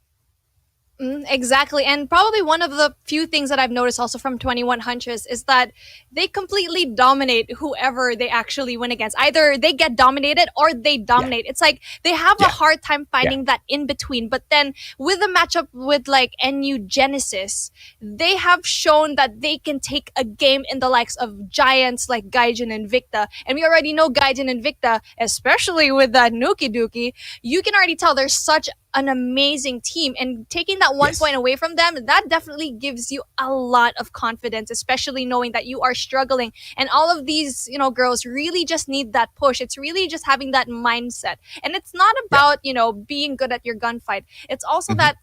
Exactly. And probably one of the few things that I've noticed also from 21 Huntress is that they completely dominate whoever they actually win against. Either they get dominated or they dominate. It's like they have a hard time finding that in between. But then with the matchup with like NU Genesis, they have shown that they can take a game in the likes of giants like Gaijin and Invicta. And we already know Gaijin and Invicta, especially with that Nuki Duki, you can already tell there's such an amazing team, and taking that 1 point away from them, that definitely gives you a lot of confidence, especially knowing that you are struggling. And all of these, you know, girls really just need that push. It's really just having that mindset. And it's not about, you know, being good at your gunfight. It's also that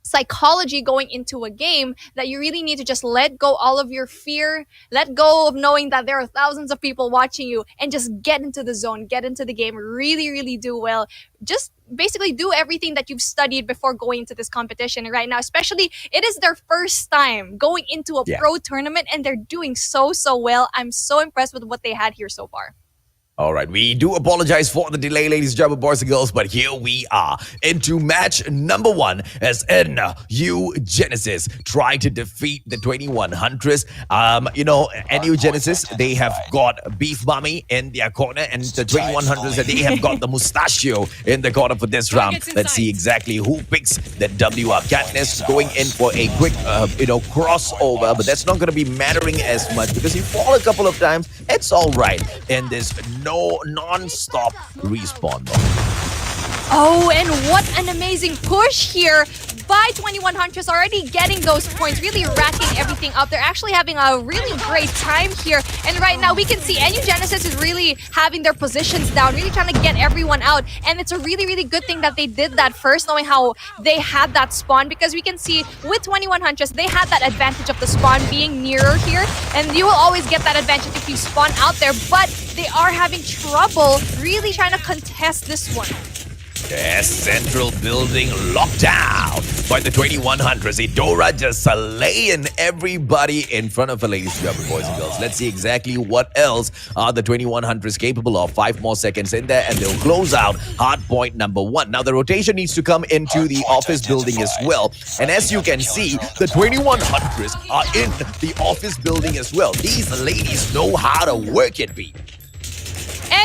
psychology going into a game that you really need to just let go all of your fear, let go of knowing that there are thousands of people watching you, and just get into the zone, get into the game, really, really do well. Just basically do everything that you've studied before going into this competition. And right now, especially, it is their first time going into a pro tournament, and they're doing so well. I'm so impressed with what they had here so far. All right, we do apologize for the delay, ladies and gentlemen, boys and girls, but here we are into match number 1 as NU Genesis try to defeat the 21 Huntress. You know, NU Genesis, they have got Beef Mommy in their corner, and the 21 Huntress, they have got the Mustachio in the corner for this round. Let's see exactly who picks the WR. Katniss going in for a quick, you know, crossover, but that's not going to be mattering as much because you fall a couple of times. It's all right in this non-stop respawn though. Oh, and what an amazing push here by 21 Huntress, already getting those points, really racking everything up. They're actually having a really great time here. And right now we can see NU Genesis is really having their positions down, really trying to get everyone out. And it's a really, really good thing that they did that first, knowing how they had that spawn, because we can see with 21 Huntress, they had that advantage of the spawn being nearer here. And you will always get that advantage if you spawn out there, but they are having trouble really trying to contest this one. Yes, central building locked down by the 21 Huntress. Idora just slaying everybody in front of her, ladies and gentlemen, boys and girls. Let's see exactly what else are the 21 Huntress capable of. 5 more seconds in there and they'll close out Hardpoint number 1. Now the rotation needs to come into the office building as well. And as you can see, the 21 Huntress are in the office building as well. These ladies know how to work it, B.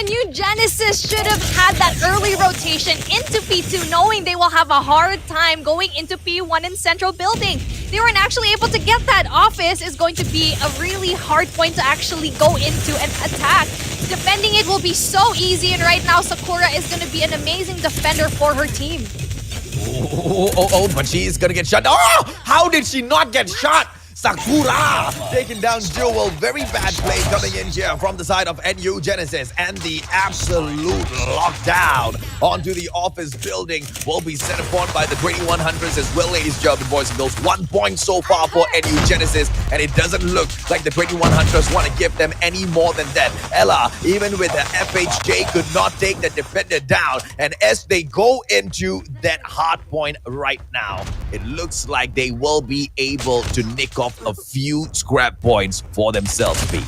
NU Genesis should have had that early rotation into P2, knowing they will have a hard time going into P1 in Central Building. They weren't actually able to get that. Office is going to be a really hard point to actually go into and attack. Defending it will be so easy, and right now Sakura is going to be an amazing defender for her team. But she's going to get shot. Oh, how did she not get shot? Sakura taking down Jewel. Very bad play coming in here from the side of NU Genesis, and the absolute lockdown onto the office building will be set upon by the 21 Huntress as well, ladies and gentlemen, boys and girls. 1 point so far for NU Genesis, and it doesn't look like the 21 Huntress want to give them any more than that. Ella, even with the FHJ, could not take the defender down, and as they go into that hard point right now, it looks like they will be able to nick off a few scrap points for themselves, Pete.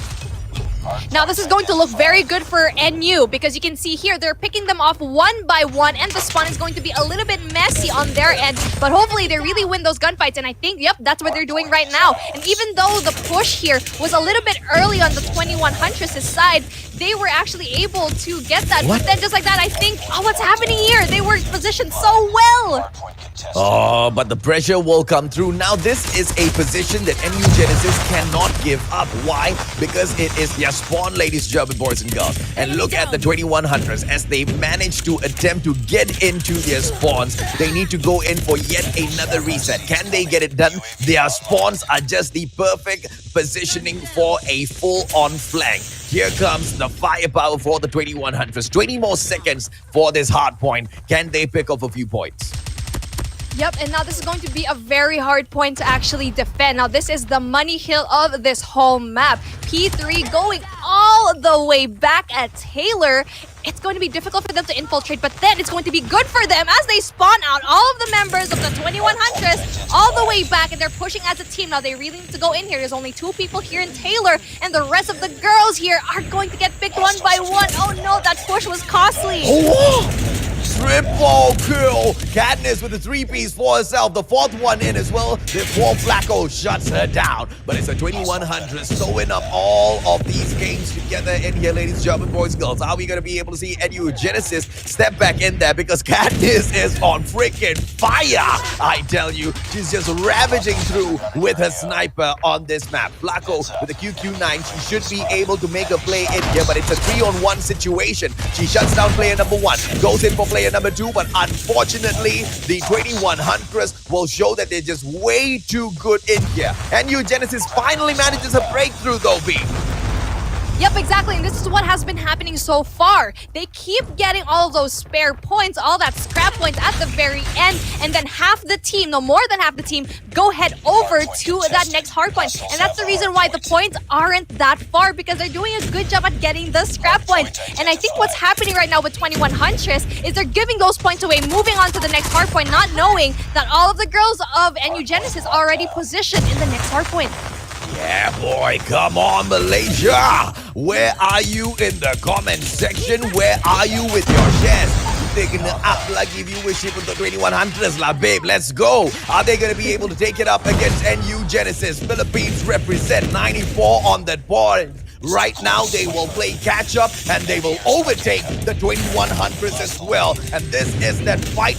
Now this is going to look very good for NU because you can see here they're picking them off one by one and the spawn is going to be a little bit messy on their end, but hopefully they really win those gunfights, and I think, yep, that's what they're doing right now. And even though the push here was a little bit early on the 21 Huntress' side, they were actually able to get that. What? But then just like that, I think, oh, what's happening here? They were positioned so well. Oh, but the pressure will come through. Now, this is a position that NU Genesis cannot give up. Why? Because it is their spawn, ladies, German boys and girls. And look at the 2100s as they manage to attempt to get into their spawns. They need to go in for yet another reset. Can they get it done? Their spawns are just the perfect positioning for a full-on flank. Here comes the firepower for the 2100s. 20 more seconds for this hard point. Can they pick up a few points? Yep, and now this is going to be a very hard point to actually defend. Now this is the money hill of this whole map. P3 going all the way back at Taylor. It's going to be difficult for them to infiltrate, but then it's going to be good for them as they spawn out all of the members of the 2100s all the way back, and they're pushing as a team. Now they really need to go in here. There's only 2 people here in Taylor, and the rest of the girls here are going to get picked one by one. Oh no, that push was costly. Oh, triple kill. Katniss with the 3-piece for herself. The 4th one in as well before Flacco shuts her down. But it's a 2100 sewing up all of these games together in here, ladies, German boys, girls. Are we going to be able to see NU Genesis step back in there? Because Katniss is on freaking fire. I tell you, she's just ravaging through with her sniper on this map. Flacco with the QQ9. She should be able to make a play in here, but it's a 3-on-1 situation. She shuts down player number 1, goes in for player number 2, but unfortunately, the 2100s will show that they're just way too good in here. NU Genesis finally manages a breakthrough though, B. Yep, exactly, and this is what has been happening so far. They keep getting all of those spare points, all that scrap points at the very end, and then half the team, no more than half the team, go head over to that next hardpoint. And that's the reason why the points aren't that far, because they're doing a good job at getting the scrap points. And I think what's happening right now with 21 Huntress is they're giving those points away, moving on to the next hardpoint, not knowing that all of the girls of NU Genesis are already positioned in the next hardpoint. Yeah, boy, come on, Malaysia. Where are you in the comment section? Where are you with your shares? Taking it up like if you wish it with the 2100s, la babe. Let's go. Are they going to be able to take it up against NU Genesis? Philippines represent 94 on that board. Right now, they will play catch-up and they will overtake the 2100s as well. And this is that fight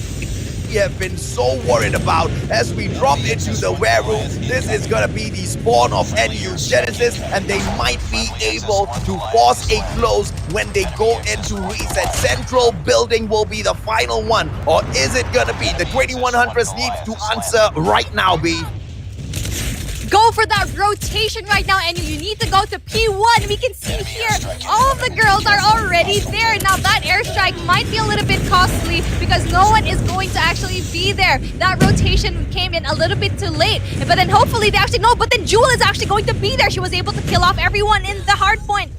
we have been so worried about as we drop into the wareroom. This is gonna be the spawn of NU Genesis, and they might be able to force a close when they go into reset. Central building will be the final one, or is it gonna be the 2100s? Needs to answer right now, B. Go for that rotation right now, and you need to go to P1. We can see here, all of the girls are already there. Now that airstrike might be a little bit costly because no one is going to actually be there. That rotation came in a little bit too late, but then hopefully they actually, no, but then Jewel is actually going to be there. She was able to kill off everyone in the hard point.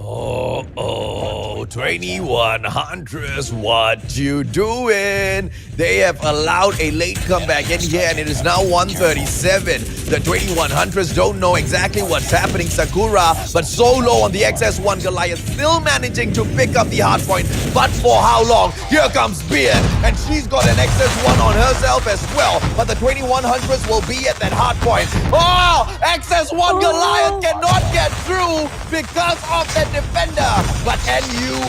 Oh, 21 Huntress, what you doing? They have allowed a late comeback in here, and it is now 137. The 21 Huntress don't know exactly what's happening, Sakura, but so low on the XS1 Goliath, still managing to pick up the hard point. But for how long? Here comes Beard, and she's got an XS1 on herself as well. But the 21 Huntress will be at that hard point. Oh, XS1 Goliath cannot get through because of the defender. But NU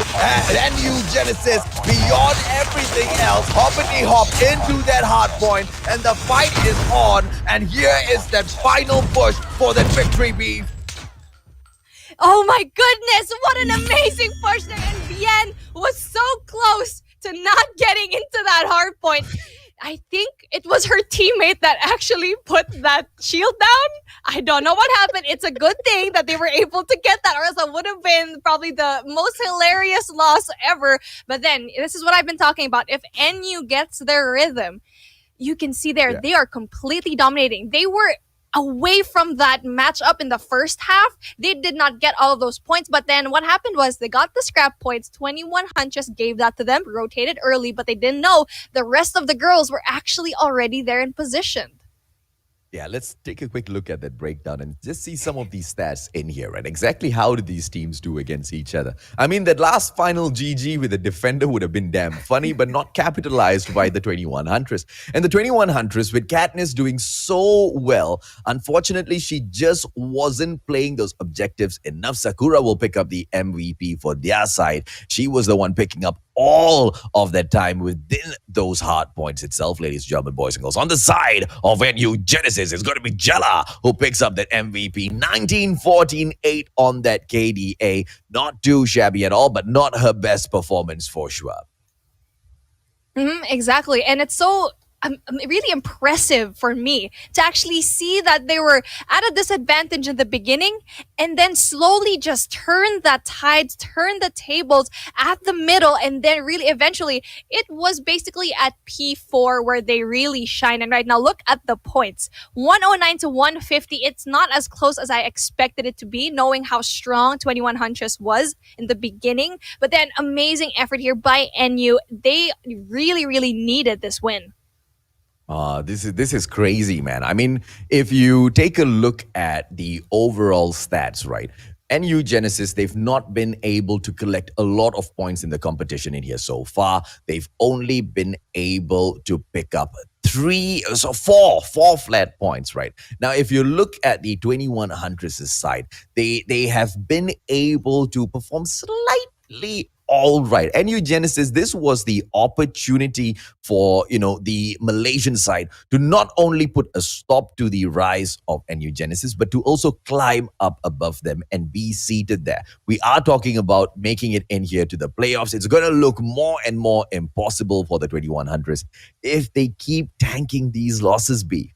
Genesis, beyond everything else, hoppity-hop into that hard point, and the fight is on. And here is that final push for that victory, B. Oh my goodness, what an amazing push there, and Bien was so close to not getting into that hard point. I think it was her teammate that actually put that shield down. I don't know what happened. It's a good thing that they were able to get that, or else it would have been probably the most hilarious loss ever. But then, this is what I've been talking about. If NU gets their rhythm, you can see there, they are completely dominating. They were away from that matchup in the first half. They did not get all of those points, but then what happened was they got the scrap points. 21 Huntress gave that to them, rotated early, but they didn't know the rest of the girls were actually already there in position. Yeah, let's take a quick look at that breakdown and just see some of these stats in here, right? Exactly how did these teams do against each other? I mean, that last final GG with a defender would have been damn funny, but not capitalized by the 21 Huntress. And the 21 Huntress, with Katniss doing so well, unfortunately, she just wasn't playing those objectives enough. Sakura will pick up the MVP for their side. She was the one picking up all of that time within those hard points itself, ladies and gentlemen, boys and girls. On the side of NU Genesis, it's going to be Jella who picks up that MVP. 19-14-8 on that KDA. Not too shabby at all, but not her best performance for sure. Exactly. And it's so really impressive for me to actually see that they were at a disadvantage in the beginning and then slowly just turn that tide, turn the tables at the middle, and then really eventually it was basically at P4 where they really shine. And right now, look at the points. 109 to 150. It's not as close as I expected it to be, knowing how strong 21 Huntress was in the beginning. But then amazing effort here by NU. They really, really needed this win. This is crazy, man. I mean, if you take a look at the overall stats, right? NU Genesis, they've not been able to collect a lot of points in the competition in here so far. They've only been able to pick up four flat points, right? Now, if you look at the 21 Huntress' side, they have been able to perform slightly all right. NU Genesis, this was the opportunity for, the Malaysian side to not only put a stop to the rise of NU Genesis, but to also climb up above them and be seated there. We are talking about making it in here to the playoffs. It's going to look more and more impossible for the 21 Huntress if they keep tanking these losses, B.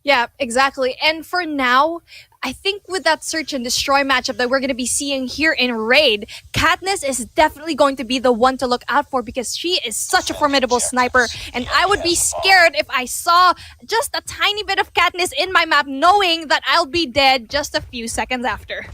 Yeah, exactly. And for now, I think with that search and destroy matchup that we're going to be seeing here in Raid, Katniss is definitely going to be the one to look out for because she is such a formidable sniper. And I would be scared if I saw just a tiny bit of Katniss in my map, knowing that I'll be dead just a few seconds after.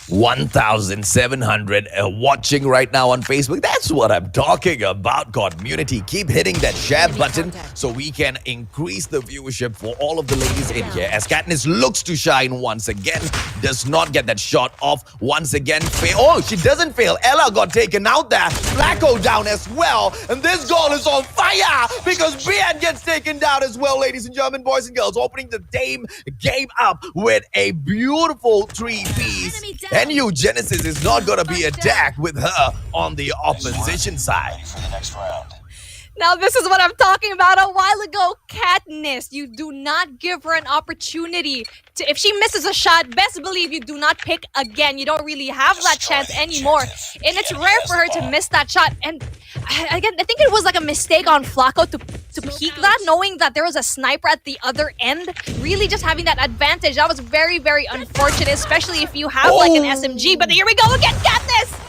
1,700 watching right now on Facebook. That's what I'm talking about, community. Keep hitting that share button so we can increase the viewership for all of the ladies in here. As Katniss looks to shine once again, does not get that shot off. Once again, oh, she doesn't fail. Ella got taken out there. Blacko down as well. And this goal is on fire because Brian gets taken down as well, ladies and gentlemen, boys and girls. Opening the game up with a beautiful 3-piece. NU Genesis is not going to be attacked with her on the opposition side. Now, this is what I'm talking about a while ago. Katniss, you do not give her an opportunity to, if she misses a shot, best believe you do not pick again. You don't really have that chance anymore. And it's rare for her to miss that shot. And again, I think it was like a mistake on Flacco to peek that, knowing that there was a sniper at the other end. Really just having that advantage. That was very, very unfortunate, especially if you have like an SMG. But here we go again, Katniss!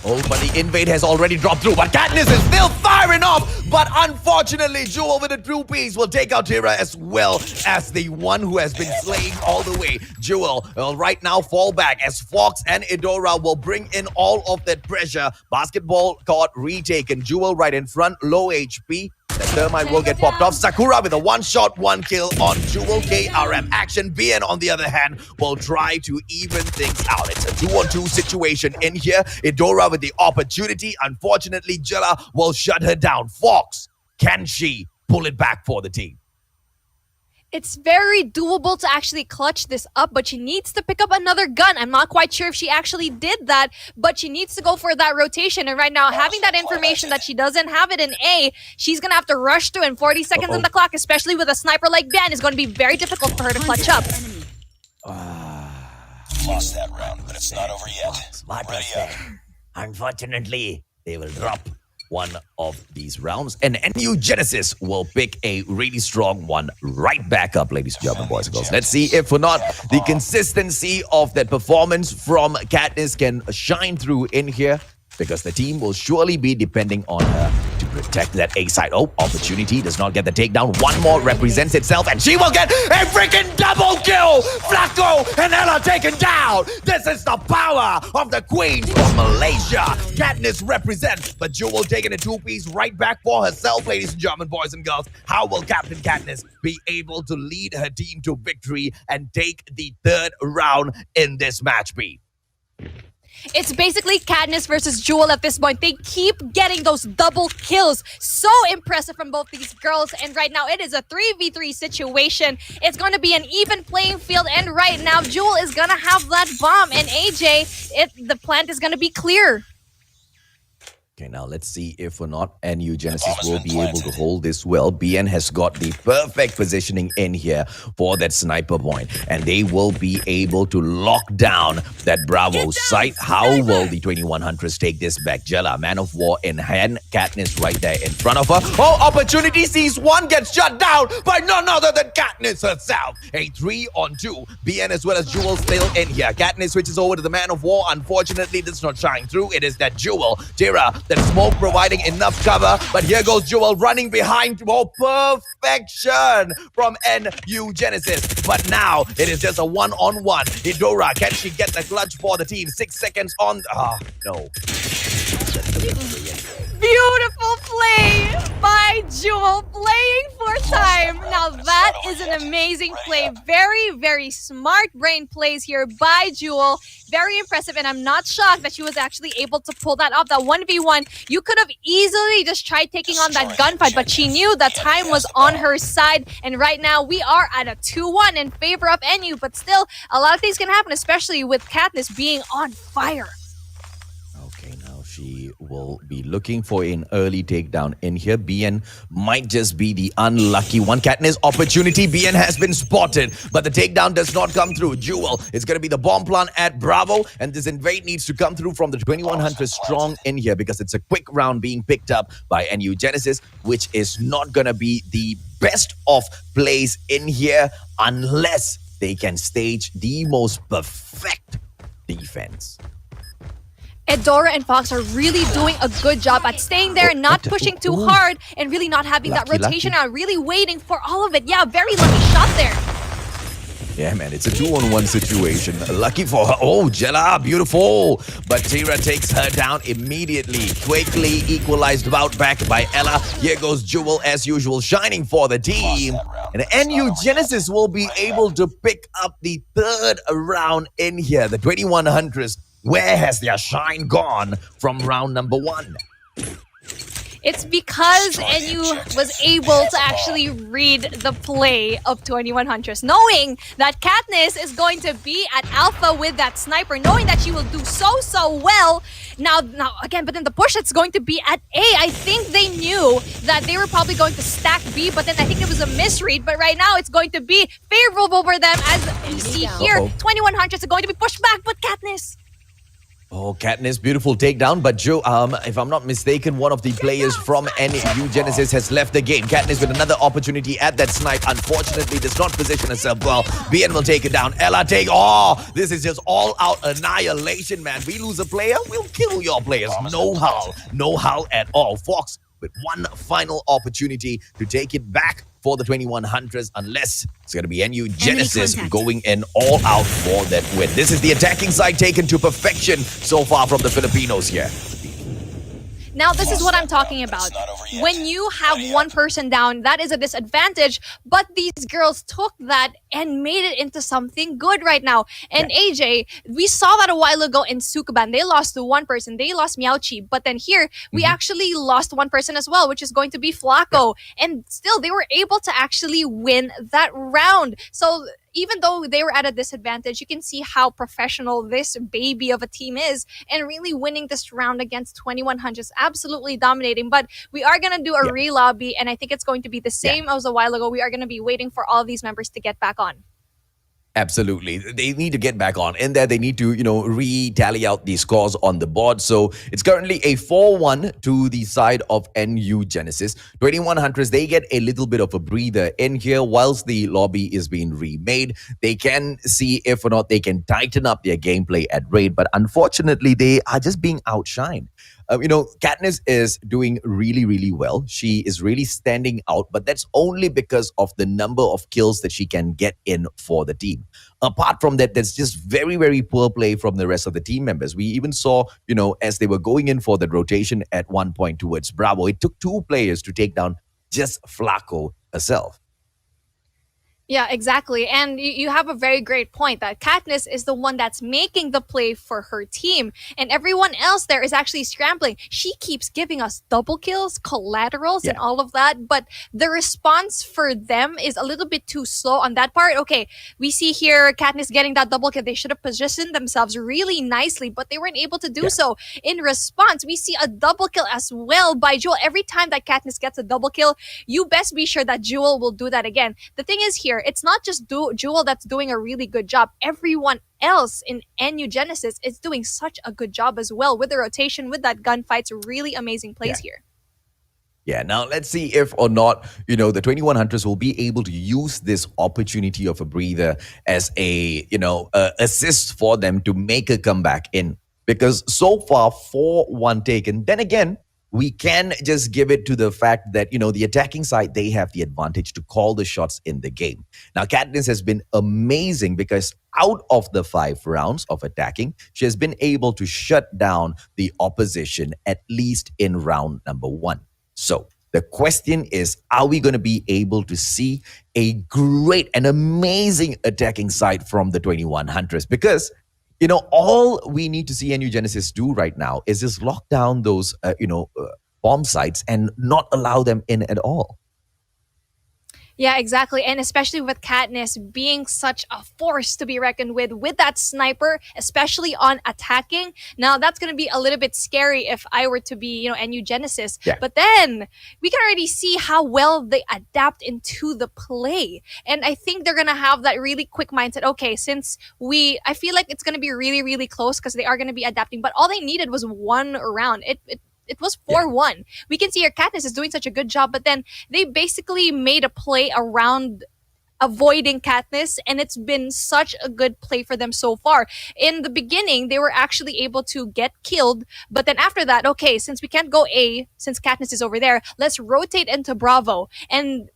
Oh, but the invade has already dropped through. But Katniss is still firing off. But unfortunately, Jewel with a 2-piece will take out Tira as well as the one who has been slaying all the way. Jewel will right now fall back as Fox and Edora will bring in all of that pressure. Basketball court retaken. Jewel right in front, low HP. The Thermite will get popped off. Sakura with a 1-shot, 1-kill on Jewel. KRM action. BN, on the other hand, will try to even things out. It's a 2-on-2 situation in here. Edora with the opportunity. Unfortunately, Jella will shut her down. Fox, can she pull it back for the team? It's very doable to actually clutch this up, but she needs to pick up another gun. I'm not quite sure if she actually did that, but she needs to go for that rotation. And right now, having that information that she doesn't have it in A, she's going to have to rush through in 40 seconds on the clock, especially with a sniper like Ben, is going to be very difficult for her to clutch up. Lost that round, but it's not over yet. Ready up. Unfortunately, they will drop one of these rounds, and NU Genesis will pick a really strong one right back up, ladies and gentlemen, boys and girls. Let's see if or not the consistency of that performance from Katniss can shine through in here. because the team will surely be depending on her to protect that A side. Oh, opportunity does not get the takedown. One more represents itself, and she will get a freaking double kill. Flacco and Ella taken down. This is the power of the Queen from Malaysia. Katniss represents, but Jewel taking a two-piece right back for herself, ladies and gentlemen, boys and girls. How will Captain Katniss be able to lead her team to victory and take the third round in this match, B? It's basically Katniss versus Jewel at this point. They keep getting those double kills. So impressive from both these girls. And right now, it is a 3v3 situation. It's going to be an even playing field. And right now, Jewel is going to have that bomb. And AJ, the plant is going to be clear. Okay, now let's see if or not NU Genesis will be able to hold this well. BN has got the perfect positioning in here for that sniper point, and they will be able to lock down that Bravo site. How will the 21 Huntress take this back? Jella, Man of War in hand, Katniss right there in front of her. Oh, opportunity sees one, gets shut down by none other than Katniss herself. A 3-on-2. BN as well as Jewel still in here. Katniss switches over to the Man of War. Unfortunately, does not shine through. It is that Jewel. Tira, that smoke providing enough cover, but here goes Jewel running behind. Oh, perfection from NU Genesis. But now it is just a one-on-one. Idora, can she get the clutch for the team? 6 seconds on. No. Beautiful play by Jewel, playing for time. Now that is an amazing play. Very, very smart brain plays here by Jewel. Very impressive, and I'm not shocked that she was actually able to pull that off. That 1v1, you could have easily just tried taking on that gunfight, but she knew that time was on her side. And right now, we are at a 2-1 in favor of NU, but still, a lot of things can happen, especially with Katniss being on fire. Okay, now she will be looking for an early takedown in here. BN might just be the unlucky one. Katniss opportunity. BN has been spotted, but the takedown does not come through. Jewel, it's going to be the bomb plant at Bravo, and this invade needs to come through from the 2100 strong in here because it's a quick round being picked up by NU Genesis, which is not going to be the best of plays in here unless they can stage the most perfect defense. Edora and Fox are really doing a good job at staying there, not pushing too hard, and really not having that rotation out, really waiting for all of it. Yeah, very lucky shot there. Yeah, man, it's a 2-on-1 situation. Lucky for her. Oh, Jella, beautiful. But Tira takes her down immediately. Quickly equalized bout back by Ella. Here goes Jewel, as usual, shining for the team. And NU Genesis will be able to pick up the third round in here. The 21 Huntress. Where has their shine gone from round number 1? It's because NU was able to actually read the play of 21 Huntress, knowing that Katniss is going to be at Alpha with that sniper, knowing that she will do so well. Now again, but then the push that's going to be at A, I think they knew that they were probably going to stack B, but then I think it was a misread. But right now, it's going to be favorable for them, as you see here. 21 Huntress are going to be pushed back, but Katniss. Oh, Katniss, beautiful takedown. But Joe, if I'm not mistaken, one of the players from NU Genesis has left the game. Katniss with another opportunity at that snipe. Unfortunately, does not position herself well. BN will take it down. Ella take. Oh, this is just all-out annihilation, man. We lose a player, we'll kill your players. No hull at all. Fox with one final opportunity to take it back for the 21 Huntress, unless it's going to be NU Genesis going in all out for that win. This is the attacking side taken to perfection so far from the Filipinos here. Now, this is what I'm talking about. When you have one person down, that is a disadvantage, but these girls took that and made it into something good right now. And AJ, we saw that a while ago in Sukeban. They lost to one person. They lost Miauchi. But then here, we actually lost one person as well, which is going to be Flacco. And still, they were able to actually win that round. So even though they were at a disadvantage, you can see how professional this baby of a team is, and really winning this round against 2100 is absolutely dominating. But we are going to do a re-lobby, and I think it's going to be the same as a while ago. We are going to be waiting for all these members to get back on. Absolutely. They need to get back on in there. They need to, re-tally out the scores on the board. So it's currently a 4-1 to the side of NU Genesis. 21 Huntress, they get a little bit of a breather in here whilst the lobby is being remade. They can see if or not they can tighten up their gameplay at Raid, but unfortunately, they are just being outshined. Katniss is doing really, really well. She is really standing out, but that's only because of the number of kills that she can get in for the team. Apart from that, there's just very, very poor play from the rest of the team members. We even saw, as they were going in for the rotation at one point towards Bravo, it took 2 players to take down just Flacco herself. Yeah, exactly. And you have a very great point that Katniss is the one that's making the play for her team. And everyone else there is actually scrambling. She keeps giving us double kills, collaterals, and all of that. But the response for them is a little bit too slow on that part. Okay, we see here Katniss getting that double kill. They should have positioned themselves really nicely, but they weren't able to do so. In response, we see a double kill as well by Jewel. Every time that Katniss gets a double kill, you best be sure that Jewel will do that again. The thing is here, it's not just Jewel that's doing a really good job. Everyone else in NU Genesis is doing such a good job as well with the rotation, with that gunfights. Really amazing plays here. Yeah, now let's see if or not, the 21 Hunters will be able to use this opportunity of a breather as a, assist for them to make a comeback in. Because so far, 4-1 taken. Then again, we can just give it to the fact that, the attacking side, they have the advantage to call the shots in the game. Now, Katniss has been amazing because out of the 5 rounds of attacking, she has been able to shut down the opposition, at least in round number 1. So the question is, are we going to be able to see a great and amazing attacking side from the 21 Huntress? Because all we need to see NU Genesis do right now is just lock down those, bomb sites and not allow them in at all. Yeah, exactly. And especially with Katniss being such a force to be reckoned with that sniper, especially on attacking. Now, that's going to be a little bit scary if I were to be, NU Genesis. Yeah. But then we can already see how well they adapt into the play. And I think they're going to have that really quick mindset. Okay, I feel like it's going to be really, really close because they are going to be adapting. But all they needed was 1 round. It was 4-1. We can see here Katniss is doing such a good job, but then they basically made a play around avoiding Katniss, and it's been such a good play for them so far. In the beginning, they were actually able to get killed, but then after that, okay, since we can't go A, since Katniss is over there, let's rotate into Bravo. And,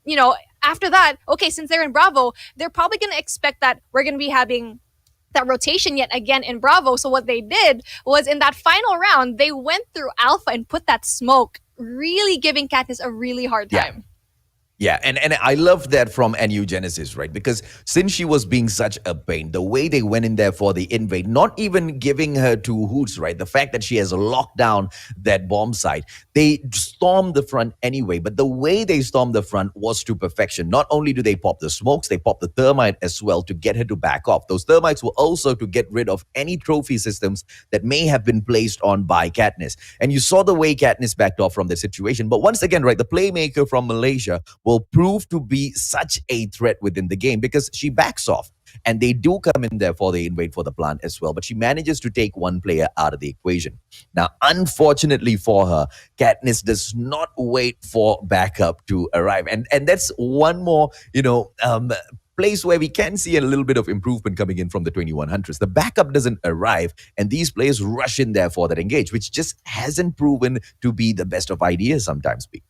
after that, okay, since they're in Bravo, they're probably going to expect that we're going to be having that rotation yet again in Bravo. So what they did was in that final round, they went through Alpha and put that smoke, really giving Katniss a really hard time. Yeah, and I love that from NU Genesis, right? Because since she was being such a pain, the way they went in there for the invade, not even giving her 2 hoots, right? The fact that she has locked down that bomb site, they stormed the front anyway. But the way they stormed the front was to perfection. Not only do they pop the smokes, they pop the thermite as well to get her to back off. Those thermites were also to get rid of any trophy systems that may have been placed on by Katniss. And you saw the way Katniss backed off from the situation. But once again, right, the playmaker from Malaysia will prove to be such a threat within the game because she backs off and they do come in there for the invade for the plant as well, but she manages to take 1 player out of the equation. Now, unfortunately for her, Katniss does not wait for backup to arrive, and that's one more place where we can see a little bit of improvement coming in from the 21 Huntress. The backup doesn't arrive, and these players rush in there for that engage, which just hasn't proven to be the best of ideas sometimes, Pete.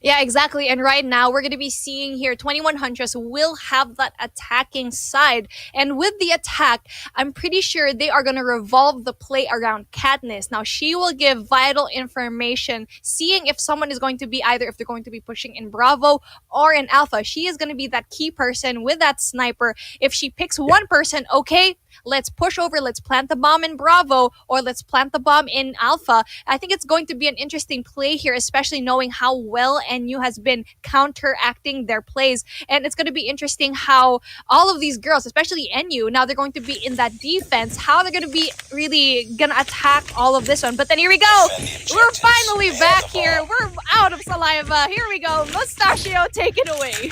Yeah, exactly. And right now, we're going to be seeing here 21 Huntress will have that attacking side. And with the attack, I'm pretty sure they are going to revolve the play around Katniss. Now, she will give vital information, seeing if someone is going to be either if they're going to be pushing in Bravo or in Alpha. She is going to be that key person with that sniper. If she picks one person, okay, let's push over, let's plant the bomb in Bravo, or let's plant the bomb in Alpha. I think it's going to be an interesting play here, especially knowing how well NU has been counteracting their plays. And it's going to be interesting how all of these girls, especially NU, now they're going to be in that defense, how they're going to be really going to attack all of this one. But then here we go. We're finally back here. We're out of saliva. Here we go. Mustachio, take it away.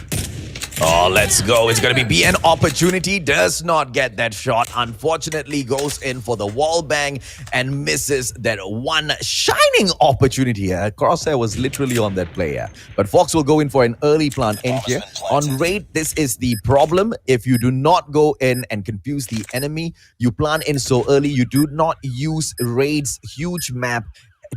Oh, let's go. It's going to be BN opportunity. Does not get that shot. Unfortunately, goes in for the wall bang and misses that one shining opportunity here. Crosshair was literally on that player. But Fox will go in for an early plant in here. On raid, this is the problem. If you do not go in and confuse the enemy, you plant in so early, you do not use raid's huge map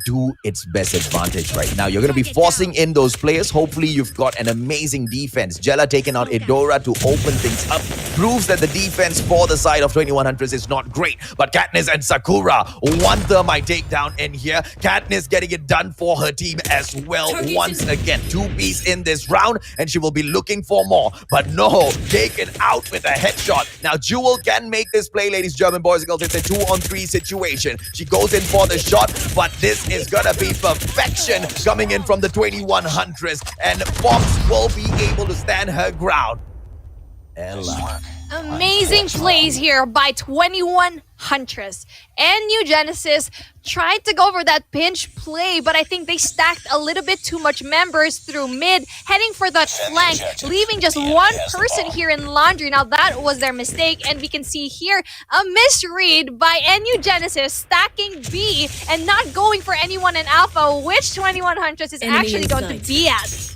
to its best advantage right now. You're going to be forcing in those players. Hopefully, you've got an amazing defense. Jella taking out Idora to open things up. Proves that the defense for the side of 21 Huntress is not great. But Katniss and Sakura, one thermite takedown in here. Katniss getting it done for her team as well. Once again, 2-piece in this round, and she will be looking for more. But no, taken out with a headshot. Now, Jewel can make this play, ladies, German boys and girls. It's a 2-on-3 situation. She goes in for the shot, but this is gonna be perfection coming in from the 21 Huntress, and Fox will be able to stand her ground. Ella. Amazing plays here by 21 Huntress. And New Genesis tried to go for that pinch play, but I think they stacked a little bit too much members through mid, heading for that flank, leaving just one person here in Laundry. Now that was their mistake, and we can see here a misread by NU Genesis stacking B and not going for anyone in Alpha, which 21 Huntress is actually going to be at.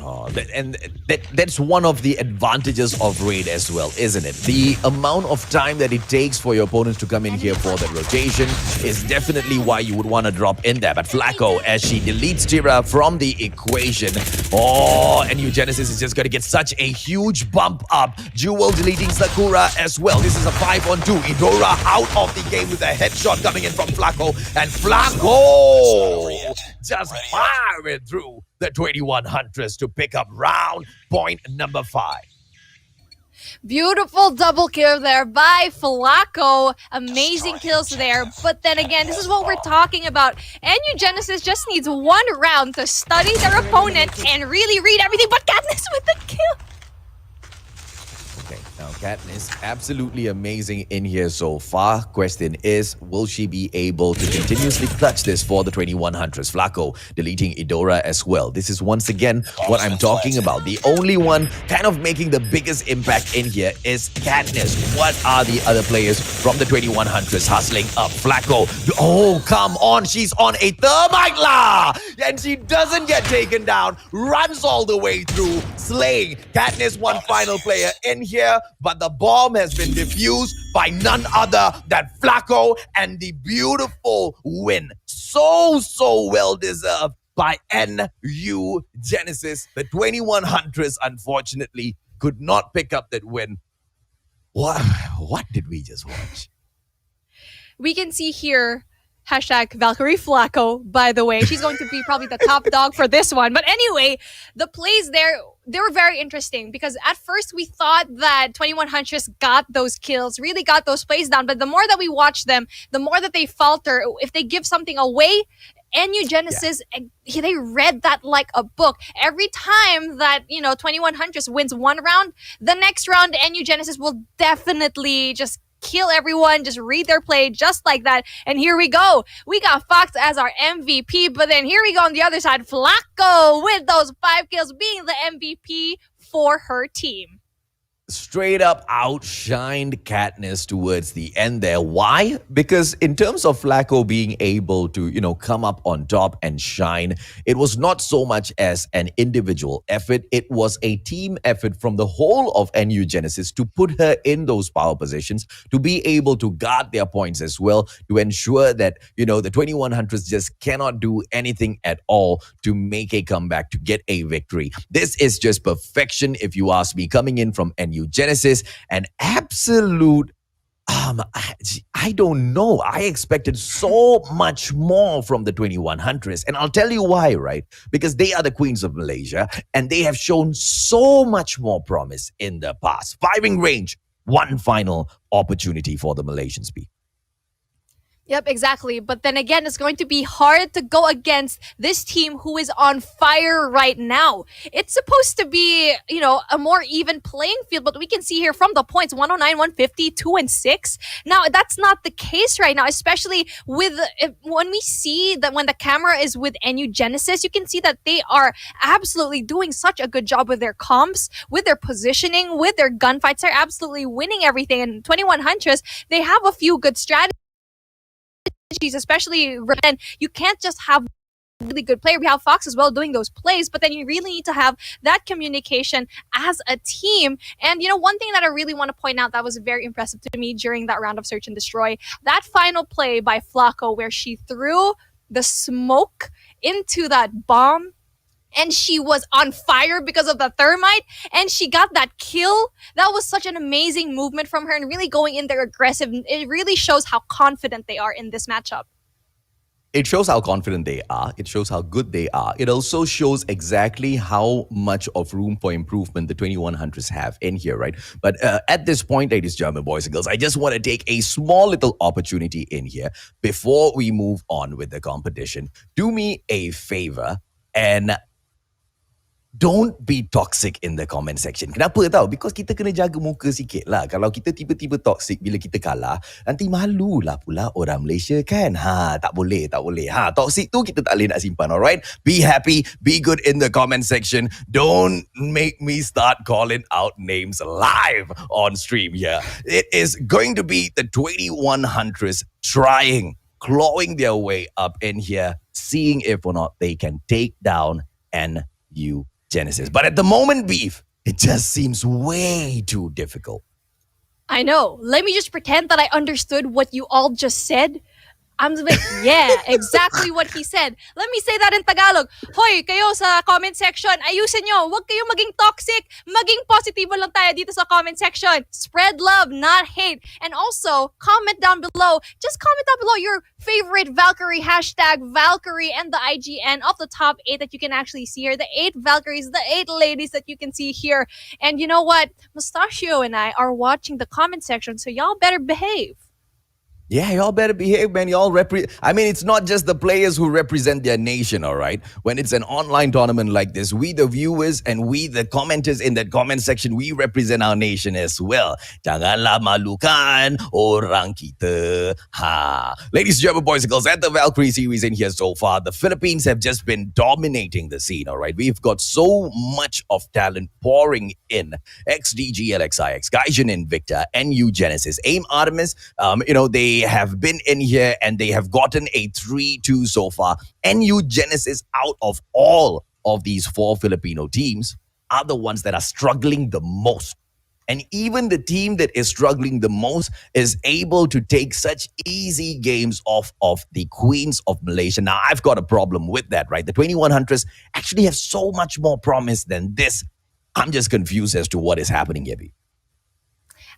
Oh, that's one of the advantages of raid as well, isn't it? The amount of time that it takes for your opponents to come in here for the rotation is definitely why you would want to drop in there. But Flacco, as she deletes Tira from the equation, oh, and New Genesis is just going to get such a huge bump up. Jewel deleting Sakura as well. This is a 5-on-2. Idora out of the game with a headshot coming in from Flacco, and Flacco just firing through the 21 Huntress to pick up round point number 5. Beautiful double kill there by Flacco. Amazing kills there. But then again, this is what we're talking about. NU Genesis just needs one round to study their opponent and really read everything. But Katniss with the kill. Okay, now Katniss, absolutely amazing in here so far. Question is, will she be able to continuously clutch this for the 21 Huntress? Flacco deleting Idora as well. This is once again what I'm talking about. The only one kind of making the biggest impact in here is Katniss. What are the other players from the 21 Huntress hustling up? Flacco, oh, come on. She's on a thermite la, and she doesn't get taken down. Runs all the way through, slaying. Katniss, one final player in here, but the bomb has been defused by none other than Flacco, and the beautiful win. So well deserved by NU Genesis. The 21 Huntress, unfortunately, could not pick up that win. What did we just watch? We can see here hashtag Valkyrie Flacco, by the way. She's going to be probably the top dog for this one. But anyway, the plays there, they were very interesting because at first we thought that 21 Huntress got those kills, really got those plays down. But the more that we watch them, the more that they falter. If they give something away, NU Genesis, they read that like a book. Every time that, 21 Huntress wins one round, the next round, NU Genesis will definitely just kill everyone, just read their play just like that. And here we go. We got Fox as our MVP, but then here we go on the other side. Flacco with those 5 kills being the MVP for her team. Straight up outshined Katniss towards the end there. Why? Because in terms of Flacco being able to, come up on top and shine, it was not so much as an individual effort. It was a team effort from the whole of NU Genesis to put her in those power positions, to be able to guard their points as well, to ensure that, the 21 Huntress just cannot do anything at all to make a comeback, to get a victory. This is just perfection, if you ask me, coming in from NU Genesis. An absolute I don't know. I expected so much more from the 21 Huntress. And I'll tell you why, right? Because they are the queens of Malaysia and they have shown so much more promise in the past. Firing range, one final opportunity for the Malaysians. Yep, exactly. But then again, it's going to be hard to go against this team who is on fire right now. It's supposed to be, a more even playing field, but we can see here from the points 109, 150, 2 and 6. Now, that's not the case right now, especially when we see that when the camera is with NU Genesis, you can see that they are absolutely doing such a good job with their comps, with their positioning, with their gunfights. They're absolutely winning everything. And 21 Huntress, they have a few good strategies. Especially then you can't just have a really good player. We have Fox as well doing those plays, but then you really need to have that communication as a team. And one thing that I really want to point out that was very impressive to me during that round of Search and Destroy, that final play by Flaco where she threw the smoke into that bomb and she was on fire because of the thermite, and she got that kill. That was such an amazing movement from her, and really going in there aggressive. It really shows how confident they are in this matchup. It shows how confident they are. It shows how good they are. It also shows exactly how much of room for improvement the 21 Hunters have in here, right? But at this point, ladies and gentlemen, boys and girls, I just want to take a small little opportunity in here before we move on with the competition. Do me a favor and don't be toxic in the comment section. Kenapa tahu? Because kita kena jaga muka sikit lah. Kalau kita tiba-tiba toxic bila kita kalah, nanti malu lah pula orang Malaysia kan. Tak boleh, tak boleh. Toxic tu kita tak boleh nak simpan, alright? Be happy, be good in the comment section. Don't make me start calling out names live on stream here. It is going to be the 21 Huntress clawing their way up in here, seeing if or not they can take down NU Genesis. But at the moment, Beef, it just seems way too difficult. I know. Let me just pretend that I understood what you all just said. I'm like, yeah, exactly what he said. Let me say that in Tagalog. Hoy, kayo sa comment section, ayusin nyo. Huwag kayo maging toxic. Maging positibo lang tayo dito sa comment section. Spread love, not hate. And also, comment down below. Just comment down below your favorite Valkyrie, hashtag Valkyrie, and the IGN of the top 8 that you can actually see here. The 8 Valkyries, the 8 ladies that you can see here. And you know what? Mustachio and I are watching the comment section, so y'all better behave. Yeah, y'all better behave, man. It's not just the players who represent their nation, all right? When it's an online tournament like this, we the viewers and we the commenters in that comment section, we represent our nation as well. Janganlah malukan orang kita. Ladies and gentlemen, boys and girls, at the Valkyrie series in here so far, the Philippines have just been dominating the scene, all right? We've got so much of talent pouring in. XDG, LXIX, Gaijin, Invicta, NU Genesis, AIM Artemis, they have been in here and they have gotten a 3-2 so far. NU Genesis, out of all of these 4 Filipino teams, are the ones that are struggling the most. And even the team that is struggling the most is able to take such easy games off of the Queens of Malaysia. Now, I've got a problem with that, right? The 21 Huntress actually have so much more promise than this. I'm just confused as to what is happening, Gabby.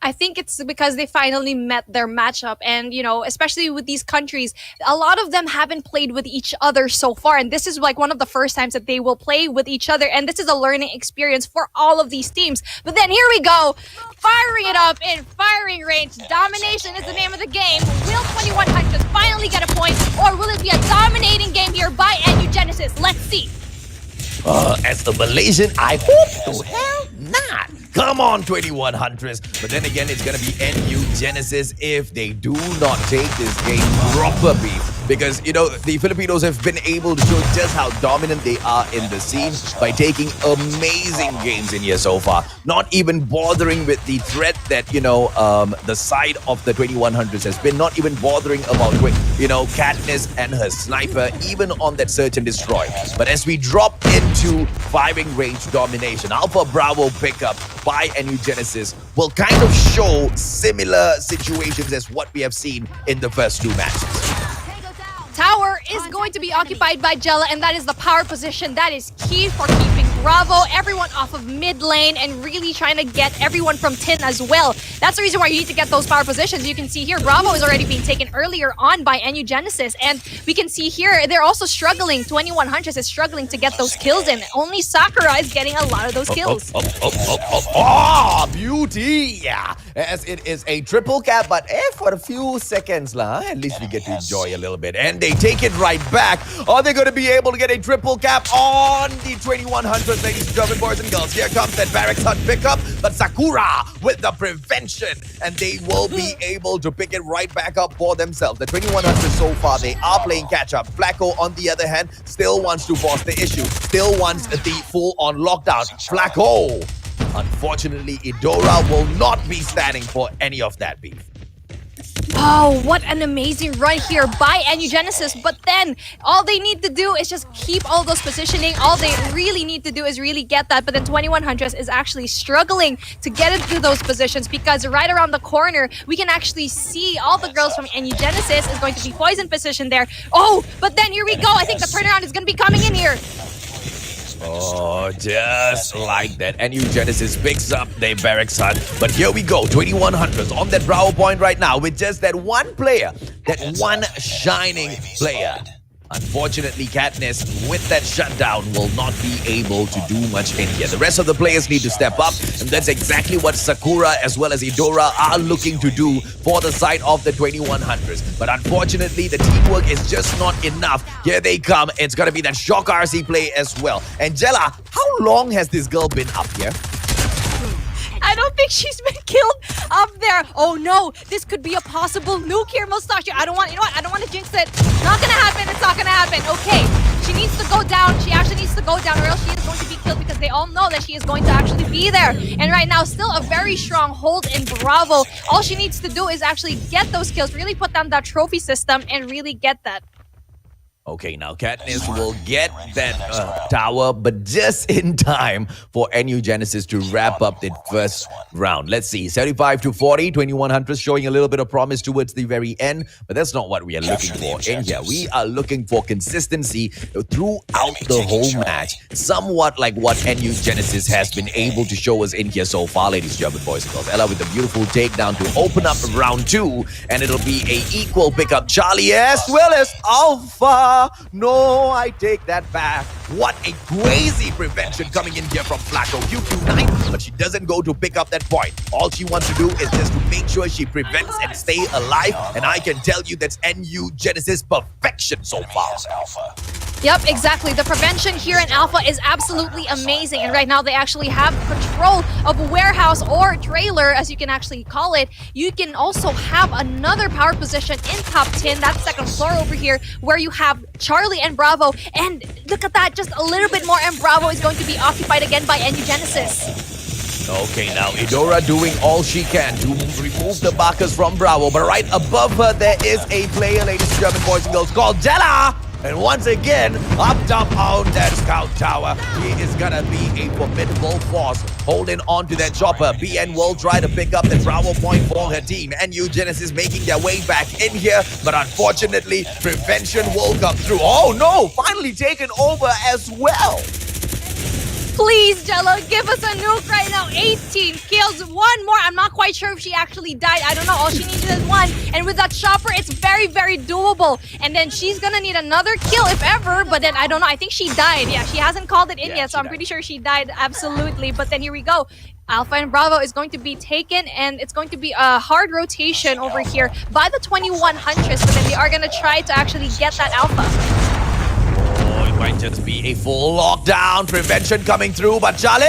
I think it's because they finally met their matchup. And, especially with these countries, a lot of them haven't played with each other so far. And this is like one of the first times that they will play with each other. And this is a learning experience for all of these teams. But then here we go, firing it up in firing range. Domination is the name of the game. Will 21 Huntress finally get a point? Or will it be a dominating game here by NU Genesis? Let's see. As the Malaysian, I hope to hell not. Come on, 21 Huntress. But then again, it's going to be NU Genesis if they do not take this game proper, Beef. Because, the Filipinos have been able to show just how dominant they are in the scene by taking amazing games in here so far. Not even bothering with the threat that, the side of the 21 Huntress has been. Not even bothering about, Katniss and her sniper, even on that search and destroy. But as we drop into firing range domination, Alpha Bravo pickup by NU Genesis will kind of show similar situations as what we have seen in the first 2 matches. Tower is going to be occupied by Jella, and that is the power position that is key for keeping Bravo, everyone off of mid lane, and really trying to get everyone from Tin as well. That's the reason why you need to get those power positions. You can see here, Bravo is already being taken earlier on by NU Genesis, and we can see here, they're also struggling. 21 Huntress is struggling to get those kills in. Only Sakura is getting a lot of those kills. Oh, beauty! Yeah, as it is a triple cap, but for a few seconds, at least we get to enjoy a little bit. And they take it right back. Are they going to be able to get a triple cap on the 2100, ladies and gentlemen, boys and girls? Here comes that barracks hut pickup, but Sakura with the prevention, and they will be able to pick it right back up for themselves. The 2100 so far, they are playing catch up. Flacco, on the other hand, still wants to force the issue, still wants the full-on lockdown. Flacco, unfortunately, Idora will not be standing for any of that beef. Oh, what an amazing run here by NU Genesis. But then all they need to do is just keep all those positioning. All they really need to do is really get that. But then 2100 is actually struggling to get into those positions, because right around the corner, we can actually see all the girls from NU Genesis is going to be poison position there. Oh, but then here we go. I think the turnaround is going to be coming in here. Oh, just like that. NU Genesis picks up their barracks hut. But here we go, 2100 on that Bravo point right now with just that one player, that one shining player. Unfortunately, Katniss, with that shutdown, will not be able to do much in here. The rest of the players need to step up, and that's exactly what Sakura as well as Idora are looking to do for the side of the 2100s. But unfortunately, the teamwork is just not enough. Here they come. It's going to be that shock RC play as well. Angela, how long has this girl been up here? I don't think she's been killed up there. Oh no, this could be a possible nuke here, Mustache. I don't want, you know what? I don't want to jinx it. Not gonna happen. It's not gonna happen. Okay, she needs to go down. She actually needs to go down, or else she is going to be killed, because they all know that she is going to actually be there. And right now, still a very strong hold in Bravo. All she needs to do is actually get those kills, really put down that trophy system, and really get that. Okay, now Katniss will get that tower, but just in time for NU Genesis to wrap up the first round. Let's see, 75-40, 2100 showing a little bit of promise towards the very end, but that's not what we are looking for in here. We are looking for consistency throughout the whole match, somewhat like what NU Genesis has been able to show us in here so far, ladies and gentlemen, boys and girls. Ella with a beautiful takedown to open up round 2, and it'll be a equal pickup. Charlie as well as Alpha. No, I take that back. What a crazy prevention coming in here from Flacco. QQ9, but she doesn't go to pick up that point. All she wants to do is just to make sure she prevents and stay alive. And I can tell you that's NU Genesis perfection so far. Yep, exactly. The prevention here in Alpha is absolutely amazing. And right now they actually have control of a warehouse or trailer, as you can actually call it. You can also have another power position in top 10, that second floor over here, where you have Charlie and Bravo. And look at that, just a little bit more, and Bravo is going to be occupied again by NU Genesis. Okay, now Idora doing all she can to remove the Bacchus from Bravo. But right above her, there is a player, ladies and gentlemen, boys and girls, called Jella. And once again, up top on that scout tower, he is gonna be a formidable force holding on to that chopper. BN will try to pick up the Bravo point for her team. NU Genesis making their way back in here, but unfortunately, prevention will come through. Oh no, finally taken over as well. Please, Jello, give us a nuke right now. 18 kills, one more. I'm not quite sure if she actually died. I don't know. All she needs is one. And with that chopper, it's very, very doable. And then she's going to need another kill, if ever. But then, I don't know. I think she died. Yeah, she hasn't called it in yet, so I'm pretty sure she died. Absolutely. But then here we go. Alpha and Bravo is going to be taken, and it's going to be a hard rotation over here by the 2100s. But then they are going to try to actually get that Alpha. Might just be a full lockdown. Prevention coming through, but Charlie,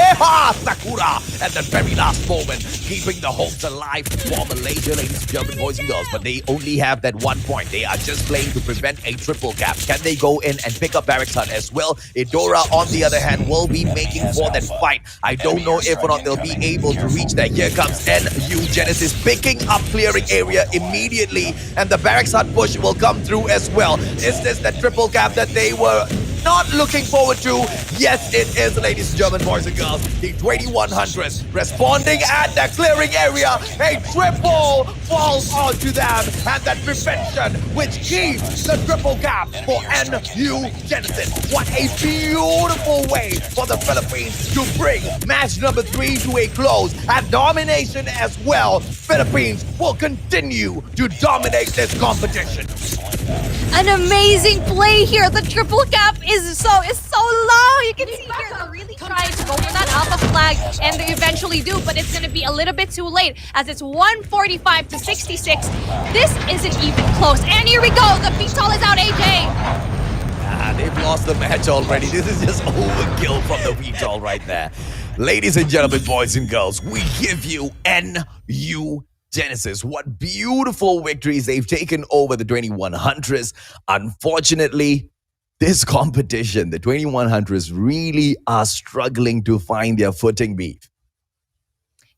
Sakura at the very last moment, keeping the hopes alive for Malaysia, ladies and gentlemen, boys and girls. But they only have that 1 point. They are just playing to prevent a triple cap. Can they go in and pick up Barracks Hut as well? Idora, on the other hand, will be making for that fight. I don't know if or not they'll be able to reach that. Here comes NU Genesis picking up clearing area immediately, and the Barracks Hut push will come through as well. Is this the triple cap that they were not looking forward to? Yes, it is, ladies and gentlemen, boys and girls. The 2100s responding at the clearing area. A triple falls onto them, and that prevention which keeps the triple gap for NU Genesis. What a beautiful way for the Philippines to bring match number 3 to a close. And domination as well. Philippines will continue to dominate this competition. An amazing play here. The triple cap is so low. You can see here they're really trying to go for that alpha flag, and they eventually do, but it's going to be a little bit too late as it's 145 to 66. This isn't even close. And here we go. The VTOL is out, AJ. They've lost the match already. This is just overkill from the VTOL right there. Ladies and gentlemen, boys and girls, we give you NU Genesis. What beautiful victories they've taken over the 2100s. Unfortunately, this competition, the 2100s really are struggling to find their footing, Beef.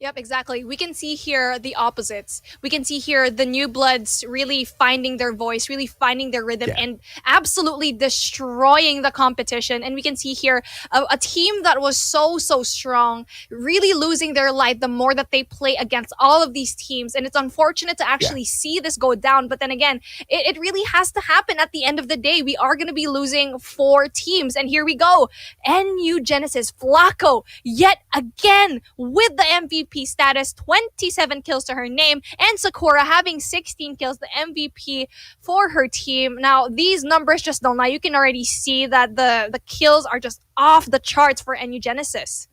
Yep, exactly. We can see here the opposites. We can see here the new bloods really finding their voice, really finding their rhythm, and absolutely destroying the competition. And we can see here a team that was so strong, really losing their light the more that they play against all of these teams. And it's unfortunate to actually see this go down. But then again, it really has to happen at the end of the day. We are going to be losing 4 teams. And here we go. NU Genesis, Flacco, yet again with the MVP status, 27 kills to her name, and Sakura having 16 kills, the MVP for her team. Now, these numbers just don't lie. You can already see that the kills are just off the charts for NU Genesis.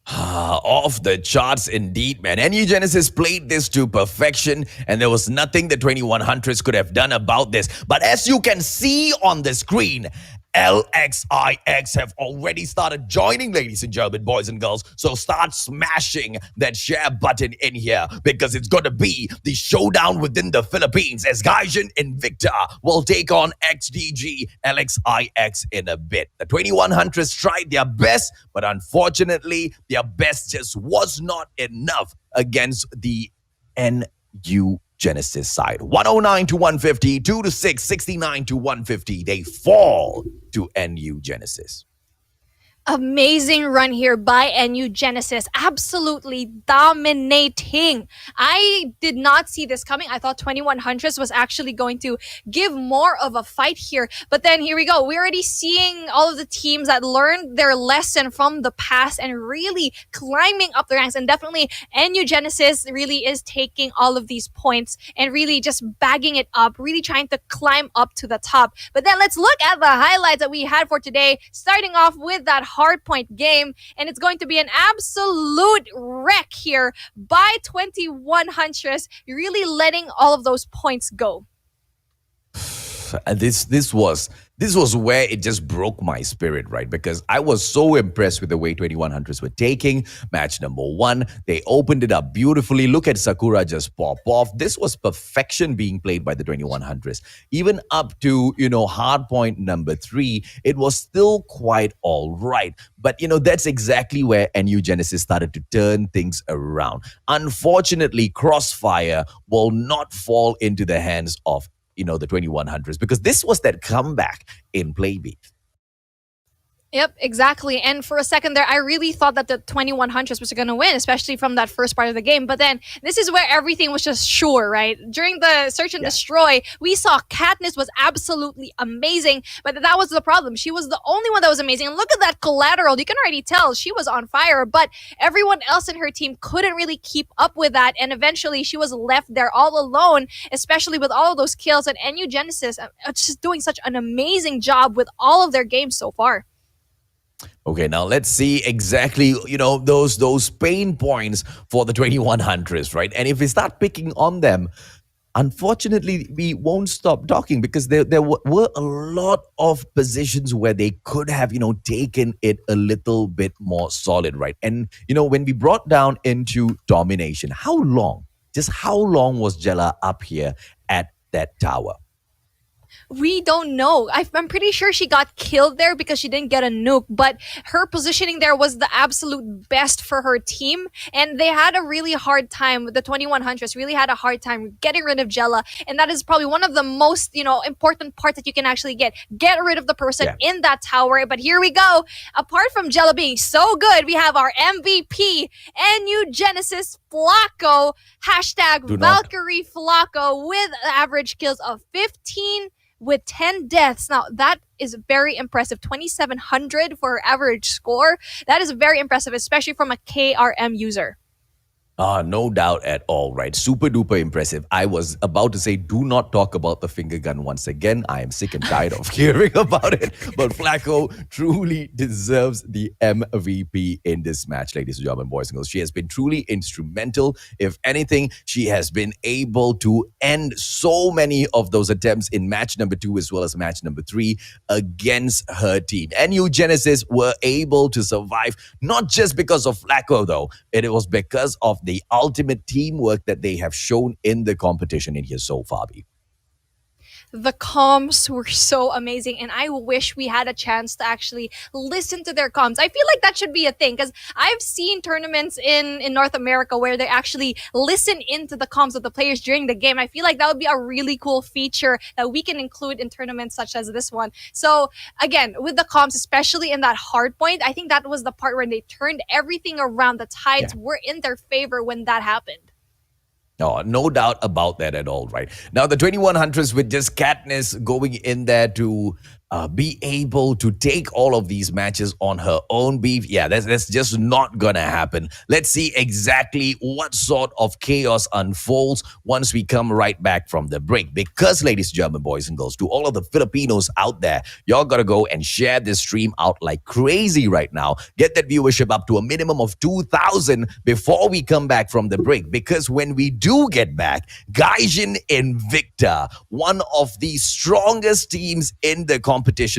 Off the charts indeed, man. NU Genesis played this to perfection, and there was nothing the 2100s could have done about this. But as you can see on the screen, LXIX have already started joining, ladies and gentlemen, boys and girls. So start smashing that share button in here, because it's going to be the showdown within the Philippines as Gaijin Invicta will take on XDG LXIX in a bit. The 2100s tried their best, but unfortunately, their best just was not enough against the NU Genesis side. 109 to 150, 2 to 6, 69 to 150. They fall to NU Genesis. Amazing run here by NU Genesis. Absolutely dominating. I did not see this coming. I thought 2100s was actually going to give more of a fight here. But then here we go. We're already seeing all of the teams that learned their lesson from the past and really climbing up the ranks. And definitely NU Genesis really is taking all of these points and really just bagging it up, really trying to climb up to the top. But then let's look at the highlights that we had for today, starting off with that Hardpoint game, and it's going to be an absolute wreck here by 21 Huntress, really letting all of those points go. This was where it just broke my spirit, right? Because I was so impressed with the way 2100s were taking match number 1. They opened it up beautifully. Look at Sakura just pop off. This was perfection being played by the 2100s. Even up to, Hardpoint number 3, it was still quite all right. But, that's exactly where NU Genesis started to turn things around. Unfortunately, Crossfire will not fall into the hands of the 2100s, because this was that comeback in play, Beef. Yep, exactly. And for a second there, I really thought that the 2100s was going to win, especially from that first part of the game. But then this is where everything was just sure, right? During the search and destroy, we saw Katniss was absolutely amazing, but that was the problem. She was the only one that was amazing. And look at that collateral. You can already tell she was on fire, but everyone else in her team couldn't really keep up with that. And eventually she was left there all alone, especially with all of those kills. And NU Genesis just doing such an amazing job with all of their games so far. Okay, now let's see exactly, those pain points for the 2100s, right? And if we start picking on them, unfortunately, we won't stop talking, because there were a lot of positions where they could have, taken it a little bit more solid, right? And, when we brought down into domination, how long was Jella up here at that tower? We don't know. I'm pretty sure she got killed there because she didn't get a nuke, but her positioning there was the absolute best for her team. And they had a really hard time, the 21 Huntress really had a hard time getting rid of Jella. And that is probably one of the most, important parts that you can actually get rid of the person in that tower. But here we go. Apart from Jella being so good, we have our MVP, NU Genesis Flacco, hashtag Valkyrie Flacco with average kills of 15 with 10 deaths. Now, that is very impressive. 2,700 for her average score. That is very impressive, especially from a KRM user. No doubt at all, right? Super duper impressive. I was about to say, do not talk about the finger gun once again. I am sick and tired of hearing about it. But Flacco truly deserves the MVP in this match, ladies and gentlemen, boys and girls. She has been truly instrumental. If anything, she has been able to end so many of those attempts in match number 2 as well as match number 3 against her team. NU Genesis were able to survive, not just because of Flacco, though. It was because of the ultimate teamwork that they have shown in the competition in here so far. The comms were so amazing, and I wish we had a chance to actually listen to their comms. I feel like that should be a thing, because I've seen tournaments in North America where they actually listen into the comms of the players during the game. I feel like that would be a really cool feature that we can include in tournaments such as this one. So again, with the comms, especially in that Hardpoint, I think that was the part where they turned everything around. The tides were in their favor when that happened. No doubt about that at all, right? Now, the 21 Huntress with just Katniss going in there to be able to take all of these matches on her own beef. Yeah, that's just not gonna happen. Let's see exactly what sort of chaos unfolds once we come right back from the break. Because, ladies and gentlemen, boys and girls, to all of the Filipinos out there, y'all gotta go and share this stream out like crazy right now. Get that viewership up to a minimum of 2,000 before we come back from the break. Because when we do get back, Gaijin Invicta, one of the strongest teams in the competition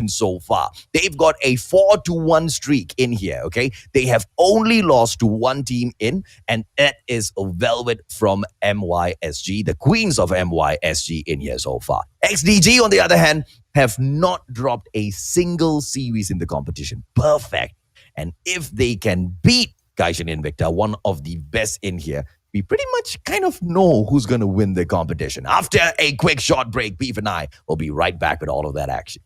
so far. They've got a 4-1 streak in here, okay? They have only lost to one team in, and that is Velvet from MYSG, the queens of MYSG in here so far. XDG, on the other hand, have not dropped a single series in the competition. Perfect. And if they can beat Gaijin Invicta, one of the best in here, we pretty much kind of know who's going to win the competition. After a quick short break, Beef and I will be right back with all of that action.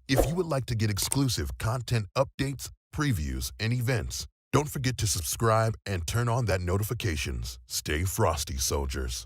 If you would like to get exclusive content updates, previews, and events, don't forget to subscribe and turn on that notifications. Stay frosty, soldiers.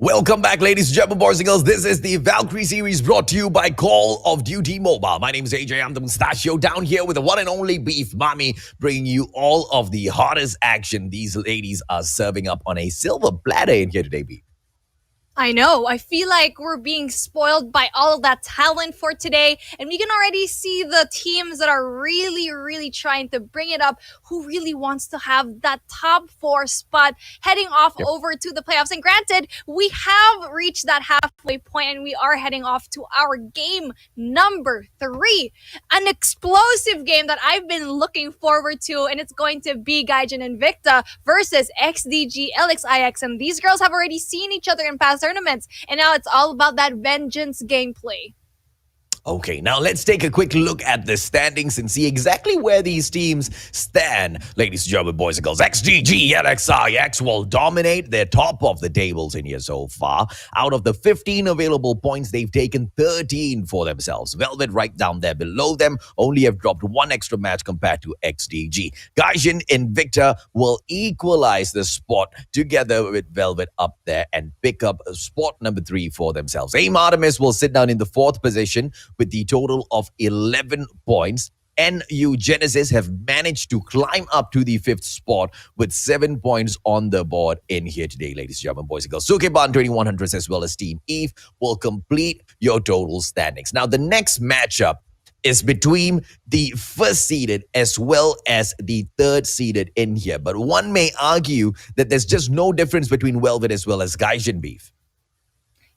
Welcome back, ladies and gentlemen, boys and girls. This is the Valkyrie series brought to you by Call of Duty Mobile. My name is AJ. I'm the Mustachio down here with the one and only Beef Mommy, bringing you all of the hottest action these ladies are serving up on a silver platter in here today, Beef. I know. I feel like we're being spoiled by all of that talent for today. And we can already see the teams that are really trying to bring it up, who really wants to have that top 4 spot heading off over to the playoffs. And granted, we have reached that halfway point and we are heading off to our game number 3. An explosive game that I've been looking forward to. And it's going to be Gaijin Invicta versus XDG LXIX. And these girls have already seen each other in past tournaments, and now it's all about that vengeance gameplay. Okay, now let's take a quick look at the standings and see exactly where these teams stand. Ladies and gentlemen, boys and girls, XDG LXIX will dominate. They're top of the tables in here so far. Out of the 15 available points, they've taken 13 for themselves. Velvet right down there below them only have dropped 1 extra match compared to XDG. Gaijin Invicta will equalize the spot together with Velvet up there and pick up spot number 3 for themselves. AIM Artemis will sit down in the 4th position with the total of 11 points. NU Genesis have managed to climb up to the 5th spot with 7 points on the board in here today, ladies and gentlemen, boys and girls. Sukeban 21 Huntress as well as Team Eve will complete your total standings. Now, the next matchup is between the 1st seeded as well as the 3rd seeded in here. But one may argue that there's just no difference between Velvet as well as Gaijin, Beef.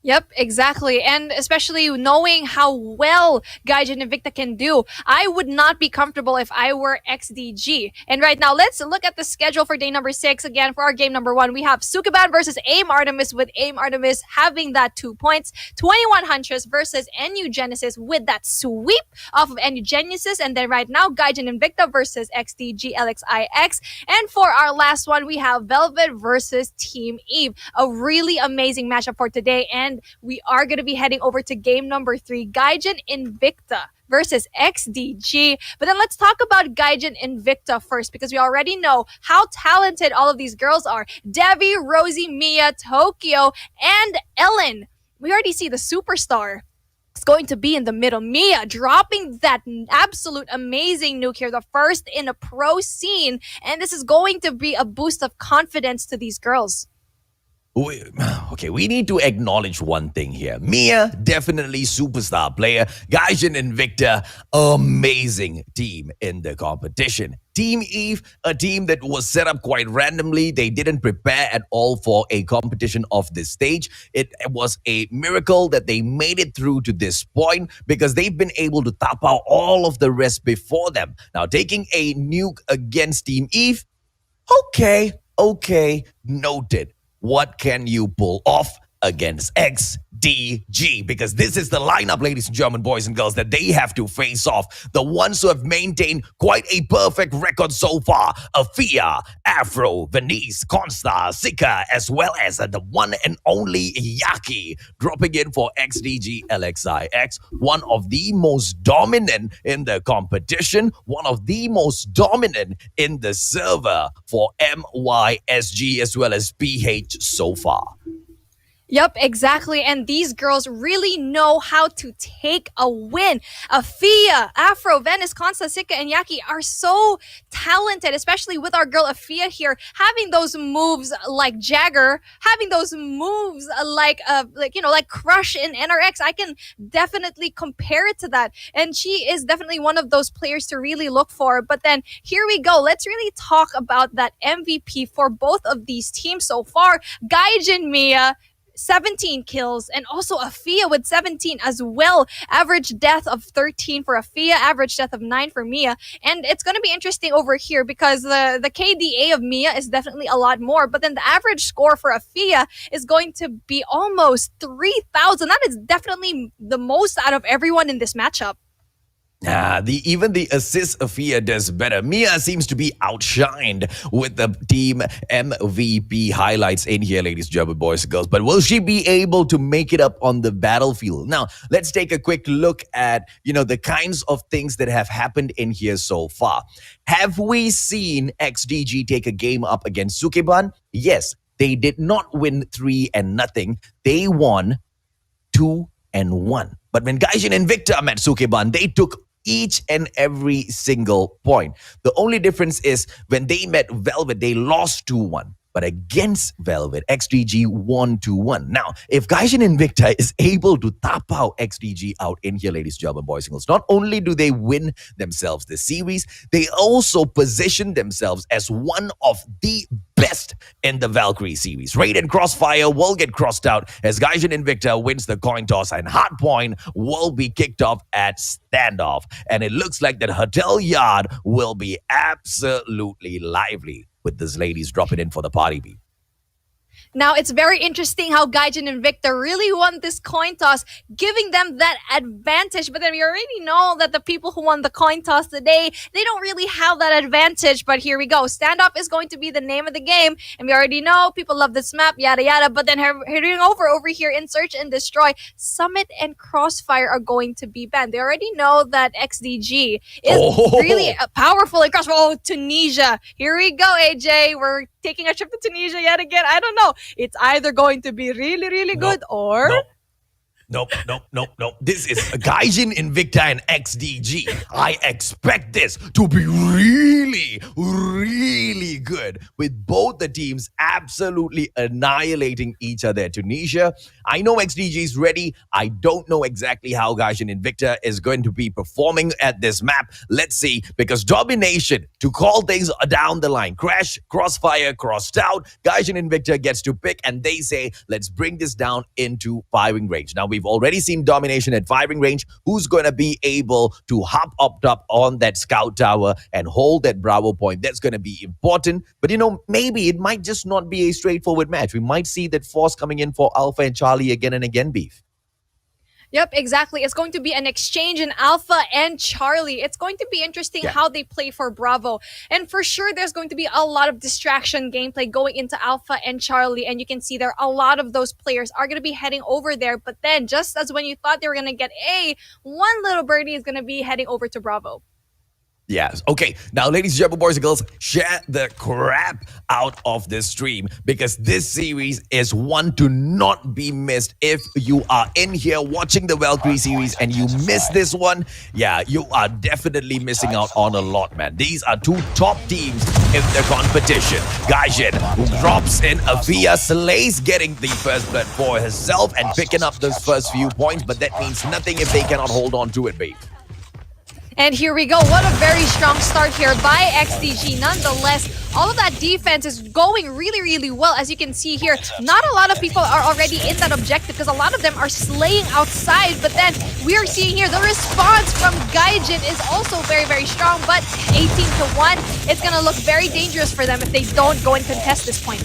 Yep, exactly. And especially knowing how well Gaijin Invicta can do, I would not be comfortable if I were XDG. And right now, let's look at the schedule for day number 6. Again, for our game number 1, we have Sukeban versus AIM Artemis, with AIM Artemis having that 2 points. 21 Huntress versus NU Genesis with that sweep off of NU Genesis. And then right now, Gaijin Invicta versus XDG LXIX. And for our last one, we have Velvet versus Team Eve. A really amazing matchup for today. And we are going to be heading over to game number 3, Gaijin Invicta versus XDG. But then let's talk about Gaijin Invicta first, because we already know how talented all of these girls are. Devi, Rosie, Mia, Tokyo, and Ellen. We already see the superstar. It's going to be in the middle. Mia dropping that absolute amazing nuke here, the first in a pro scene. And this is going to be a boost of confidence to these girls. Okay, we need to acknowledge one thing here. Mia, definitely superstar player. Gaijin Invicta, amazing team in the competition. Team Eve, a team that was set up quite randomly. They didn't prepare at all for a competition of this stage. It was a miracle that they made it through to this point, because they've been able to tap out all of the rest before them. Now, taking a nuke against Team Eve, okay, noted. What can you pull off against XDG? Because this is the lineup, ladies and gentlemen, boys and girls, that they have to face off. The ones who have maintained quite a perfect record so far. Afia, Afro, Venice, Consta, Sika, as well as the one and only Yaki, dropping in for XDG LXIX. One of the most dominant in the competition. One of the most dominant in the server for MYSG as well as PH so far. Yep, exactly. And these girls really know how to take a win. Afia, Afro, Venice, Consta, Sika, and Yaki are so talented, especially with our girl Afia here, having those moves like Jagger, having those moves like Crush in NRX. I can definitely compare it to that. And she is definitely one of those players to really look for. But then here we go. Let's really talk about that MVP for both of these teams so far. Gaijin Mia, 17 kills, and also Afia with 17 as well. Average death of 13 for Afia, average death of 9 for Mia. And it's going to be interesting over here because the KDA of Mia is definitely a lot more, but then the average score for Afia is going to be almost 3,000. That is definitely the most out of everyone in this matchup. Even the assist Afia does better. Mia seems to be outshined with the team MVP highlights in here, ladies and gentlemen, boys and girls. But will she be able to make it up on the battlefield? Now, let's take a quick look at, the kinds of things that have happened in here so far. Have we seen XDG take a game up against Sukeban? Yes. They did not win 3-0. They won 2-1. But when Gaijin and Invicta met Sukeban, they took each and every single point. The only difference is when they met Velvet, they lost 2-1. But against Velvet, XDG won 2-1. Now, if Gaijin Invicta is able to tap out XDG out in here, ladies and gentlemen, boys and girls, not only do they win themselves the series, they also position themselves as one of the best in the Valkyrie series. Raid and Crossfire will get crossed out as Gaijin Invicta wins the coin toss, and Hardpoint will be kicked off at Standoff. And it looks like that Hotel Yard will be absolutely lively with these ladies dropping in for the party beat. Now, it's very interesting how Gaijin and Invicta really won this coin toss, giving them that advantage. But then we already know that the people who won the coin toss today, they don't really have that advantage. But here we go. Standoff is going to be the name of the game. And we already know people love this map, yada, yada. But then heading over here in Search and Destroy, Summit and Crossfire are going to be banned. They already know that XDG is really powerful in Crossfire. Oh, Tunisia. Here we go, AJ. We're taking a trip to Tunisia yet again. I don't know. It's either going to be really, really good or... Nope. This is Gaijin, Invicta, and XDG. I expect this to be really, really good, with both the teams absolutely annihilating each other. Tunisia, I know XDG is ready. I don't know exactly how Gaijin Invicta is going to be performing at this map. Let's see, because Domination, to call things down the line, Crash, Crossfire, crossed out, Gaijin Invicta gets to pick, and they say, let's bring this down into firing range. Now, we've already seen Domination at firing range. Who's going to be able to hop up top on that scout tower and hold that Bravo point? That's going to be important. But, maybe it might just not be a straightforward match. We might see that Force coming in for Alpha and Charlie again and again, Beef. Yep, exactly. It's going to be an exchange in Alpha and Charlie. It's going to be interesting how they play for Bravo. And for sure, there's going to be a lot of distraction gameplay going into Alpha and Charlie. And you can see there a lot of those players are going to be heading over there. But then, just as when you thought they were going to get A, one little birdie is going to be heading over to Bravo. Yes. Okay. Now, ladies and gentlemen, boys and girls, share the crap out of this stream, because this series is one to not be missed. If you are in here watching the Valkyrie series and you miss this one, you are definitely missing out on a lot, man. These are two top teams in the competition. Gaijin drops in Afia, slays getting the first blood for herself and picking up those first few points, but that means nothing if they cannot hold on to it, babe. And here we go. What a very strong start here by XDG. Nonetheless, all of that defense is going really, really well. As you can see here, not a lot of people are already in that objective because a lot of them are slaying outside. But then we are seeing here the response from Gaijin is also very, very strong. But 18-1, it's going to look very dangerous for them if they don't go and contest this point.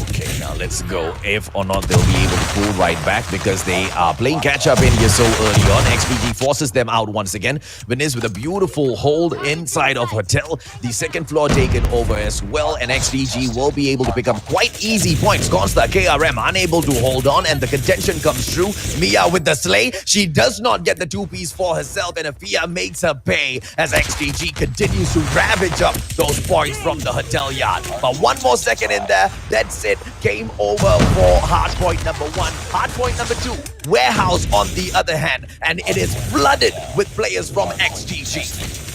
Okay, now let's go. If or not, they'll be able to pull right back because they are playing catch-up in here so early on. XPG forces them out once again. Venice with a beautiful hold inside of Hotel. The second floor taken over as well, and XDG will be able to pick up quite easy points. Consta, KRM unable to hold on, and the contention comes through. Mia with the slay. She does not get the two-piece for herself, and Afia makes her pay as XDG continues to ravage up those points from the Hotel Yard. But one more second in there, that's it. Game over for Hardpoint number 1. Hardpoint number 2, Warehouse on the other hand, and it is flooded with players from XDG.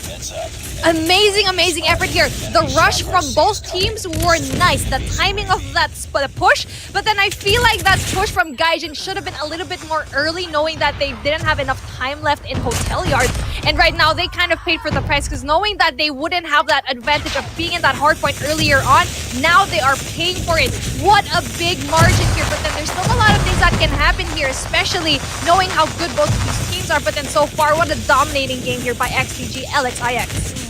Amazing, amazing effort here. The rush from both teams were nice. The timing of that push, but then I feel like that push from Gaijin should have been a little bit more early, knowing that they didn't have enough time left in Hotel Yard. And right now, they kind of paid for the price because knowing that they wouldn't have that advantage of being in that hardpoint earlier on, now they are paying for it. What a big margin here, but then there's still a lot of things that can happen here, especially knowing how good both of these teams are. But then so far, what a dominating game here by XDG LXIX.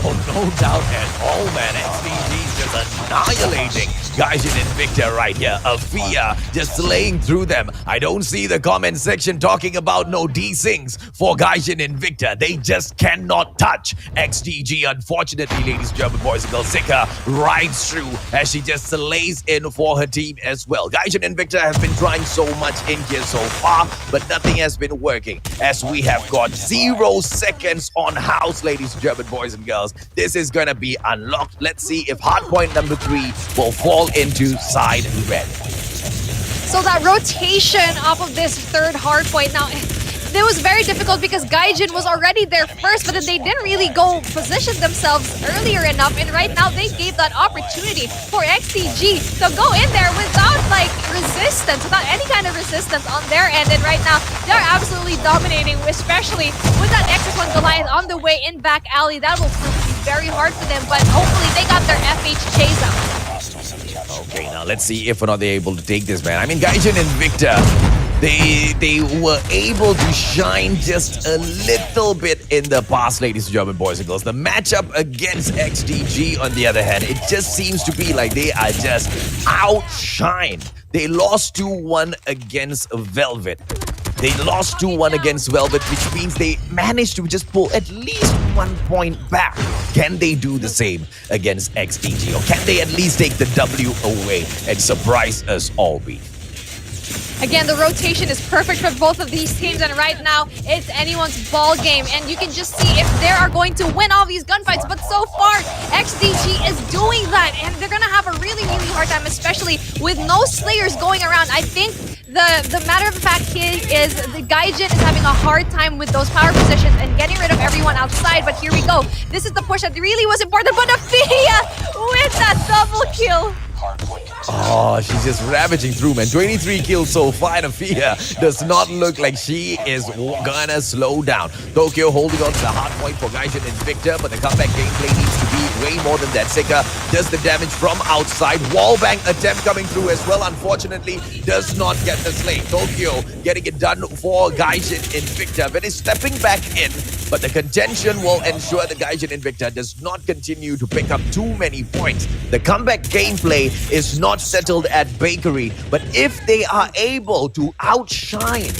Oh, no doubt at all, man. XDG's just annihilating Gaijin Invicta right here. Afia just slaying through them. I don't see the comment section talking about no desyncs for Gaijin Invicta. They just cannot touch XDG. Unfortunately, ladies and gentlemen, boys and girls, Zika rides through as she just slays in for her team as well. Gaijin Invicta has been trying so much in here so far, but nothing has been working as we have got 0 seconds on house, ladies and gentlemen, boys and girls. girls. This is gonna be unlocked. Let's see if hardpoint number 3 will fall into side red. So that rotation off of this third hardpoint now, it was very difficult because Gaijin was already there first, but then they didn't really go position themselves earlier enough, and right now they gave that opportunity for XTG to go in there without like resistance, without any kind of resistance on their end, and right now they're absolutely dominating, especially with that XS1 Goliath on the way in back alley. That will prove to be very hard for them, but hopefully they got their FHJs out. Okay, now let's see if or not they're able to take this, man. I mean, Gaijin and Invicta, they were able to shine just a little bit in the past, ladies and gentlemen, boys and girls. The matchup against XTG, on the other hand, it just seems to be like they are just outshined. They lost 2-1 against Velvet. They lost 2-1 against Velvet, which means they managed to just pull at least 1 point back. Can they do the same against XTG? Or can they at least take the W away and surprise us all, B? Again, the rotation is perfect for both of these teams, and right now it's anyone's ball game, and you can just see if they are going to win all these gunfights. But so far, XDG is doing that, and they're gonna have a really hard time, especially with no Slayers going around. I think the matter of the fact here is the Gaijin is having a hard time with those power positions and getting rid of everyone outside. But here we go. This is the push that really was important, but Afia with that double kill. Oh, she's just ravaging through, man. 23 kills so far. Afia does not look like she is gonna slow down. Tokyo holding on to the hard point for Gaijin and Invicta, but the comeback gameplay needs to be way more than that. Sika does the damage from outside. Wallbang attempt coming through as well. Unfortunately, does not get the slay. Tokyo getting it done for Gaijin Invicta, but is stepping back in. But the contention will ensure that Gaijin Invicta does not continue to pick up too many points. The comeback gameplay is not settled at Bakery, but if they are able to outshine,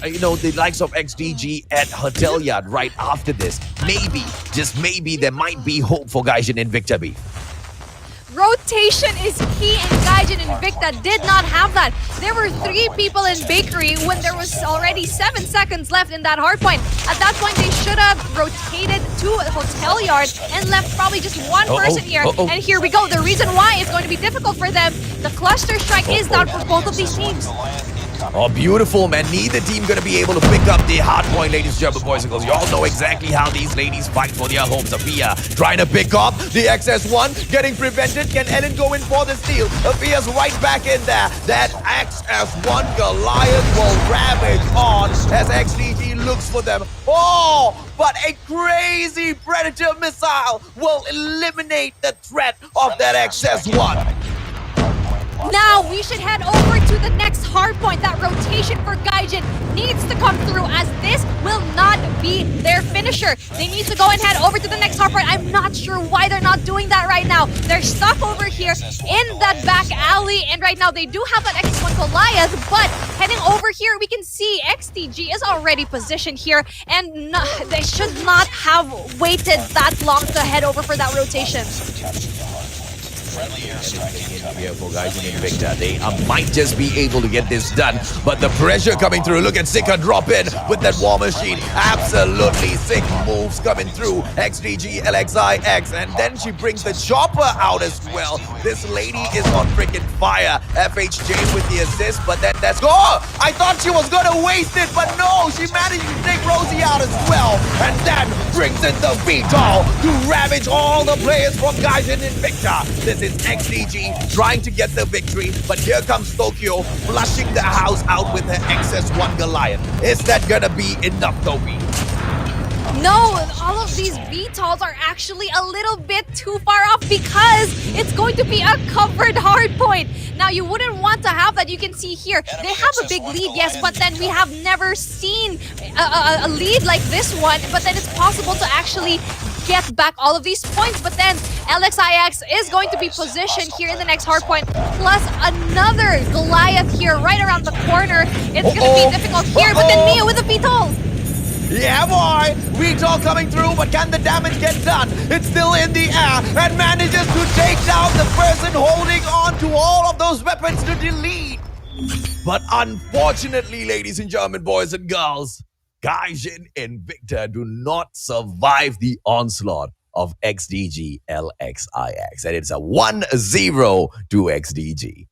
you know, the likes of XDG at Hotel Yard right after this, maybe, just maybe, there might be hope for Gaijin Invicta B. Rotation is key, and Gaijin and Invicta did not have that. There were 3 people in Bakery when there was already 7 seconds left in that hardpoint. At that point, they should have rotated to Hotel Yard and left probably just one person here. And here we go. The reason why it's going to be difficult for them, the cluster strike is down for both of these teams. Oh, beautiful, man. Neither team gonna be able to pick up the hard point, ladies and gentlemen, boys and girls. You all know exactly how these ladies fight for their homes. Afia trying to pick up the XS1, getting prevented. Can Ellen go in for the steal? Afia's right back in there. That XS1 Goliath will ravage on as XDG looks for them. Oh, but a crazy Predator missile will eliminate the threat of that XS1. Now we should head over to the next hardpoint. That rotation for Gaijin needs to come through, as this will not be their finisher. They need to go and head over to the next hardpoint. I'm not sure why they're not doing that right now. They're stuck over here in that back alley, and right now they do have that X1 Goliath, but heading over here, we can see XTG is already positioned here, and they should not have waited that long to head over for that rotation. Here for Gaijin Invicta, they might just be able to get this done, but the pressure coming through. Look at Sika drop in with that war machine. Absolutely sick moves coming through. XDG LXIX, and then she brings the chopper out as well. This lady is on freaking fire. FHJ with the assist, but then that's go. Oh, I thought she was gonna waste it, but no, she managed to take Rosie out as well, and then brings in the Vetoes to ravage all the players from Gaijin Invicta. This is XDG trying to get the victory, but here comes Tokyo flushing the house out with her XS1 Goliath. Is that gonna be enough, Toby? No, all of these VTOLs are actually a little bit too far off because it's going to be a covered hardpoint. Now, you wouldn't want to have that. You can see here, they have a big lead, yes, but then we have never seen a lead like this one, but then it's possible to actually get back all of these points. But then LXIX is going to be positioned here in the next hardpoint, plus another Goliath here right around the corner. It's going to be difficult here, but then Mia with the VTOL. Yeah, boy! Vetoes coming through, but can the damage get done? It's still in the air and manages to take down the person holding on to all of those weapons to delete. But unfortunately, ladies and gentlemen, boys and girls, Gaijin and Invicta do not survive the onslaught of XDG LXIX. And it's a 1-0 to XDG.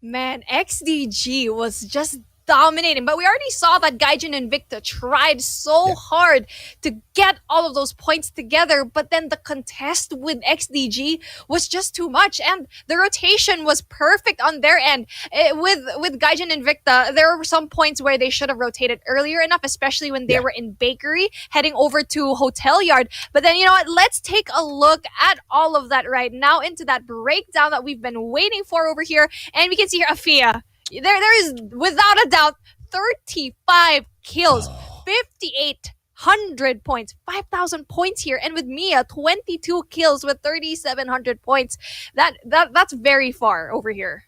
Man, XDG was just dominating, but we already saw that Gaijin and Invicta tried so hard to get all of those points together, but then the contest with XDG was just too much, and the rotation was perfect on their end. With Gaijin and Invicta, there were some points where they should have rotated earlier enough, especially when they were in Bakery, heading over to Hotel Yard. But then, you know what, let's take a look at all of that right now into that breakdown that we've been waiting for over here, and we can see here Afia. There is, without a doubt, 35 kills, 5,800 points, 5,000 points here. And with Mia, 22 kills with 3,700 points. That's very far over here.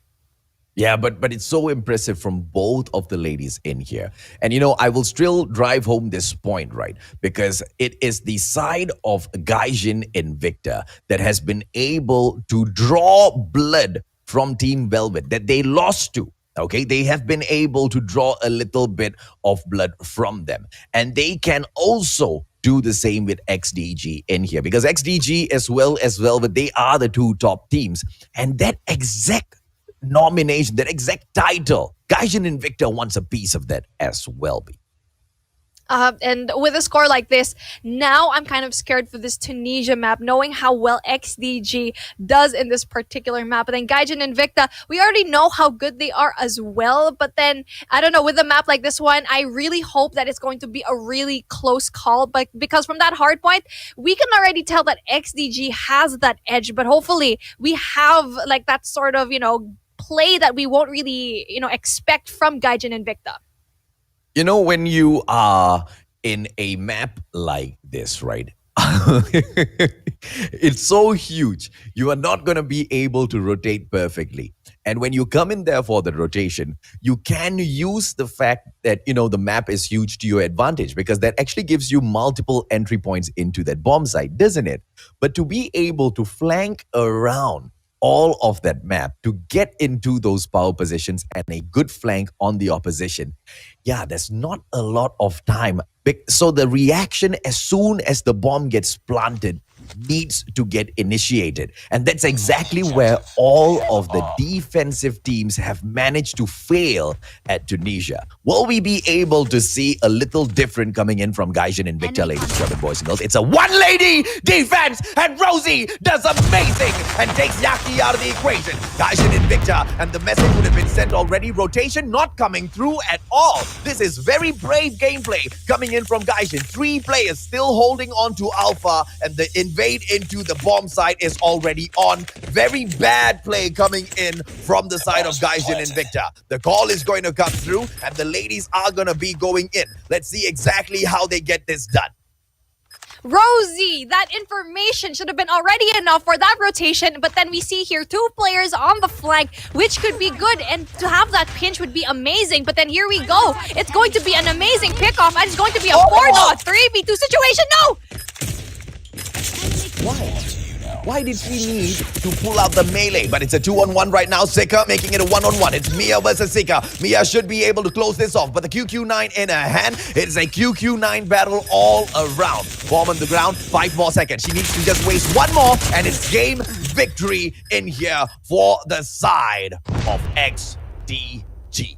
Yeah, but it's so impressive from both of the ladies in here. And, you know, I will still drive home this point, right? Because it is the side of Gaijin Invicta that has been able to draw blood from Team Velvet that they lost to. Okay, they have been able to draw a little bit of blood from them. And they can also do the same with XDG in here. Because XDG as well as Velvet, they are the two top teams. And that exact nomination, that exact title, Gaijin Invicta wants a piece of that as well. And with a score like this, now I'm kind of scared for this Tunisia map, knowing how well XDG does in this particular map. But then Gaijin Invicta, we already know how good they are as well. But then, I don't know, with a map like this one, I really hope that it's going to be a really close call. But because from that hard point, we can already tell that XDG has that edge. But hopefully, we have like that sort of, you know, play that we won't really, you know, expect from Gaijin Invicta. You know, when you are in a map like this, right? It's so huge. You are not going to be able to rotate perfectly. And when you come in there for the rotation, you can use the fact that, you know, the map is huge to your advantage, because that actually gives you multiple entry points into that bomb site, doesn't it? But to be able to flank around all of that map to get into those power positions and a good flank on the opposition, yeah, there's not a lot of time. So the reaction as soon as the bomb gets planted needs to get initiated. And that's exactly where all of the defensive teams have managed to fail at Tunisia. Will we be able to see a little different coming in from Gaijin and Invicta, ladies and gentlemen, boys and girls? It's a one-lady defense, and Rosie does amazing and takes Yaki out of the equation. Gaijin and Invicta, and the message would have been sent already. Rotation not coming through at all. This is very brave gameplay coming in from Gaijin. 3 players still holding on to Alpha, and the invade into the bomb site is already on. Very bad play coming in from the side of Gaijin Invicta. The call is going to come through, and the ladies are going to be going in. Let's see exactly how they get this done. Rosie, that information should have been already enough for that rotation, but then we see here 2 players on the flank, which could be good, and to have that pinch would be amazing. But then here we go. It's going to be an amazing pickoff, and it's going to be a 4-0 3v2 situation. No! Why did she need to pull out the melee? But it's a 2-on-1 right now. Sika making it a 1-on-1. It's Mia versus Sika. Mia should be able to close this off, but the QQ9 in her hand. It's a QQ9 battle all around. Bomb on the ground, 5 more seconds. She needs to just waste 1 more, and it's game victory in here for the side of XDG.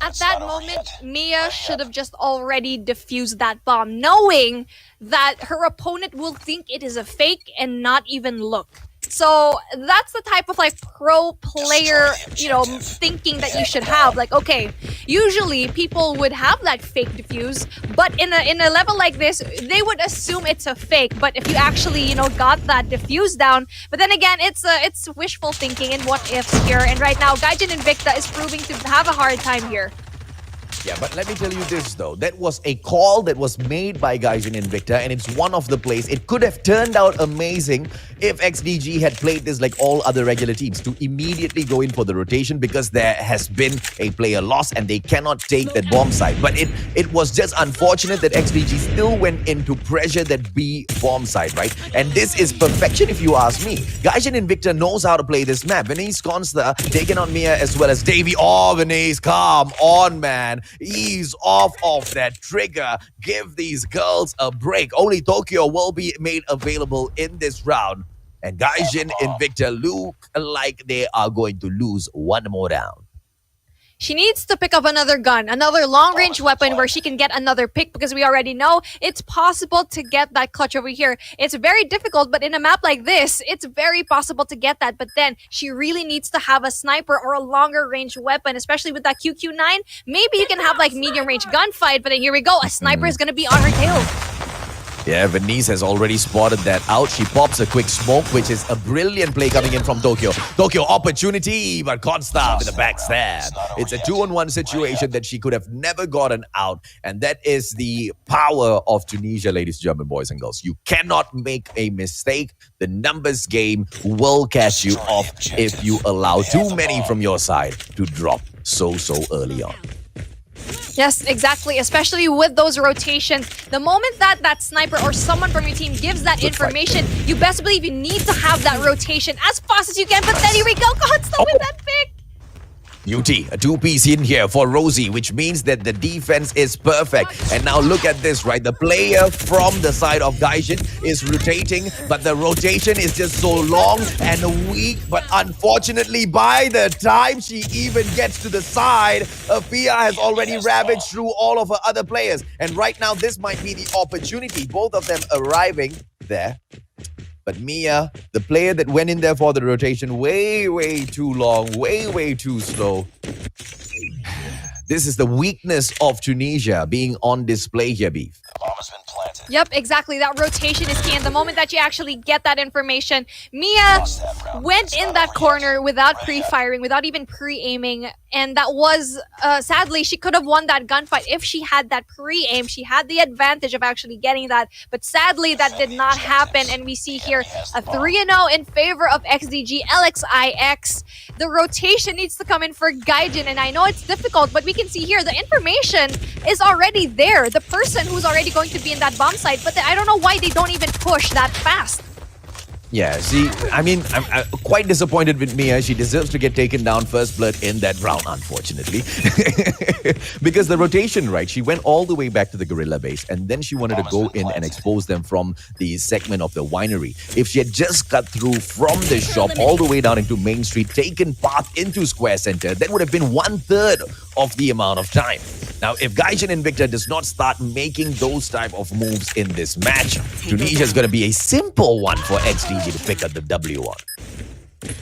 At that moment, Mia should have just already defused that bomb, knowing that her opponent will think it is a fake and not even look. So that's the type of like pro player, you know, thinking that you should have. Like, okay, usually people would have that fake defuse, but in a level like this, they would assume it's a fake. But if you actually, you know, got that defuse down, but then again, it's wishful thinking and what ifs here. And right now, Gaijin Invicta is proving to have a hard time here. Yeah, but let me tell you this though. That was a call that was made by Gaijin Invicta, and it's one of the plays. It could have turned out amazing if XDG had played this like all other regular teams, to immediately go in for the rotation, because there has been a player loss and they cannot take that bomb site. But it was just unfortunate that XDG still went in to pressure that B bomb site, right? And this is perfection if you ask me. Gaijin Invicta knows how to play this map. Venice Consta taking on Mia as well as Davey. Oh, Venice, come on, man. Ease off of that trigger. Give these girls a break. Only Tokyo will be made available in this round. And Gaijin Invicta look like they are going to lose one more round. She needs to pick up another gun, another long-range weapon where she can get another pick, because we already know it's possible to get that clutch over here. It's very difficult, but in a map like this, it's very possible to get that. But then she really needs to have a sniper or a longer range weapon, especially with that QQ9. Maybe you can have like medium-range gunfight, but then here we go. A sniper is going to be on her tail. Yeah, Venice has already spotted that out. She pops a quick smoke, which is a brilliant play coming in from Tokyo. Tokyo opportunity, but Constab in the backstab. It's a 2-on-1 situation that she could have never gotten out. And that is the power of Tunisia, ladies and gentlemen, boys and girls. You cannot make a mistake. The numbers game will catch you off if you allow too many from your side to drop so early on. Yes, exactly. Especially with those rotations. The moment that that sniper or someone from your team gives that information, you best believe you need to have that rotation as fast as you can. But then here we go. Constant with that pick. UT, a 2-piece in here for Rosie, which means that the defense is perfect. And now look at this, right? The player from the side of Gaijin is rotating, but the rotation is just so long and weak. But unfortunately, by the time she even gets to the side, Afia has already ravaged through all of her other players. And right now, this might be the opportunity. Both of them arriving there. But Mia, the player that went in there for the rotation way too long, way too slow. This is the weakness of Tunisia being on display here, Beef. Yep, exactly. That rotation is key. And the moment that you actually get that information, Mia went in that corner without pre-firing, without even pre-aiming. And that was, sadly, she could have won that gunfight if she had that pre-aim. She had the advantage of actually getting that. But sadly, that did not happen. And we see here a 3-0 in favor of XDG LXIX. The rotation needs to come in for Gaijin. And I know it's difficult, but we can see here the information is already there. The person who's already going to be in that bomb site, but I don't know why they don't even push that fast. Yeah, see, I mean, I'm quite disappointed with Mia. She deserves to get taken down first blood in that round, unfortunately. Because the rotation, right, she went all the way back to the gorilla base, and then she wanted to go in and expose them from the segment of the winery. If she had just cut through from the shop all the way down into Main Street, taken path into Square Center, that would have been 1/3 of the amount of time. Now, if Gaijin Invicta does not start making those type of moves in this match, Tunisia is going to be a simple one for XDG to pick up the W on.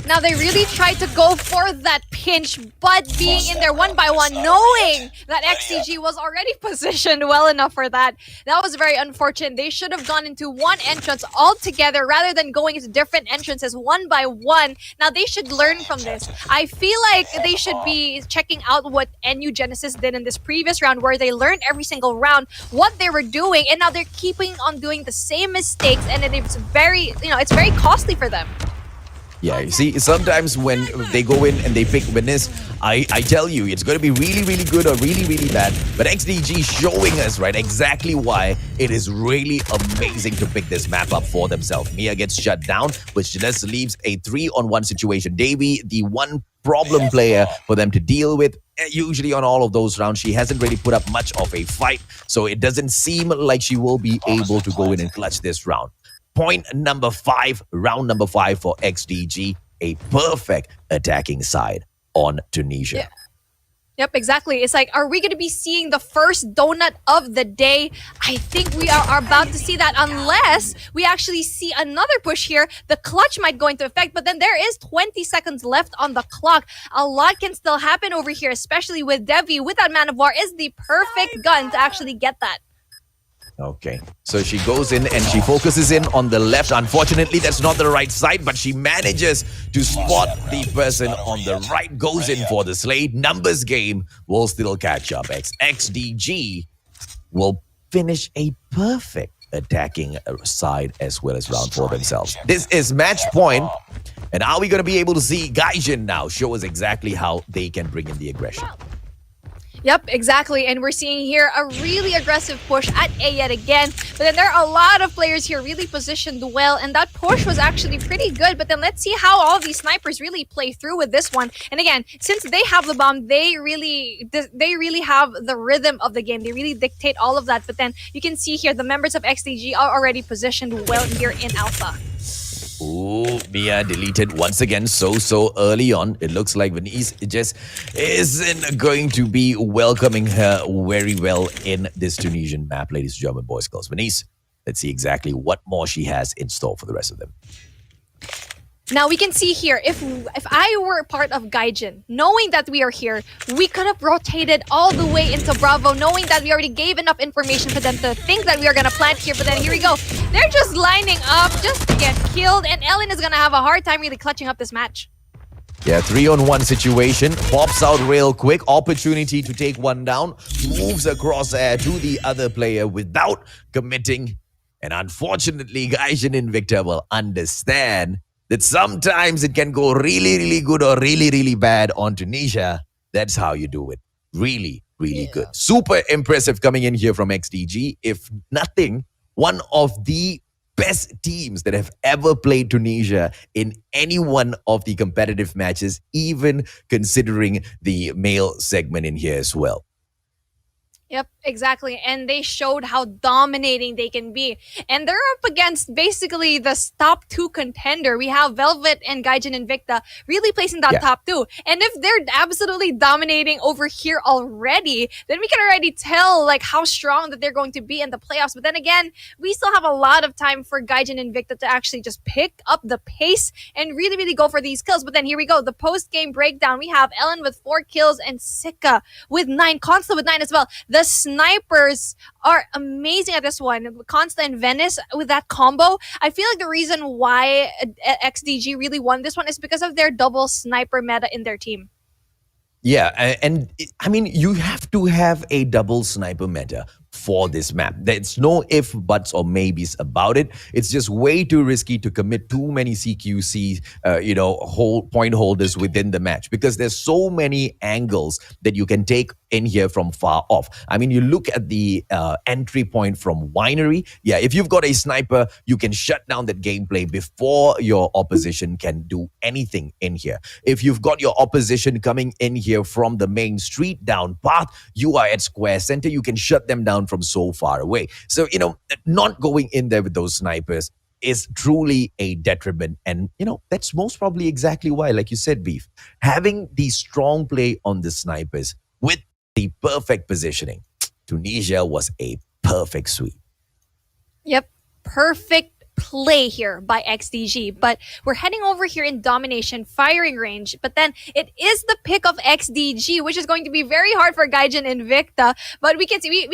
Now, they really tried to go for that pinch, but being in there one by one, knowing that XDG was already positioned well enough for that, that was very unfortunate. They should have gone into one entrance altogether rather than going into different entrances one by one. Now, they should learn from this. I feel like they should be checking out what NU Genesis did in this previous round, where they learned every single round what they were doing, and now they're keeping on doing the same mistakes, and it's very, it's very costly for them. Yeah, you see, sometimes when they go in and they pick Venice, I tell you, it's going to be really good or really bad. But XDG showing us, right, exactly why it is really amazing to pick this map up for themselves. Mia gets shut down, which just leaves a 3-on-1 situation. Davey, the one problem player for them to deal with. Usually on all of those rounds, she hasn't really put up much of a fight. So it doesn't seem like she will be able to go in and clutch this round. Point number 5, round number 5 for XDG, a perfect attacking side on Tunisia. Yeah. Yep, exactly. It's like, are we going to be seeing the first donut of the day? I think we are about to see that, unless we actually see another push here. The clutch might go into effect, but then there is 20 seconds left on the clock. A lot can still happen over here, especially with Devi. With that Man of War is the perfect gun to actually get that. Okay, so she goes in and she focuses in on the left. Unfortunately, that's not the right side, but she manages to spot the person on the right, goes in for the slay. Numbers game will still catch up. XDG will finish a perfect attacking side as well as round for themselves. This is match point. And are we going to be able to see Gaijin now show us exactly how they can bring in the aggression? Yep, exactly. And we're seeing here a really aggressive push at A yet again. But then there are a lot of players here really positioned well. And that push was actually pretty good. But then let's see how all these snipers really play through with this one. And again, since they have the bomb, they really have the rhythm of the game. They really dictate all of that. But then you can see here the members of XDG are already positioned well here in Alpha. Ooh, Mia deleted once again so early on. It looks like Venice just isn't going to be welcoming her very well in this Tunisian map, ladies and gentlemen, boys and girls. Venice, let's see exactly what more she has in store for the rest of them. Now we can see here, if I were part of Gaijin, knowing that we are here, we could have rotated all the way into Bravo, knowing that we already gave enough information for them to think that we are going to plant here. But then here we go. They're just lining up just to get killed, and Ellen is going to have a hard time really clutching up this match. Yeah, 3-on-1 situation. Pops out real quick. Opportunity to take one down. Moves across air to the other player without committing. And unfortunately, Gaijin Invicta will understand that sometimes it can go really good or really bad on Tunisia. That's how you do it. Really good. Super impressive coming in here from XDG. If nothing, one of the best teams that have ever played Tunisia in any one of the competitive matches, even considering the male segment in here as well. Yep, exactly. And they showed how dominating they can be. And they're up against basically the top two contender. We have Velvet and Gaijin Invicta really placing that top two. And if they're absolutely dominating over here already, then we can already tell like how strong that they're going to be in the playoffs. But then again, we still have a lot of time for Gaijin Invicta to actually just pick up the pace and really go for these kills. But then here we go. The post-game breakdown. We have Ellen with 4 kills and Sika with 9. Consta with 9 as well. The snipers are amazing at this one. Consta and Venice with that combo. I feel like the reason why XDG really won this one is because of their double sniper meta in their team. Yeah, and I mean, you have to have a double sniper meta for this map. There's no if, buts, or maybes about it. It's just way too risky to commit too many CQC, point holders within the match, because there's so many angles that you can take in here from far off. I mean, you look at the entry point from Winery. Yeah, if you've got a sniper, you can shut down that gameplay before your opposition can do anything in here. If you've got your opposition coming in here from the main street down path, you are at square center, you can shut them down from so far away. So, not going in there with those snipers is truly a detriment. And, that's most probably exactly why, like you said, Beef, having the strong play on the snipers with the perfect positioning, Tunisia was a perfect sweep. Yep, perfect play here by XDG. But we're heading over here in domination firing range, but then it is the pick of XDG, which is going to be very hard for Gaijin Invicta. But we can see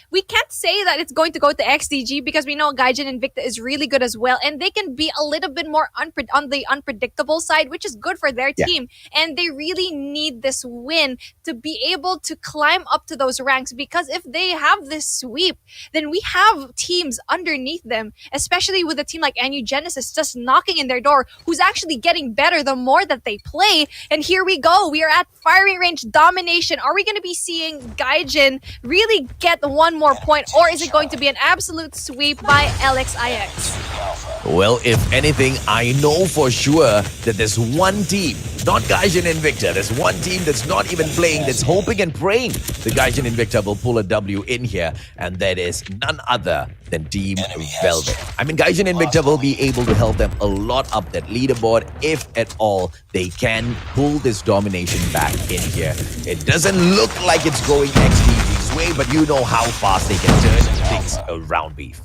we can't say that it's going to go to XDG because we know Gaijin Invicta is really good as well, and they can be a little bit more on the unpredictable side, which is good for their team. And they really need this win to be able to climb up to those ranks, because if they have this sweep, then we have teams underneath them, especially with a team like NU Genesis just knocking in their door, who's actually getting better the more that they play. And here we go. We are at firing range domination. Are we going to be seeing Gaijin really get one more point, or is it going to be an absolute sweep by LXIX? Well, if anything, I know for sure that there's one team, not Gaijin Invicta, there's one team that's not even playing, that's hoping and praying the Gaijin Invicta will pull a W in here, and that is none other than Team Velvet. I mean, Gaijin Invicta will be able to help them a lot up that leaderboard if at all they can pull this domination back in here. It doesn't look like it's going XDG's way, but you know how fast they can turn things around, Beef.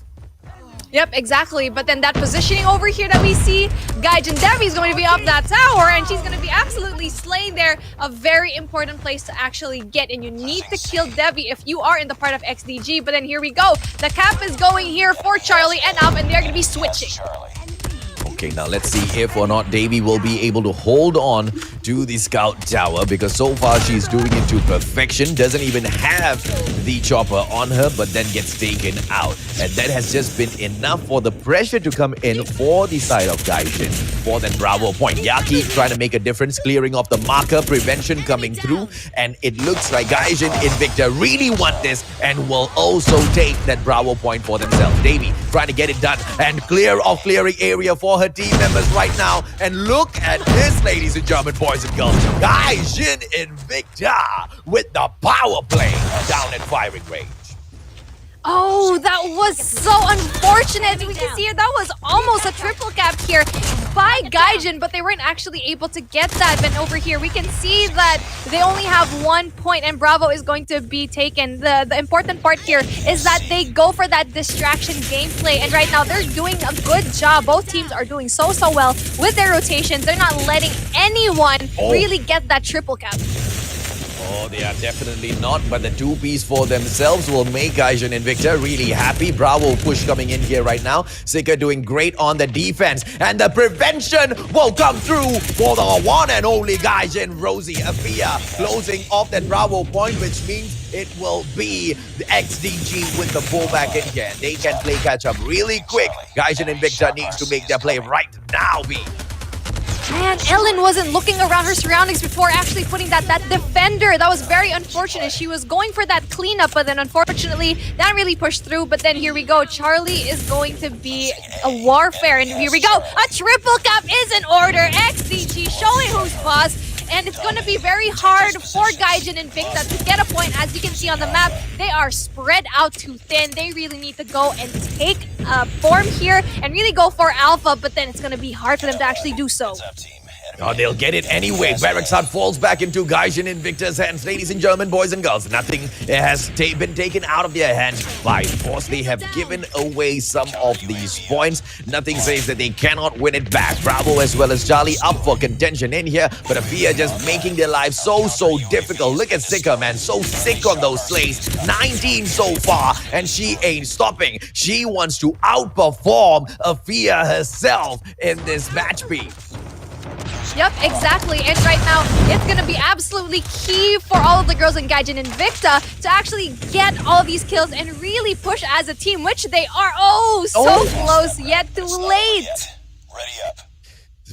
Yep, exactly. But then that positioning over here that we see, Gaijin Devi is going to be up that tower, and she's going to be absolutely slain there. A very important place to actually get, and you need to kill Devi if you are in the part of XDG. But then here we go. The cap is going here for Charlie and up, and they're going to be switching. Okay, now let's see if or not Davy will be able to hold on to the scout tower, because so far she's doing it to perfection. Doesn't even have the chopper on her, but then gets taken out. And that has just been enough for the pressure to come in for the side of Gaijin for that Bravo point. Yaki trying to make a difference, clearing off the marker, prevention coming through. And it looks like Gaijin Invicta really want this and will also take that Bravo point for themselves. Davy trying to get it done and clearing area for her team members right now. And look at this, ladies and gentlemen, boys and girls. Gaijin Invicta with the power play down at firing range. Oh, that was so unfortunate. We can see here that was almost a triple cap here by Gaijin, but they weren't actually able to get that. And over here, we can see that they only have 1 point and Bravo is going to be taken. The important part here is that they go for that distraction gameplay. And right now, they're doing a good job. Both teams are doing so well with their rotations. They're not letting anyone really get that triple cap. Oh, they are definitely not, but the 2-piece for themselves will make Gaijin Invicta really happy. Bravo push coming in here right now. Sika doing great on the defense, and the prevention will come through for the one and only Gaijin. Rosie Afia closing off that Bravo point, which means it will be the XDG with the pullback in here. They can play catch up really quick. Gaijin Invicta needs to make their play right now, B. Man, Ellen wasn't looking around her surroundings before actually putting that defender. That was very unfortunate. She was going for that cleanup, but then unfortunately, that really pushed through. But then here we go. Charlie is going to be a warfare. And here we go. A triple cap is in order. XDG showing who's boss. And it's going to be very hard for Gaijin Invicta to get a point. As you can see on the map, they are spread out too thin. They really need to go and take form here and really go for alpha, but then it's going to be hard for them to actually do so. Oh, they'll get it anyway. Barrackside falls back into Gaijin Invicta's hands. Ladies and gentlemen, boys and girls, nothing has been taken out of their hands by force. They have given away some of these points. Nothing says that they cannot win it back. Bravo as well as Charlie up for contention in here, but Afia just making their lives so difficult. Look at Sika, man. So sick on those slays. 19 so far, and she ain't stopping. She wants to outperform Afia herself in this match B. Yep, exactly. And right now, it's going to be absolutely key for all of the girls in Gaijin Invicta to actually get all of these kills and really push as a team, which they are. Oh, so close, yet too late. Ready up.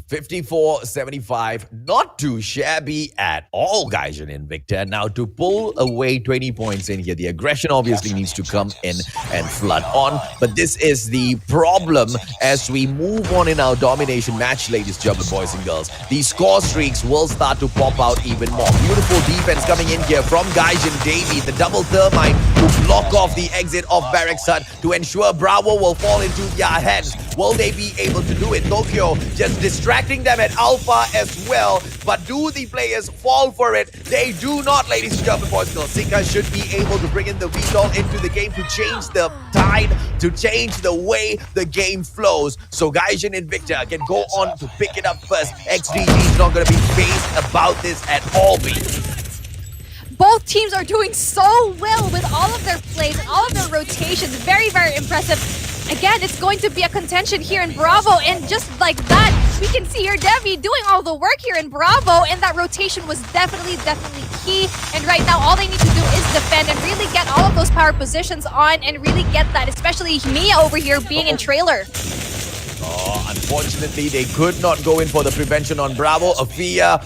54-75, not too shabby at all, Gaijin Invicta. Now to pull away 20 points in here, the aggression obviously needs to come in and flood on. But this is the problem as we move on in our domination match, ladies and gentlemen, boys and girls. These score streaks will start to pop out even more. Beautiful defense coming in here from Gaijin Davy. The double thermite to block off the exit of Barracks Hut to ensure Bravo will fall into their hands. Will they be able to do it? Tokyo just distracting them at Alpha as well. But do the players fall for it? They do not, ladies and gentlemen, boys and girls. Sika should be able to bring in the Vetoes into the game to change the tide, to change the way the game flows. So Gaijin Invicta can go on to pick it up first. XDG is not going to be phased about this at all, B. Both teams are doing so well with all of their plays and all of their rotations. Very impressive. Again, it's going to be a contention here in Bravo, and just like that, we can see here Devi doing all the work here in Bravo, and that rotation was definitely key. And right now, all they need to do is defend and really get all of those power positions on and really get that, especially Mia over here being in trailer. Oh, unfortunately, they could not go in for the prevention on Bravo. Afia,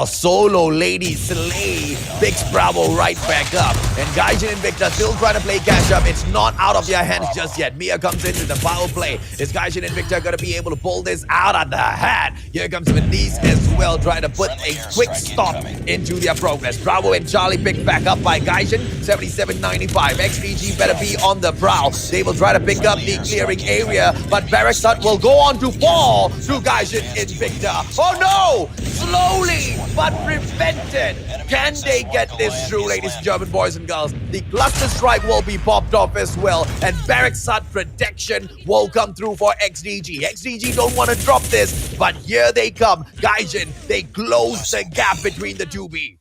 solo lady slay picks Bravo right back up. And Gaijin Invicta still trying to play catch up. It's not out of their hands just yet. Mia comes into the power play. Is Gaijin Invicta going to be able to pull this out of the hat? Here comes Denise as well, trying to put a quick stop into their progress. Bravo and Charlie picked back up by Gaijin, 77-95. XDG better be on the prowl. They will try to pick up the clearing area, but Barracks Hut will go on to fall to Gaijin Invicta. Oh no! Slowly, but prevented. Can they get this through, ladies and gentlemen, boys and girls? The cluster strike will be popped off as well, and Barracks Hut protection will come through for XDG. XDG don't want to drop this, but here they come. Gaijin, they close the gap between the two B.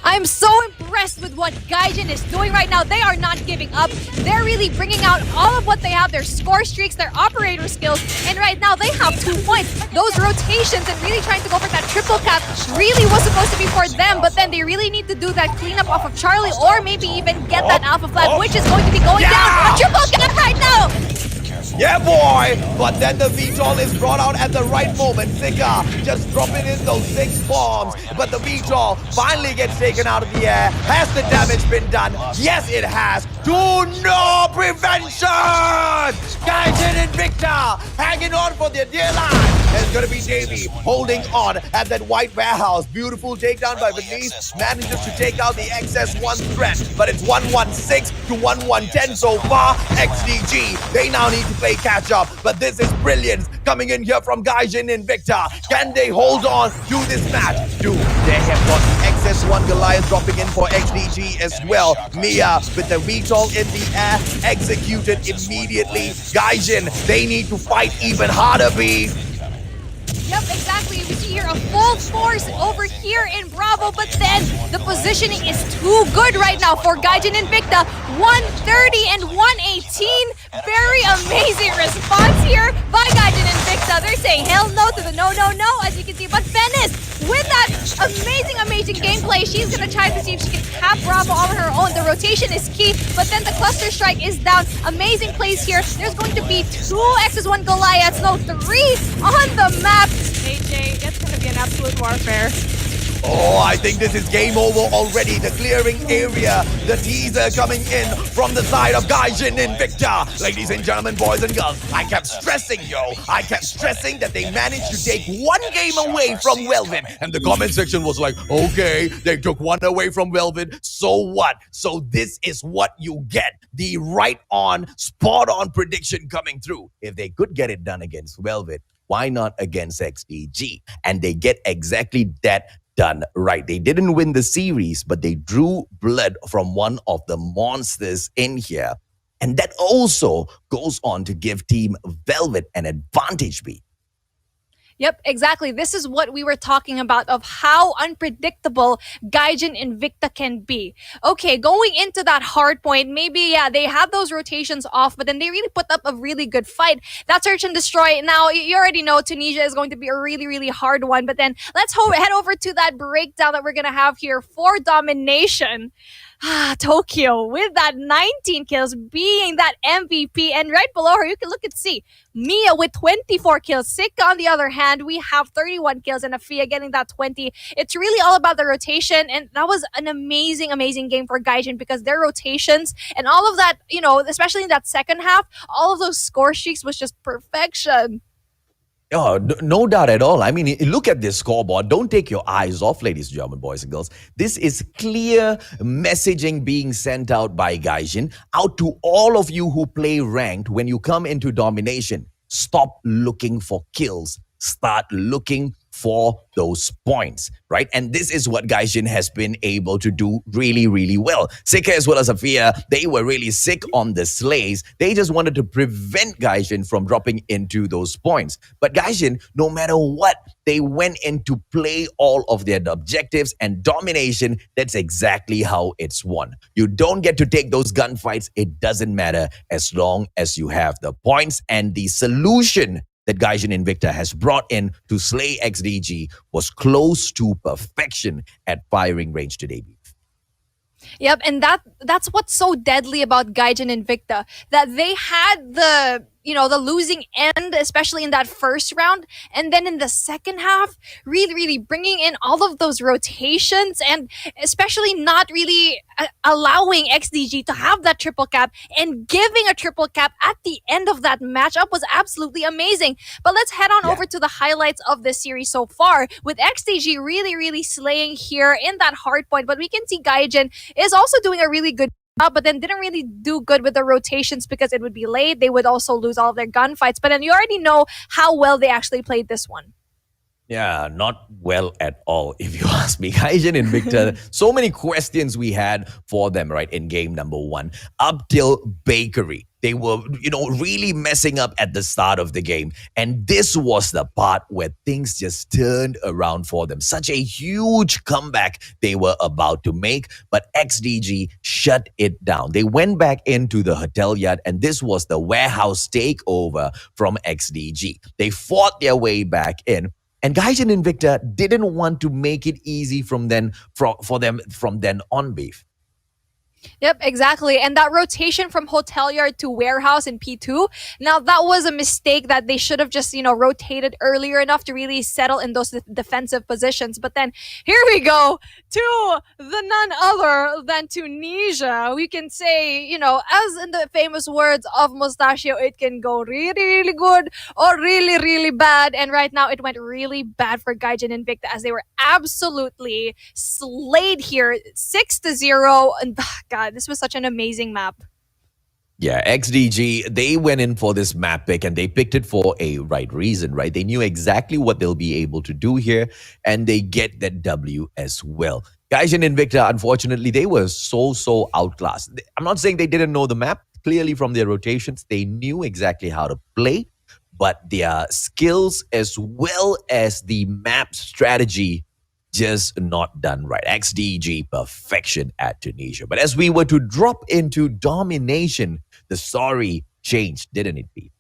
I'm so impressed with what Gaijin is doing right now. They are not giving up. They're really bringing out all of what they have, their score streaks, their operator skills, and right now they have 2 points. Those rotations and really trying to go for that triple cap really was supposed to be for them, but then they really need to do that cleanup off of Charlie or maybe even get that alpha flag, which is going to be going down. A triple cap right now! Yeah, boy! But then the VTOL is brought out at the right moment. Sika just dropping in those 6 bombs. But the VTOL finally gets taken out of the air. Has the damage been done? Yes, it has. Do no prevention! Gaijin Invicta hanging on for their dear life. It's gonna be Davey holding on at that white warehouse. Beautiful takedown by Venice. Manages to take out the XS1 threat. But it's 116 to 1110 so far. XDG, they now need to play catch up, but this is brilliance coming in here from Gaijin Invicta. Can they hold on to this match? Do they have got XS1 Goliath dropping in for XDG as well? Mia with the VTOL in the air, executed immediately. Gaijin, they need to fight even harder, B. Yep, exactly. We see here a full force over here in Bravo, but then the positioning is too good right now for Gaijin Invicta. 130 and 118. Very amazing response here by Gaijin Invicta. They're saying hell no to the no, no, no, as you can see. But Venice, with that amazing gameplay, she's going to try to see if she can cap Bravo on her own. The rotation is key, but then the cluster strike is down. Amazing plays here. There's going to be 2 XS1 Goliaths, no, 3 on the map. AJ, it's going to be an absolute warfare. Oh, I think this is game over already. The clearing area, the teaser coming in from the side of Gaijin Invicta. Ladies and gentlemen, boys and girls, I kept stressing, I kept stressing that they managed to take 1 game away from Velvet. And the comment section was like, okay, they took 1 away from Velvet, so what? So this is what you get. The right on, spot on prediction coming through. If they could get it done against Velvet, why not against XDG? And they get exactly that done right. They didn't win the series, but they drew blood from one of the monsters in here. And that also goes on to give Team Velvet an advantage, B. Yep, exactly. This is what we were talking about of how unpredictable Gaijin Invicta can be. Okay, going into that hard point, maybe, yeah, they had those rotations off, but then they really put up a really good fight. That search and destroy, now, you already know Tunisia is going to be a really hard one, but then let's head over to that breakdown that we're going to have here for Domination. Tokyo with that 19 kills being that MVP, and right below her you can look and see Mia with 24 kills. Sika on the other hand, we have 31 kills and Afia getting that 20. It's really all about the rotation, and that was an amazing game for Gaijin because their rotations and all of that, especially in that second half, all of those score streaks was just perfection. Oh, no doubt at all. I mean, look at this scoreboard. Don't take your eyes off, ladies and gentlemen, boys and girls. This is clear messaging being sent out by Gaijin out to all of you who play ranked. When you come into Domination, stop looking for kills. Start looking for those points, right? And this is what Gaijin has been able to do really well. Sika as well as Afia, they were really sick on the slays. They just wanted to prevent Gaijin from dropping into those points. But Gaijin, no matter what, they went in to play all of their objectives, and Domination, that's exactly how it's won. You don't get to take those gunfights. It doesn't matter as long as you have the points, and the solution that Gaijin Invicta has brought in to slay XDG was close to perfection at firing range today. Yep, and that's what's so deadly about Gaijin Invicta, that they had the losing end, especially in that first round, and then in the second half, really bringing in all of those rotations, and especially not really allowing XDG to have that triple cap, and giving a triple cap at the end of that matchup was absolutely amazing. But let's head on over to the highlights of this series so far, with XDG really slaying here in that hard point, but we can see Gaijin is also doing a really good job, but then didn't really do good with the rotations because it would be late. They would also lose all of their gunfights, but then you already know how well they actually played this one. Yeah, not well at all, if you ask me. Gaijin Invicta, so many questions we had for them, right, in game number 1. Up till Bakery, They were, really messing up at the start of the game. And this was the part where things just turned around for them. Such a huge comeback they were about to make, but XDG shut it down. They went back into the hotel yard, and this was the warehouse takeover from XDG. They fought their way back in. And Gaijin and Invicta didn't want to make it easy for them from then on, Beef. Yep, exactly. And that rotation from hotel yard to warehouse in P2, now that was a mistake that they should have just, rotated earlier enough to really settle in those defensive positions. But then here we go to the none other than Tunisia. We can say, as in the famous words of Mustachio, it can go really, really good or really, really bad. And right now it went really bad for Gaijin and Invicta as they were absolutely slayed here 6-0. And God, this was such an amazing map. Yeah, XDG, they went in for this map pick and they picked it for a right reason, right? They knew exactly what they'll be able to do here and they get that W as well. Gaijin and Invicta, unfortunately, they were so outclassed. I'm not saying they didn't know the map. Clearly from their rotations, they knew exactly how to play, but their skills as well as the map strategy just not done right. XDG perfection at Tunisia. But as we were to drop into domination, the story changed, didn't it, Pete?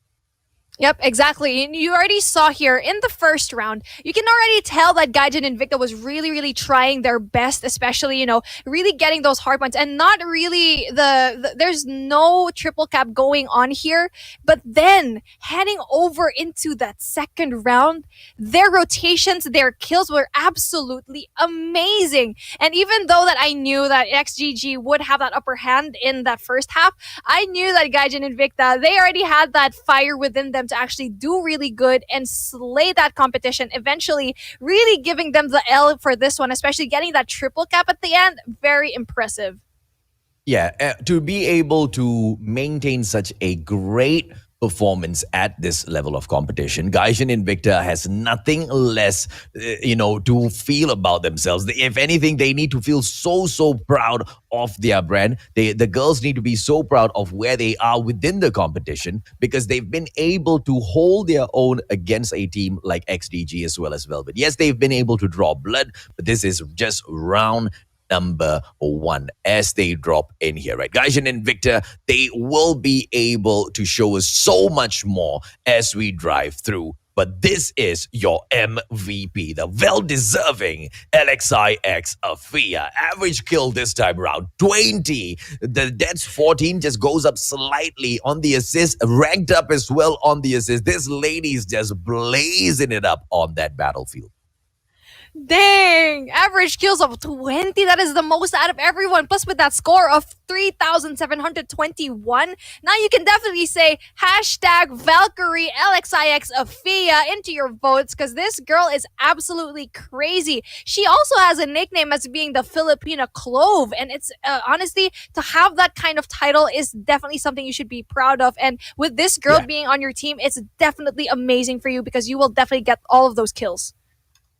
Yep, exactly. And you already saw here in the first round, you can already tell that Gaijin and Invicta was really, really trying their best, especially, really getting those hard points and not really there's no triple cap going on here. But then heading over into that second round, their rotations, their kills were absolutely amazing. And even though that I knew that XGG would have that upper hand in that first half, I knew that Gaijin and Invicta, they already had that fire within them to actually do really good and slay that competition, eventually really giving them the L for this one, especially getting that triple cap at the end. Very impressive. Yeah, to be able to maintain such a great performance at this level of competition, Gaijin Invicta has nothing less, to feel about themselves. If anything, they need to feel so proud of their brand. The girls need to be so proud of where they are within the competition because they've been able to hold their own against a team like XDG as well as Velvet. Yes, they've been able to draw blood, but this is just round number 1 as they drop in here, right? Gaijin and Invicta, they will be able to show us so much more as we drive through. But this is your MVP, the well-deserving LXIX Afia. Average kill this time around, 20. The deaths 14 just goes up slightly on the assist, ranked up as well on the assist. This lady's just blazing it up on that battlefield. Dang! Average kills of 20. That is the most out of everyone. Plus with that score of 3,721. Now you can definitely say hashtag Valkyrie LXIX Afia into your votes because this girl is absolutely crazy. She also has a nickname as being the Filipina Clove. And it's honestly, to have that kind of title is definitely something you should be proud of. And with this girl being on your team, it's definitely amazing for you because you will definitely get all of those kills.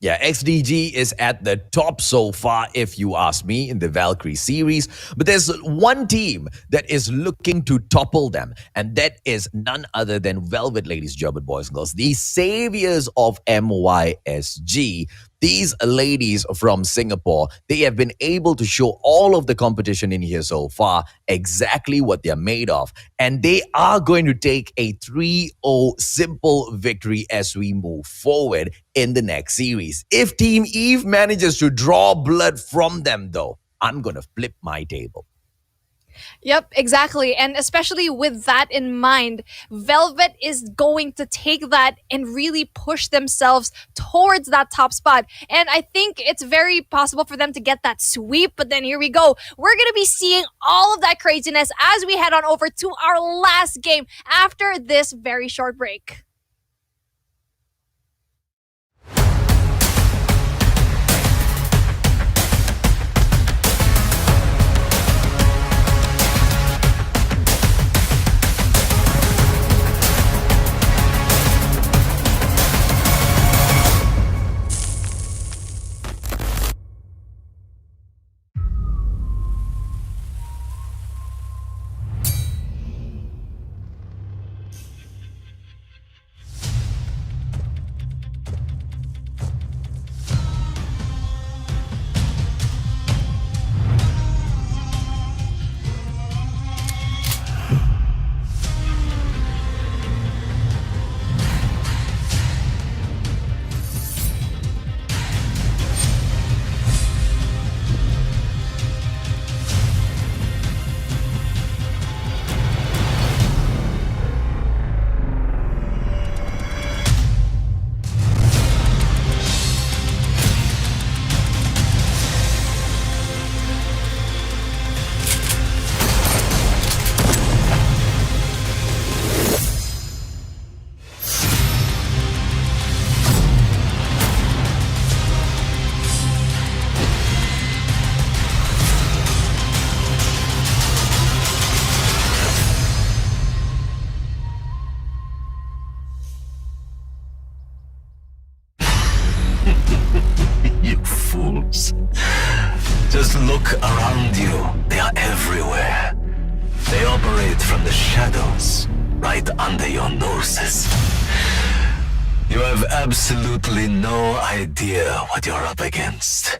Yeah, XDG is at the top so far, if you ask me, in the Valkyrie series. But there's one team that is looking to topple them, and that is none other than Velvet, ladies, German boys and girls, the saviors of MYSG. These ladies from Singapore, they have been able to show all of the competition in here so far exactly what they're made of. And they are going to take a 3-0 simple victory as we move forward in the next series. If Team Eve manages to draw blood from them, though, I'm going to flip my table. Yep, exactly. And especially with that in mind, Velvet is going to take that and really push themselves towards that top spot. And I think it's very possible for them to get that sweep. But then here we go. We're going to be seeing all of that craziness as we head on over to our last game after this very short break. fools. Just look around you. They are everywhere. They operate from the shadows, right under your noses. You have absolutely no idea what you're up against.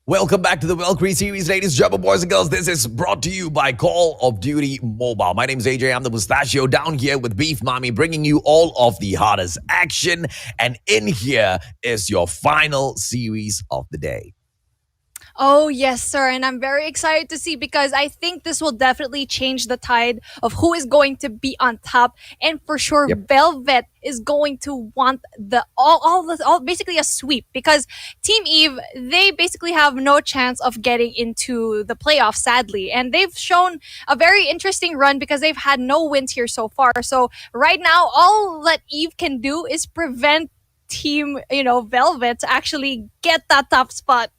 Welcome back to the Valkyrie series, ladies and gentlemen, boys and girls. This is brought to you by Call of Duty Mobile. My name is AJ. I'm the Mustachio down here with Beef Mommy, bringing you all of the hottest action. And in here is your final series of the day. Oh, yes, sir. And I'm very excited to see because I think this will definitely change the tide of who is going to be on top. And for sure, Velvet is going to want the all basically a sweep because Team Eve, they basically have no chance of getting into the playoffs, sadly. And they've shown a very interesting run because they've had no wins here so far. So right now, all that Eve can do is prevent Team, Velvet to actually get that top spot.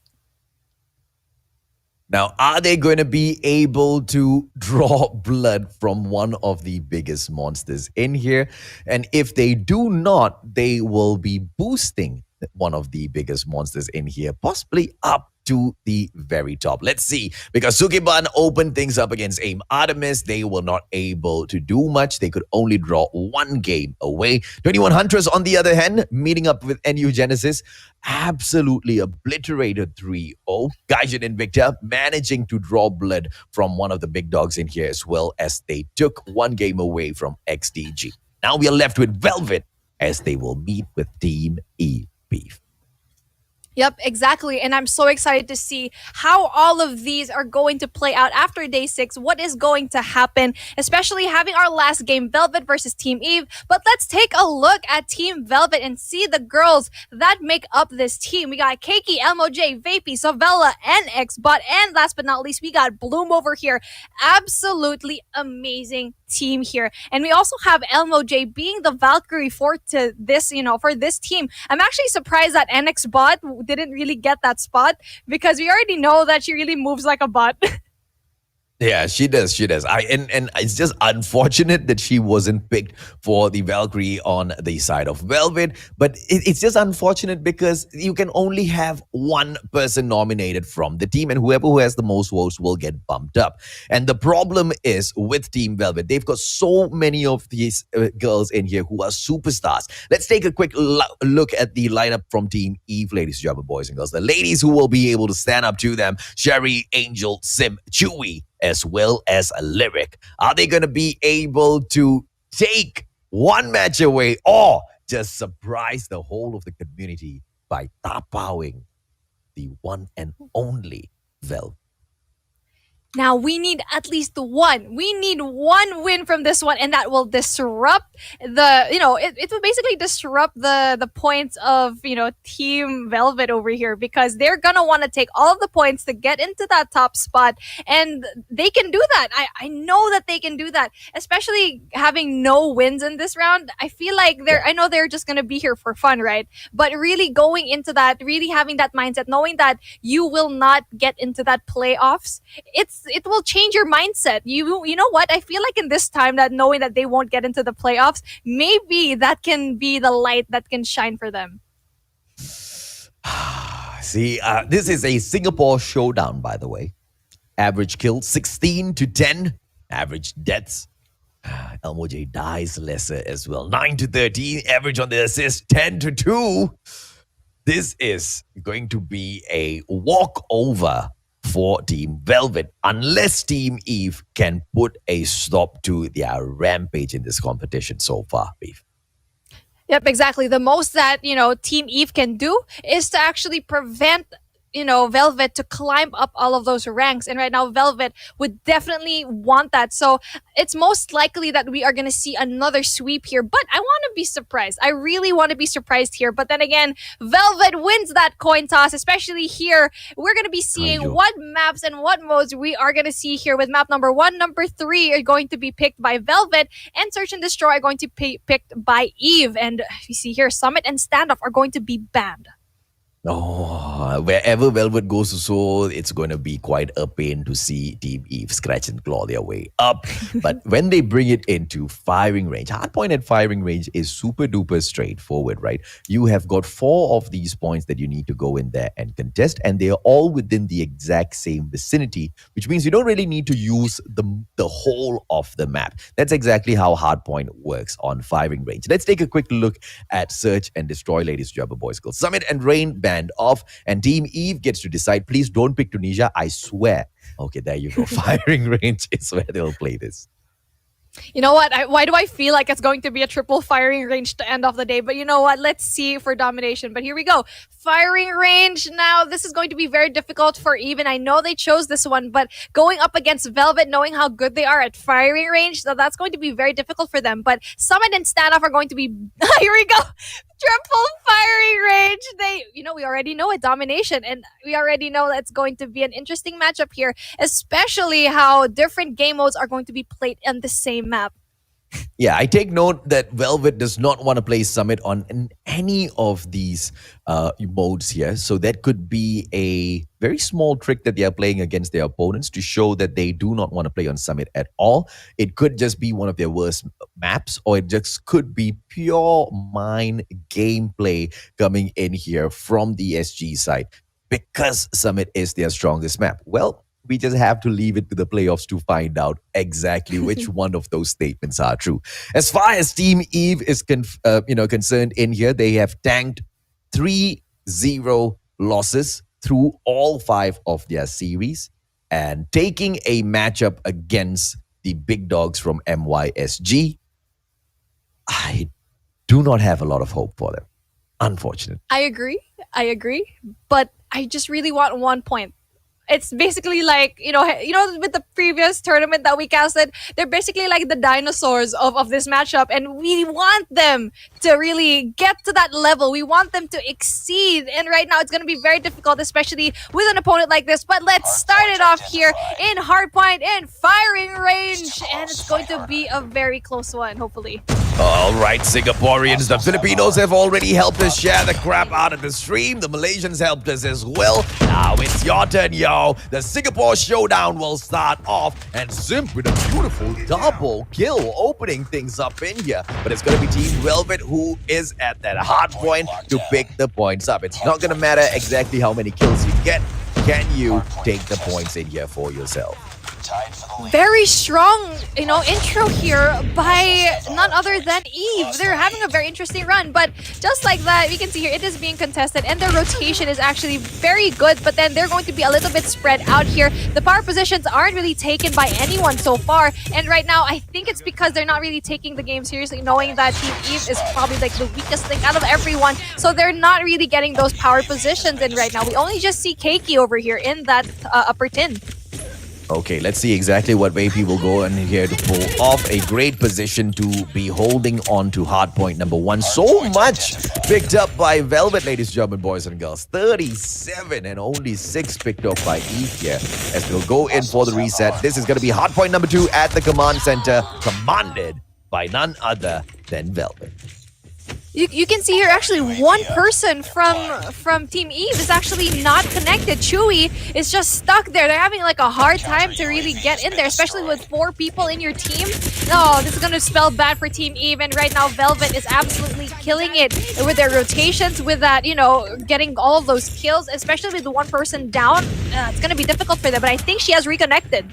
Now, are they going to be able to draw blood from one of the biggest monsters in here? And if they do not, they will be boosting one of the biggest monsters in here, possibly up to the very top. Let's see, because Sukeban opened things up against AIM Artemis. They were not able to do much. They could only draw one game away. 21 Huntress, on the other hand, meeting up with NU Genesis, absolutely obliterated 3-0. Gaijin Invicta managing to draw blood from one of the big dogs in here, as well as they took one game away from XDG. Now we are left with Velvet as they will meet with Team E Beef. Yep, exactly. And I'm so excited to see how all of these are going to play out after day 6. What is going to happen, especially having our last game, Velvet versus Team Eve. But let's take a look at Team Velvet and see the girls that make up this team. We got Keiki, MOJ, Vapey, Savella, and Xbot. And last but not least, we got Bloom over here. Absolutely amazing team here. And we also have MOJ being the Valkyrie for this team. I'm actually surprised that NX bot didn't really get that spot because we already know that she really moves like a bot. Yeah, she does. And it's just unfortunate that she wasn't picked for the Valkyrie on the side of Velvet. But it's just unfortunate because you can only have one person nominated from the team, and whoever who has the most votes will get bumped up. And the problem is with Team Velvet, they've got so many of these girls in here who are superstars. Let's take a quick look at the lineup from Team Eve, ladies and gentlemen, boys and girls. The ladies who will be able to stand up to them: Sherry, Angel, Sim, Chewy, as well as a Lyric. Are they going to be able to take one match away or just surprise the whole of the community by tapawing the one and only Velvet? Now, we need at least one. We need one win from this one, and that will disrupt it will basically disrupt the points of, Team Velvet over here, because they're going to want to take all of the points to get into that top spot, and they can do that. I know that they can do that, especially having no wins in this round. I feel like I know they're just going to be here for fun, right? But really going into that, really having that mindset, knowing that you will not get into that playoffs, it will change your mindset. You know what? I feel like in this time, that knowing that they won't get into the playoffs, maybe that can be the light that can shine for them. See, this is a Singapore showdown, by the way. Average kills 16 to 10. Average deaths Elmo J dies lesser as well. 9-13, average on the assist, 10-2. This is going to be a walkover for Team Velvet unless Team Eve can put a stop to their rampage in this competition so far, Beef. Yep, exactly. The most that, Team Eve can do is to actually prevent, Velvet to climb up all of those ranks. And right now, Velvet would definitely want that. So it's most likely that we are going to see another sweep here. But I want to be surprised. I really want to be surprised here. But then again, Velvet wins that coin toss, especially here. We're going to be seeing what maps and what modes we are going to see here with map number 1, number 3 are going to be picked by Velvet, and Search and Destroy are going to be picked by Eve. And you see here, Summit and Standoff are going to be banned. Oh, wherever Velvet goes to Soul, it's going to be quite a pain to see Team Eve scratch and claw their way up. But when they bring it into firing range, Hardpoint at firing range is super duper straightforward, right? You have got 4 of these points that you need to go in there and contest, and they are all within the exact same vicinity, which means you don't really need to use the whole of the map. That's exactly how Hardpoint works on firing range. Let's take a quick look at Search and Destroy, ladies and gentlemen, boys and girls. Summit and Rain banned off, and Team Eve gets to decide. Please don't pick Tunisia, I swear. Okay, there you go. Firing range is where they'll play this. You know what? Why do I feel like it's going to be a triple firing range to end off the day? But you know what? Let's see for domination. But here we go. Firing range. Now, this is going to be very difficult for Eve. I know they chose this one, but going up against Velvet, knowing how good they are at firing range, so that's going to be very difficult for them. But Summit and Standoff are going to be... Here we go. Triple firing range. We already know it, domination, and we already know that's going to be an interesting matchup here, especially how different game modes are going to be played on the same map. Yeah, I take note that Velvet does not want to play Summit on any of these modes here. So that could be a very small trick that they are playing against their opponents to show that they do not want to play on Summit at all. It could just be one of their worst maps, or it just could be pure mind gameplay coming in here from the SG side because Summit is their strongest map. Well, we just have to leave it to the playoffs to find out exactly which one of those statements are true. As far as Team Eve is concerned in here, they have tanked 3-0 losses through all 5 of their series, and taking a matchup against the big dogs from MYSG, I do not have a lot of hope for them, unfortunately. I agree, but I just really want 1 point. It's basically like, with the previous tournament that we casted, they're basically like the dinosaurs of this matchup. And we want them to really get to that level. We want them to exceed. And right now, it's going to be very difficult, especially with an opponent like this. But let's start it off here in Hardpoint in firing range. And it's going to be a very close one, hopefully. All right, Singaporeans, the Filipinos have already helped us share the crap out of the stream. The Malaysians helped us as well. Now it's your turn, yo. The Singapore showdown will start off, and Zimp with a beautiful double kill opening things up in here. But it's going to be Team Velvet who is at that hard point to pick the points up. It's not going to matter exactly how many kills you get. Can you take the points in here for yourself? Very strong, intro here by none other than Eve. They're having a very interesting run, but just like that, we can see here it is being contested, and their rotation is actually very good, but then they're going to be a little bit spread out here. The power positions aren't really taken by anyone so far, and right now, I think it's because they're not really taking the game seriously, knowing that Team Eve is probably like the weakest link out of everyone, so they're not really getting those power positions in right now. We only just see Keiki over here in that upper tin. Okay, let's see exactly what Vapey will go in here to pull off. A great position to be holding on to hardpoint number 1. So much picked up by Velvet, ladies and gentlemen, boys and girls. 37 and only 6 picked up by Eve here. As we'll go in for the reset. This is going to be hardpoint number 2 at the command center, commanded by none other than Velvet. You can see here actually one person from Team Eve is actually not connected. Chewy is just stuck there. They're having like a hard time to really get in there, especially with 4 people in your team. No, this is going to spell bad for Team Eve. And right now, Velvet is absolutely killing it with their rotations, with that, getting all of those kills, especially with the 1 person down. It's going to be difficult for them, but I think she has reconnected.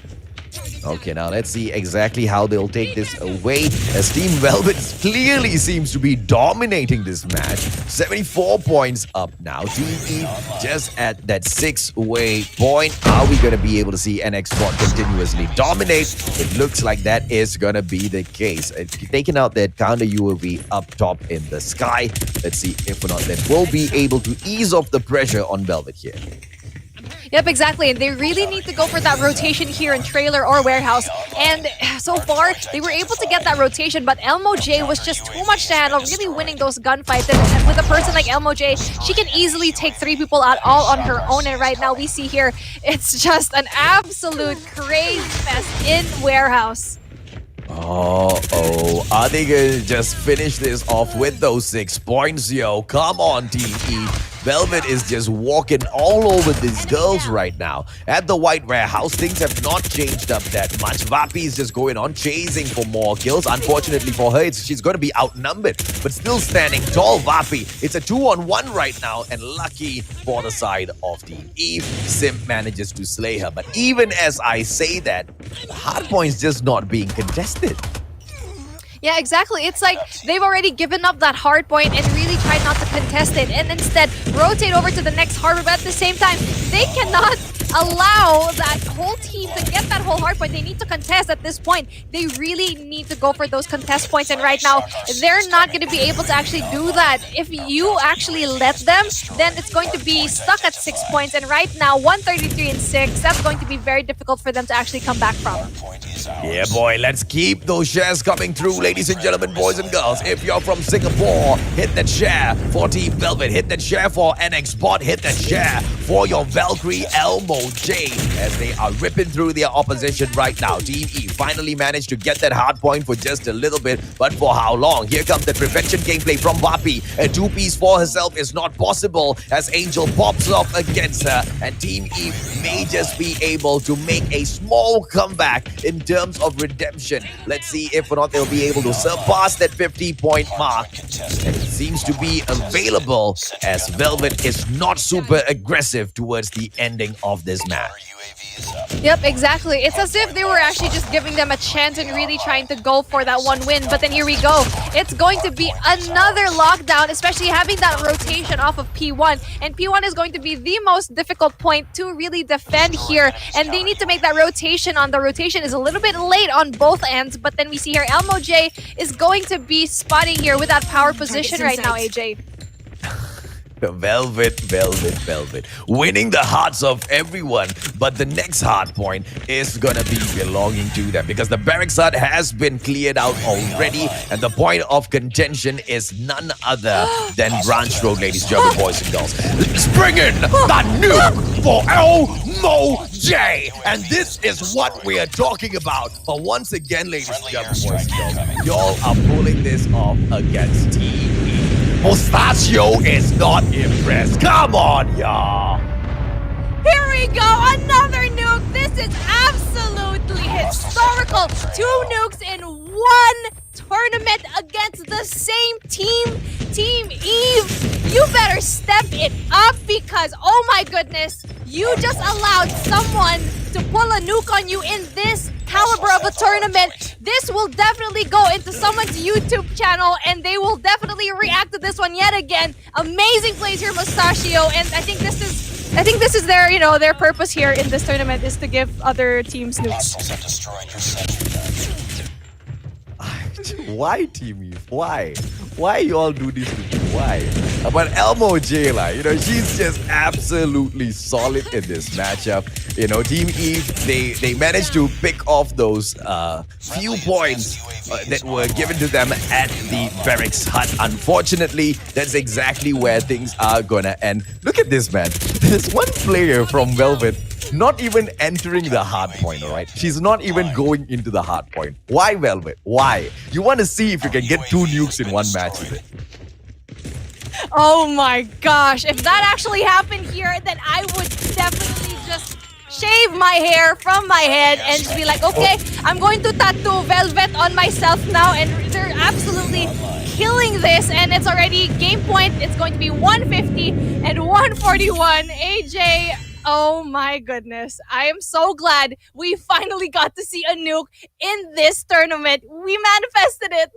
Okay, now let's see exactly how they'll take this away, as Team Velvet clearly seems to be dominating this match. 74 points up now. Team Eve just at that 6-way point. Are we going to be able to see NX Bot continuously dominate? It looks like that is going to be the case. Taking out that counter UAV up top in the sky. Let's see if or not that will be able to ease off the pressure on Velvet here. Yep, exactly. And they really need to go for that rotation here in trailer or warehouse. And so far, they were able to get that rotation, but Elmo J was just too much to handle, really winning those gunfights. And with a person like Elmo J, she can easily take 3 people out all on her own. And right now, we see here, it's just an absolute craze fest in warehouse. Oh, are they gonna just finish this off with those 6 points, yo? Come on, Team E. Velvet is just walking all over these girls right now. At the White Warehouse, things have not changed up that much. Vapi is just going on chasing for more kills. Unfortunately for her, she's going to be outnumbered, but still standing tall. Vapi, it's a 2-on-1 right now, and lucky for the side of Team Eve, Sim manages to slay her. But even as I say that, the hardpoint's just not being contested. Yeah, exactly. It's like they've already given up that hard point and really tried not to contest it and instead rotate over to the next hard point. But at the same time, they cannot allow that whole team to get that whole hard point. They need to contest at this point. They really need to go for those contest points. And right now, they're not going to be able to actually do that. If you actually let them, then it's going to be stuck at 6 points. And right now, 133 and 6, that's going to be very difficult for them to actually come back from. Yeah, boy, let's keep those shares coming through, ladies and gentlemen, boys and girls. If you're from Singapore, hit that share for Team Velvet. Hit that share for NX Bot. Hit that share for your Valkyrie Elmo J, as they are ripping through their opposition right now. Team E finally managed to get that hard point for just a little bit, but for how long? Here comes the prevention gameplay from Vapi. A 2-piece for herself is not possible as Angel pops off against her, and Team E may just be able to make a small comeback in terms of redemption. Let's see if or not they'll be able to surpass that 50-point mark. And it seems to be available as Velvet is not super aggressive towards the ending of this match. Yep, exactly. It's as if they were actually just giving them a chance and really trying to go for that one win. But then here we go. It's going to be another lockdown, especially having that rotation off of P1. And P1 is going to be the most difficult point to really defend here. And they need to make that rotation on. The rotation is a little bit late on both ends. But then we see here Elmo J is going to be spotting here with that power position right now, AJ. Velvet. Winning the hearts of everyone. But the next hard point is gonna be belonging to them because the barracks hut has been cleared out already. And the point of contention is none other than Branch Road, ladies and gentlemen, boys and girls. Let's bring in the nuke for Elmo J. And this is what we are talking about. But once again, ladies and gentlemen, boys and girls, y'all are pulling this off against Team E. Mustachio is not impressed. Come on, y'all. Here we go, another nuke. This is absolutely historical. 2 nukes in one tournament against the same team. Team Eve, you better step it up because, oh my goodness, you just allowed someone to pull a nuke on you in this caliber of a tournament. This will definitely go into someone's YouTube channel and they will definitely react to this one yet again. Amazing plays here, Mustachio, and I think this is their, their purpose here in this tournament is to give other teams nukes. Why, Team Eve? Why? Why you all do this to me? Why? But Elmo J, she's just absolutely solid in this matchup. Team Eve, they managed to pick off those few points that were given to them at the barracks hut. Unfortunately, that's exactly where things are gonna end. Look at this, man. There's one player from Velvet not even entering the hard point, all right? She's not even going into the hard point. Why, Velvet? Why? You want to see if you can get 2 nukes in one match with it. Oh my gosh. If that actually happened here, then I would definitely just shave my hair from my head and just be like, okay, I'm going to tattoo Velvet on myself now. And they're absolutely killing this. And it's already game point. It's going to be 150 and 141. AJ, Oh my goodness. I am so glad we finally got to see a nuke in this tournament. We manifested it.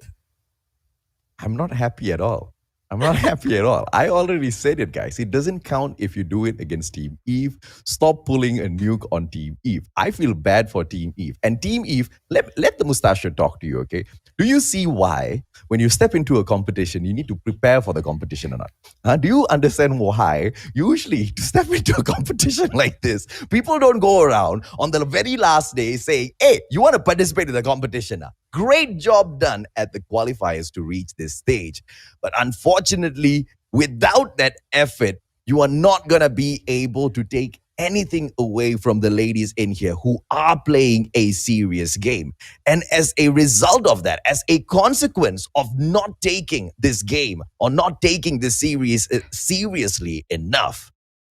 I'm not happy at all. I'm not happy at all. I already said it, guys. It doesn't count if you do it against Team Eve. Stop pulling a nuke on Team Eve. I feel bad for Team Eve. And Team Eve, let the mustache talk to you, okay? Do you see why when you step into a competition, you need to prepare for the competition or not? Do you understand why usually to step into a competition like this, people don't go around on the very last day saying, hey, you want to participate in the competition? Great job done at the qualifiers to reach this stage. But unfortunately, without that effort, you are not going to be able to take anything away from the ladies in here who are playing a serious game. And as a result of that, as a consequence of not taking this game or not taking this series seriously enough,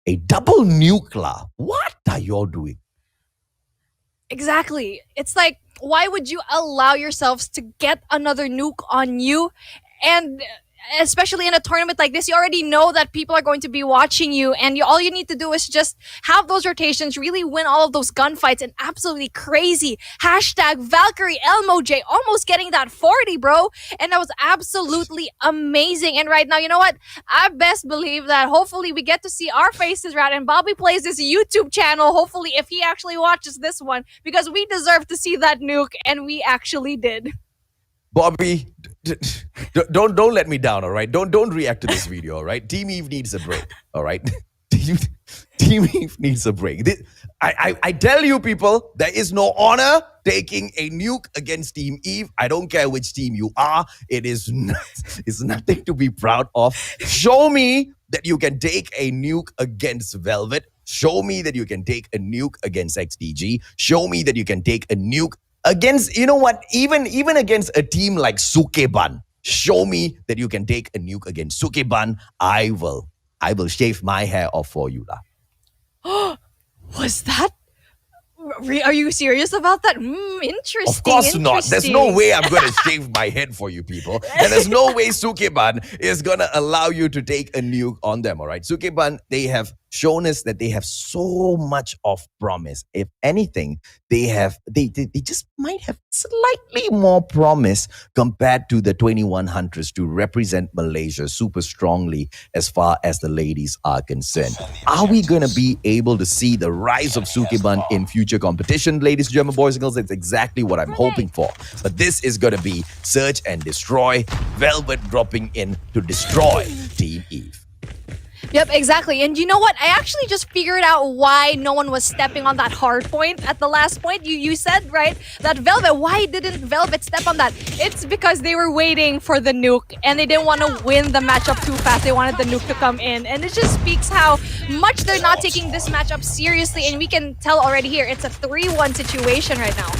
a double nuclear, what are y'all doing? Exactly. It's like, why would you allow yourselves to get another nuke on you? And especially in a tournament like this, you already know that people are going to be watching you, and all you need to do is just have those rotations, really win all of those gunfights, and absolutely crazy. Hashtag Valkyrie Elmo-J almost getting that 40, bro. And that was absolutely amazing. And right now, you know what? I best believe that hopefully we get to see our faces, right? And Bobby plays this YouTube channel, hopefully, if he actually watches this one, because we deserve to see that nuke, and we actually did. Bobby, don't let me down, all right? Don't react to this video, all right? Team Eve needs a break, all right? Team Eve needs a break. I tell you, people, there is no honor taking a nuke against Team Eve. I don't care which team you are. It's nothing to be proud of. Show me that you can take a nuke against Velvet. Show me that you can take a nuke against XDG. Show me that you can take a nuke against, you know what, even against a team like Sukeban. Show me that you can take a nuke against Sukeban. I will shave my hair off for you. Was that? Are you serious about that? Interesting. Of course not. There's no way I'm going to shave my head for you people. And there's no way Sukeban is going to allow you to take a nuke on them, all right? Sukeban, they have shown us that they have so much of promise. If anything, they just might have slightly more promise compared to the 21 Huntress to represent Malaysia super strongly as far as the ladies are concerned. Are we going to be able to see the rise of Sukeban in future competition, ladies and gentlemen, boys and girls? That's exactly what I'm hoping for. But this is going to be search and destroy. Velvet dropping in to destroy Team Eve. Yep, exactly. And you know what? I actually just figured out why no one was stepping on that hard point at the last point. You said, right, that Velvet, why didn't Velvet step on that? It's because they were waiting for the nuke and they didn't want to win the matchup too fast. They wanted the nuke to come in. And it just speaks how much they're not taking this matchup seriously. And we can tell already here, it's a 3-1 situation right now.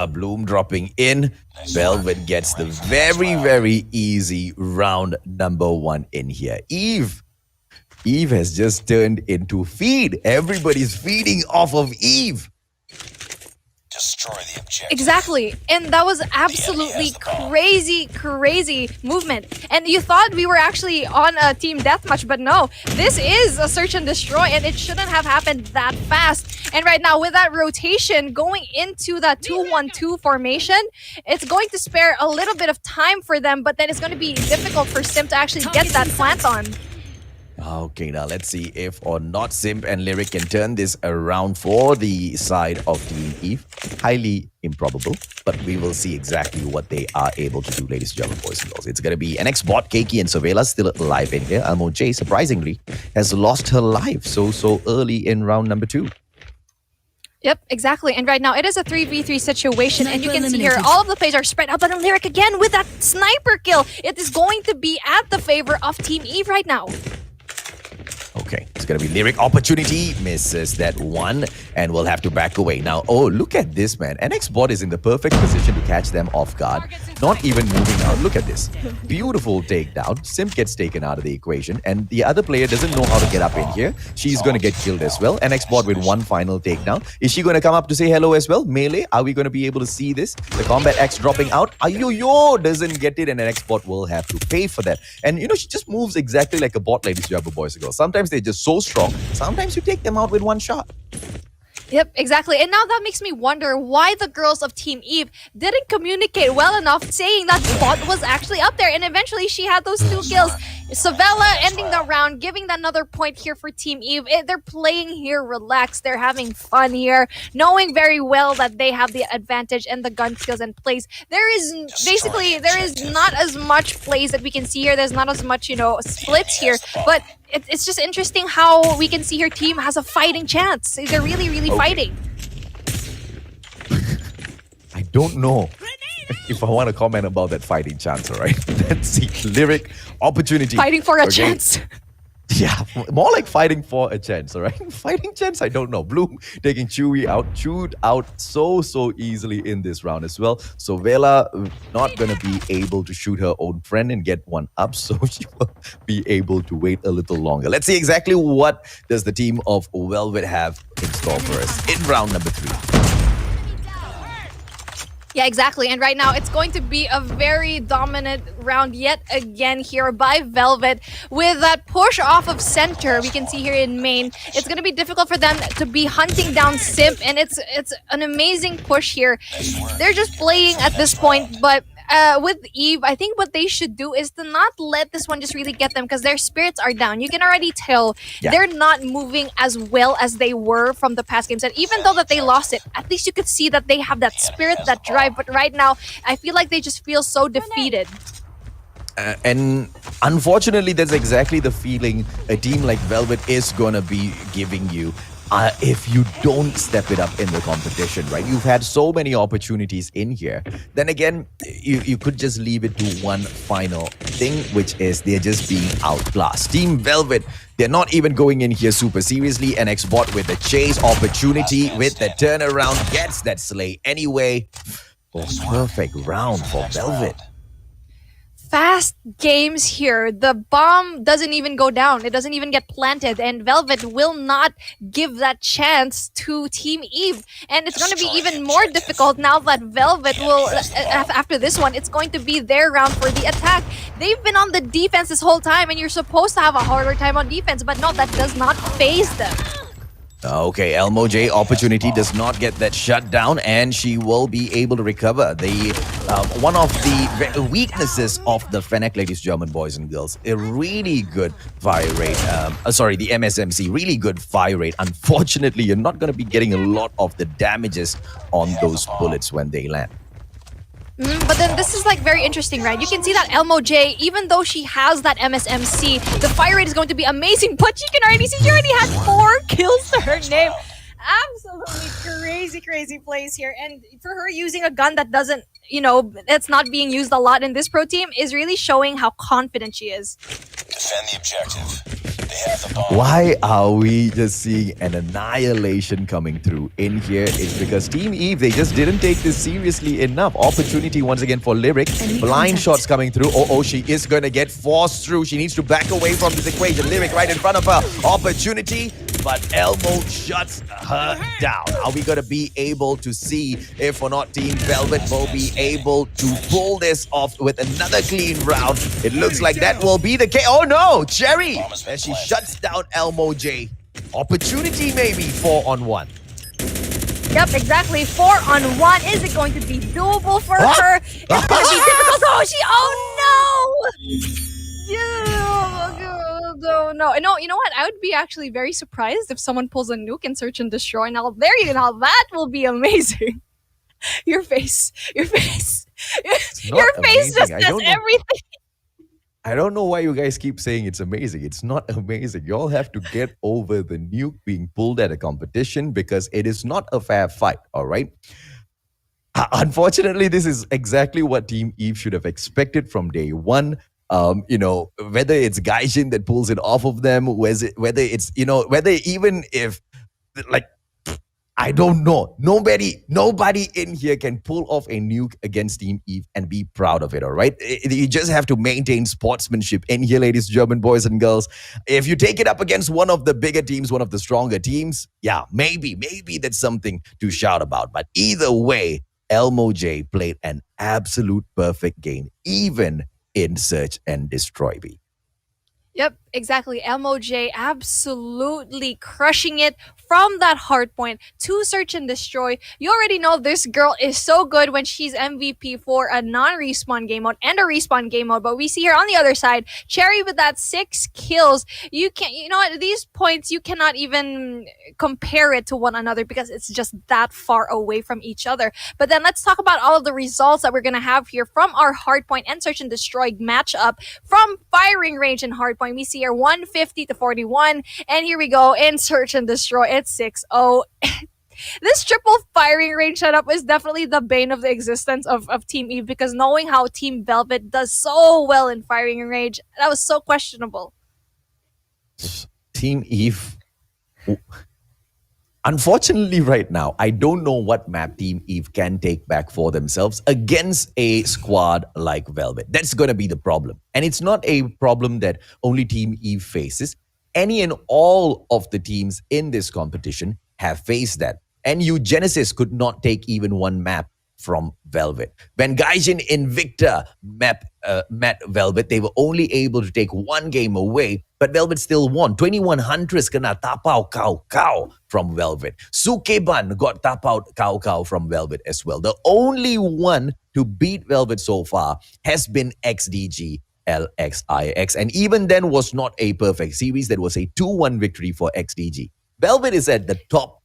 Bloom dropping in. Velvet gets the very, very easy round number 1 in here. Eve has just turned into feed. Everybody's feeding off of Eve. Destroy the objective. Exactly. And that was absolutely crazy movement. And you thought we were actually on a team deathmatch, but no. This is a search and destroy, and it shouldn't have happened that fast. And right now, with that rotation going into that 2-1-2 formation, it's going to spare a little bit of time for them, but then it's going to be difficult for Sim to actually get that plant on. Okay, now let's see if or not Simp and Lyric can turn this around for the side of Team Eve. Highly improbable, but we will see exactly what they are able to do, ladies and gentlemen, boys and girls. It's going to be NX Bot, Keiki, and Savela still alive in here. Elmo-J, surprisingly, has lost her life so early in round number 2. Yep, exactly. And right now, it is a 3v3 situation, and you can see here, all of the plays are spread out, but Lyric again with that sniper kill. It is going to be at the favor of Team Eve right now. Okay, it's going to be Lyric opportunity. Misses that one and will have to back away. Now, oh, look at this, man. NX Bot is in the perfect position to catch them off guard. Not even moving out. Look at this. Beautiful takedown. Simp gets taken out of the equation. And the other player doesn't know how to get up in here. She's going to get killed as well. NX Bot with one final takedown. Is she going to come up to say hello as well? Melee, are we going to be able to see this? The Combat Axe dropping out. Ayoyo doesn't get it, and NX Bot will have to pay for that. And, you know, she just moves exactly like a bot, ladies and gentlemen, boys and girls. Sometimes they're just so so strong. Sometimes you take them out with one shot. Yep, exactly. And now that makes me wonder why the girls of Team Eve didn't communicate well enough saying that Bot was actually up there. And eventually she had those 2 kills. Savella ending the round, giving that another point here for Team Eve. They're playing here relaxed. They're having fun here, knowing very well that they have the advantage and the gun skills and plays. There is not as much plays that we can see here. There's not as much, splits here. But it's just interesting how we can see her team has a fighting chance. They're really, really fighting. I don't know if I want to comment about that fighting chance, all right? Let's see. Lyric, opportunity. Fighting for a chance. Yeah, more like fighting for a chance, all right? Fighting chance, I don't know. Bloom taking Chewy out, chewed out so easily in this round as well. So Vela not going to be able to shoot her own friend and get one up, so she will be able to wait a little longer. Let's see exactly what does the team of Velvet have in store for us in round number 3. Yeah, exactly. And right now, it's going to be a very dominant round yet again here by Velvet. With that push off of center, we can see here in main, it's going to be difficult for them to be hunting down Simp. And it's an amazing push here. They're just playing at this point, but with Eve, I think what they should do is to not let this one just really get them because their spirits are down. You can already tell they're not moving as well as they were from the past games. And even though that they lost it, at least you could see that they have that spirit, that drive. But right now, I feel like they just feel so defeated. And unfortunately, that's exactly the feeling a team like Velvet is going to be giving you. If you don't step it up in the competition, right? You've had so many opportunities in here. Then again, you could just leave it to one final thing, which is they're just being outclassed. Team Velvet, they're not even going in here super seriously. And Xbot with the chase opportunity, with the turnaround, gets that slay anyway. Oh, perfect round for Velvet. Fast games here. The bomb doesn't even go down. It doesn't even get planted. And Velvet will not give that chance to Team Eve. And it's going to be even more difficult now that Velvet will, after this one, it's going to be their round for the attack. They've been on the defense this whole time, and you're supposed to have a harder time on defense. But no, that does not faze them. Okay, Elmo J opportunity does not get that shut down, and she will be able to recover. One of the weaknesses of the Fennec, ladies, German boys and girls, a really good fire rate. The MSMC, really good fire rate. Unfortunately, you're not going to be getting a lot of the damages on those bullets when they land. But then this is like very interesting, right? You can see that Elmo J, even though she has that MSMC, the fire rate is going to be amazing, but you can already see she already had 4 kills to her name. Absolutely crazy plays here. And for her using a gun that doesn't, that's not being used a lot in this pro team is really showing how confident she is. Defend the objective. They have the bomb. Why are we just seeing an annihilation coming through in here? It's because Team Eve, they just didn't take this seriously enough. Opportunity once again for Lyric. Blind shots coming through. Oh, she is going to get forced through. She needs to back away from this equation. Lyric right in front of her. Opportunity, but Elmo shuts her down. Are we going to be able to see if or not Team Velvet will be able to pull this off with another clean round? It looks like that will be the case. Oh no, Cherry! And she shuts down Elmo J. Opportunity maybe 4-on-1. Yep, exactly. 4-on-1. Is it going to be doable for her? It's going to be difficult. Oh, no. No, you know what? I would be actually very surprised if someone pulls a nuke and search and destroy. Now, that will be amazing. Your face. Your face just does everything. I don't know why you guys keep saying it's amazing. It's not amazing. You all have to get over the nuke being pulled at a competition because it is not a fair fight, all right? Unfortunately, this is exactly what Team Eve should have expected from day one. Whether it's Gaijin that pulls it off of them, whether even if, I don't know. Nobody in here can pull off a nuke against Team Eve and be proud of it, all right? You just have to maintain sportsmanship in here, ladies, German boys and girls. If you take it up against one of the bigger teams, one of the stronger teams, yeah, maybe that's something to shout about. But either way, Elmo J played an absolute perfect game, even in Search and Destroy B. Yep, Exactly. MOJ absolutely crushing it from that hard point to search and destroy. You already know this girl is so good when she's MVP for a non-respawn game mode and a respawn game mode. But we see her on the other side, Cherry with that 6 kills. You know what? These points, you cannot even compare it to one another because it's just that far away from each other. But then let's talk about all of the results that we're going to have here from our hardpoint and search and destroy matchup. From firing range and hardpoint, we see here 150 to 41. And here we go in search and destroy. It's 6-0. This triple firing range setup is definitely the bane of the existence of Team Eve, because knowing how Team Velvet does so well in firing range, that was so questionable. Team Eve. Unfortunately, right now, I don't know what map Team Eve can take back for themselves against a squad like Velvet. That's going to be the problem. And it's not a problem that only Team Eve faces. Any and all of the teams in this competition have faced that. And Genesis could not take even one map from Velvet. When Gaijin Invicta met Velvet, they were only able to take one game away, but Velvet still won. 21 Huntress kena tapau kau from Velvet. Sukeban got tapau kau from Velvet as well. The only one to beat Velvet so far has been XDG LXIX, and even then was not a perfect series. That was a 2-1 victory for XDG. Velvet is at the top,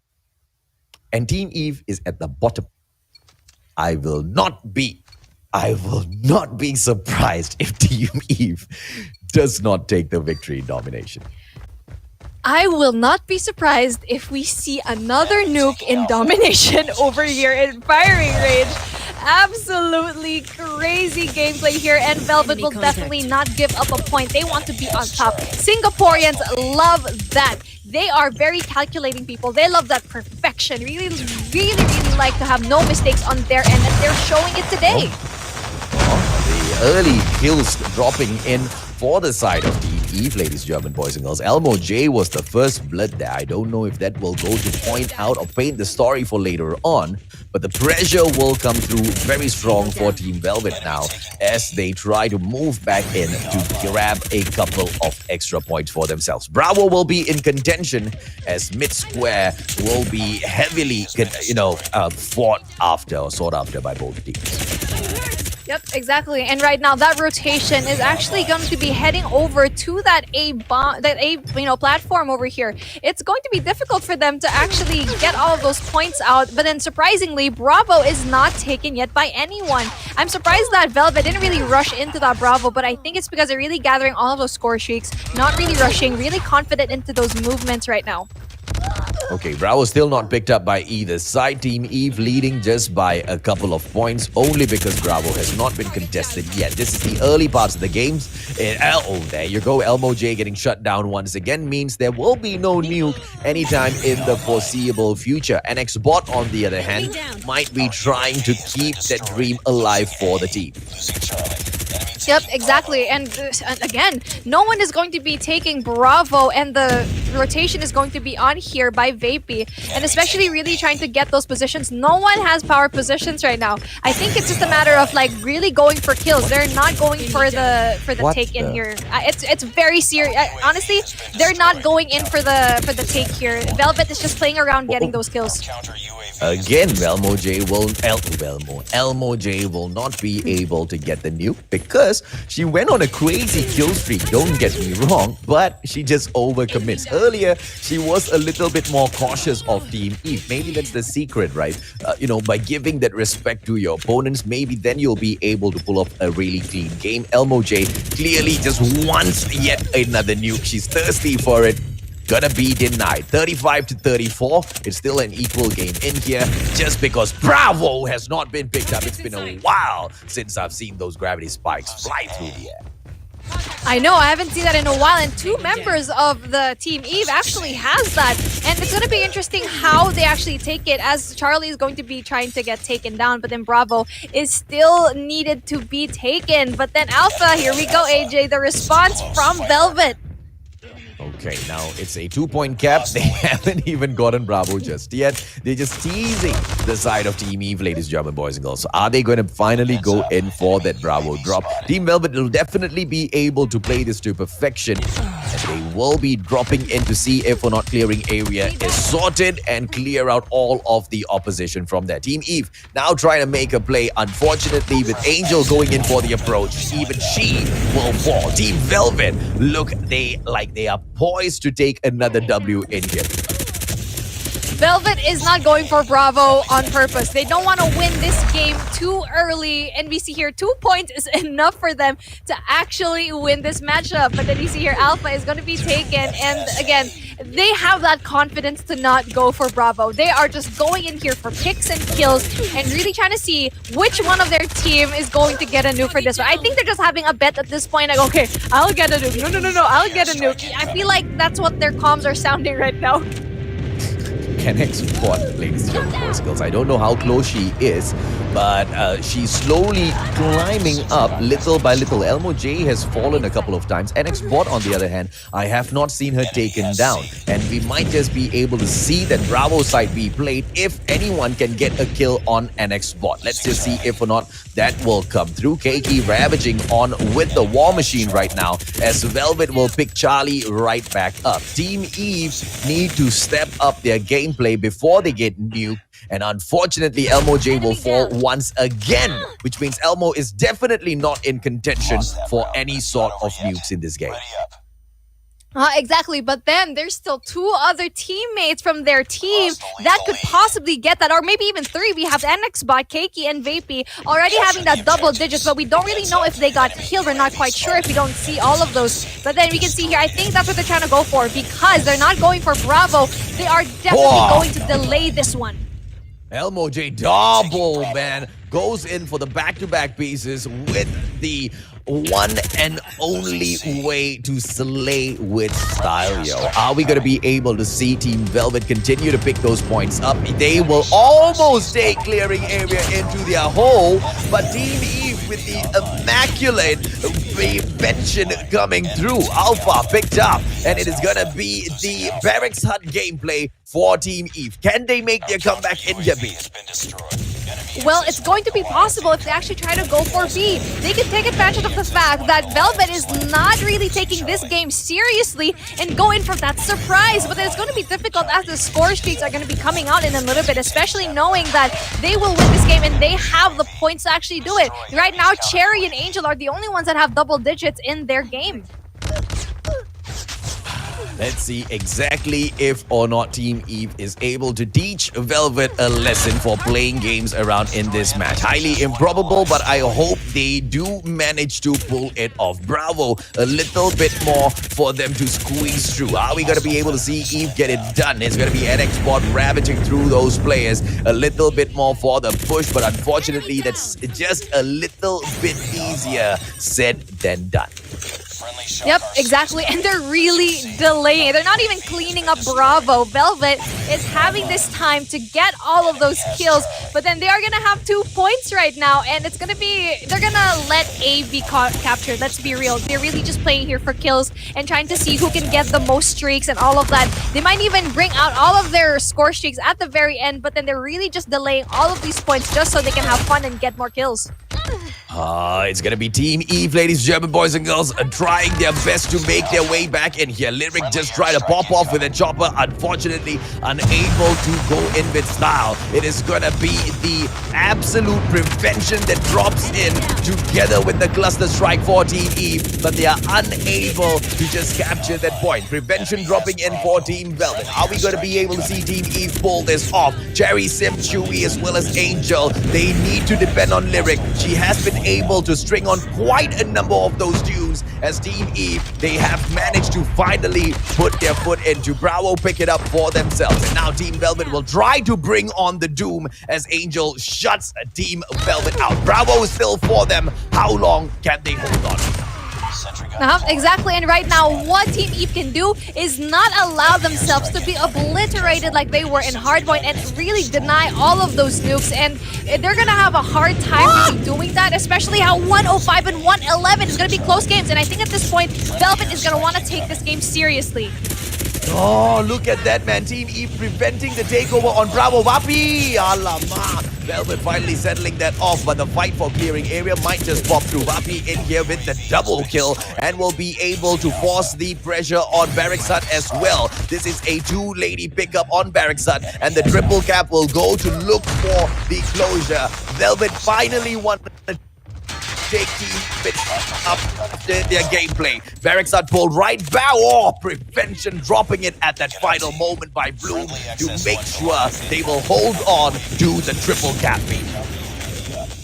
and Team Eve is at the bottom. I will not be surprised if Team Eve does not take the victory in Domination. I will not be surprised if we see another nuke in Domination over here in firing range. Absolutely crazy gameplay here, and Velvet will definitely not give up a point. They want to be on top. Singaporeans love that. They are very calculating people. They love that perfection. Really like to have no mistakes on their end, and they're showing it today. The early kills dropping in for the side of Team Eve, ladies and gentlemen, boys and girls. Elmo J was the first blood there. I don't know if that will go to point out or paint the story for later on, but the pressure will come through very strong for Team Velvet now as they try to move back in to grab a couple of extra points for themselves. Bravo will be in contention as mid square will be heavily, sought after by both teams. Yep, exactly. And right now, that rotation is actually going to be heading over to that platform over here. It's going to be difficult for them to actually get all of those points out. But then, surprisingly, Bravo is not taken yet by anyone. I'm surprised that Velvet didn't really rush into that Bravo, but I think it's because they're really gathering all of those score streaks, not really rushing, really confident into those movements right now. Okay, Bravo still not picked up by either side. Team Eve leading just by a couple of points, only because Bravo has not been contested yet. This is the early parts of the games. There you go. Elmo J getting shut down once again means there will be no nuke anytime in the foreseeable future. And Xbot, on the other hand, might be trying to keep that dream alive for the team. Yep, exactly. And again, no one is going to be taking Bravo, and the rotation is going to be on here by Vapey, and especially really trying to get those positions. No one has power positions right now. I think it's just a matter of like really going for kills. They're not going for the take in here. It's very serious. Honestly, they're not going in for the take here. Velvet is just playing around getting those kills. Again, Elmo J will not be able to get the nuke because she went on a crazy kill streak, don't get me wrong, but she just overcommits. Earlier, she was a little bit more cautious of Team Eve. Maybe that's the secret, right? By giving that respect to your opponents, maybe then you'll be able to pull off a really clean game. Elmo J clearly just wants yet another nuke. She's thirsty for it. Gonna be denied. 35 to 34. It's still an equal game in here just because Bravo has not been picked up. It's been a while since I've seen those gravity spikes fly through the air. I know, I haven't seen that in a while, and 2 members of the Team Eve actually has that. And it's going to be interesting how they actually take it, as Charlie is going to be trying to get taken down, but then Bravo is still needed to be taken. But then Alpha, here we go, AJ, the response from Velvet. Okay, now it's a 2-point cap. They haven't even gotten Bravo just yet. They're just teasing the side of Team Eve, ladies and gentlemen, boys and girls. So are they going to finally go in for that Bravo drop? Team Velvet will definitely be able to play this to perfection. And they will be dropping in to see if or not clearing area is sorted and clear out all of the opposition from there. Team Eve now trying to make a play. Unfortunately, with Angel going in for the approach, even she will fall. Team Velvet, look, they are poised to take another W in here. Velvet is not going for Bravo on purpose. They don't want to win this game too early. And we see here 2 points is enough for them to actually win this matchup. But then you see here Alpha is going to be taken. And again, they have that confidence to not go for Bravo. They are just going in here for picks and kills and really trying to see which one of their team is going to get a nuke for this one. I think they're just having a bet at this point. Like, okay, I'll get a nuke. No, I'll get a nuke. I feel like that's what their comms are sounding right now. LXIX spot, ladies and gentlemen, boys and girls. I don't know how close she is, but she's slowly climbing up little by little. Elmo J has fallen a couple of times. NX bot, on the other hand, I have not seen her taken down. And we might just be able to see that Bravo side be played if anyone can get a kill on NX bot. Let's just see if or not that will come through. Keiki ravaging on with the War Machine right now as Velvet will pick Charlie right back up. Team Eve need to step up their gameplay before they get nuked. And unfortunately, Elmo J will fall once again, which means Elmo is definitely not in contention for any sort of nukes in this game. Exactly, but then there's still 2 other teammates from their team that could possibly get that, or maybe even 3. We have NX Bot, Keiki, and Vapey already having that double digits, but we don't really know if they got killed. We're not quite sure if we don't see all of those. But then we can see here, I think that's what they're trying to go for, because they're not going for Bravo. They are definitely going to delay this one. Elmo J double, man, goes in for the back-to-back pieces with the one and only way to slay with style, yo. Are we going to be able to see Team Velvet continue to pick those points up? They will almost take clearing area into their hole, but Team Eve with the immaculate prevention coming through. Alpha picked up, and it is going to be the Barracks Hut gameplay for Team Eve. Can they make their comeback in Yabi? Well, it's going to be possible if they actually try to go for B. They can take advantage of the fact that Velvet is not really taking this game seriously and go in for that surprise. But it's going to be difficult as the score streaks are going to be coming out in a little bit, especially knowing that they will win this game and they have the points to actually do it. Right now, Cherry and Angel are the only ones that have double digits in their game. Let's see exactly if or not Team Eve is able to teach Velvet a lesson for playing games around in this match. Highly improbable, but I hope they do manage to pull it off. Bravo, a little bit more for them to squeeze through. Are we going to be able to see Eve get it done? It's going to be NX bot ravaging through those players. A little bit more for the push, but unfortunately, that's just a little bit easier said than done. Yep, exactly. And they're really delaying. They're not even cleaning up Bravo. Velvet is having this time to get all of those kills, but then they are going to have 2 points right now, and it's going to be, they're going to let A be captured. Let's be real. They're really just playing here for kills and trying to see who can get the most streaks and all of that. They might even bring out all of their score streaks at the very end, but then they're really just delaying all of these points just so they can have fun and get more kills. It's gonna be Team Eve, ladies and gentlemen, boys and girls, trying their best to make their way back in here. LXIX just tried to pop off with a chopper, unfortunately unable to go in with style. It is gonna be the absolute prevention that drops in together with the cluster strike for Team Eve, but they are unable to just capture that point. Prevention dropping in for Team Velvet. Are we gonna be able to see Team Eve pull this off? Cherry, Sim, Chewy, as well as Angel, they need to depend on LXIX. She has been able to string on quite a number of those tunes as Team Eve. They have managed to finally put their foot into Bravo, pick it up for themselves. And now Team Velvet will try to bring on the Doom as Angel shuts Team Velvet out. Bravo is still for them. How long can they hold on? Exactly, and right now what Team Eve can do is not allow themselves to be obliterated like they were in Hardpoint and really deny all of those nukes, and they're gonna have a hard time really doing that, especially how 105 and 111 is gonna be close games, and I think at this point Velvet is gonna want to take this game seriously. Oh, look at that, man. Team Eve preventing the takeover on Bravo. Vapi! Alamak. Velvet finally settling that off, but the fight for clearing area might just pop through. Vapi in here with the double kill and will be able to force the pressure on Barracksat as well. This is a two-lady pickup on Barracksat, and the triple cap will go to look for the closure. Velvet finally won the take Team Bit up their gameplay. Barracksat pulled right back. Oh, prevention dropping it at that final moment by Bloom to make sure they will hold on to the triple cap beat.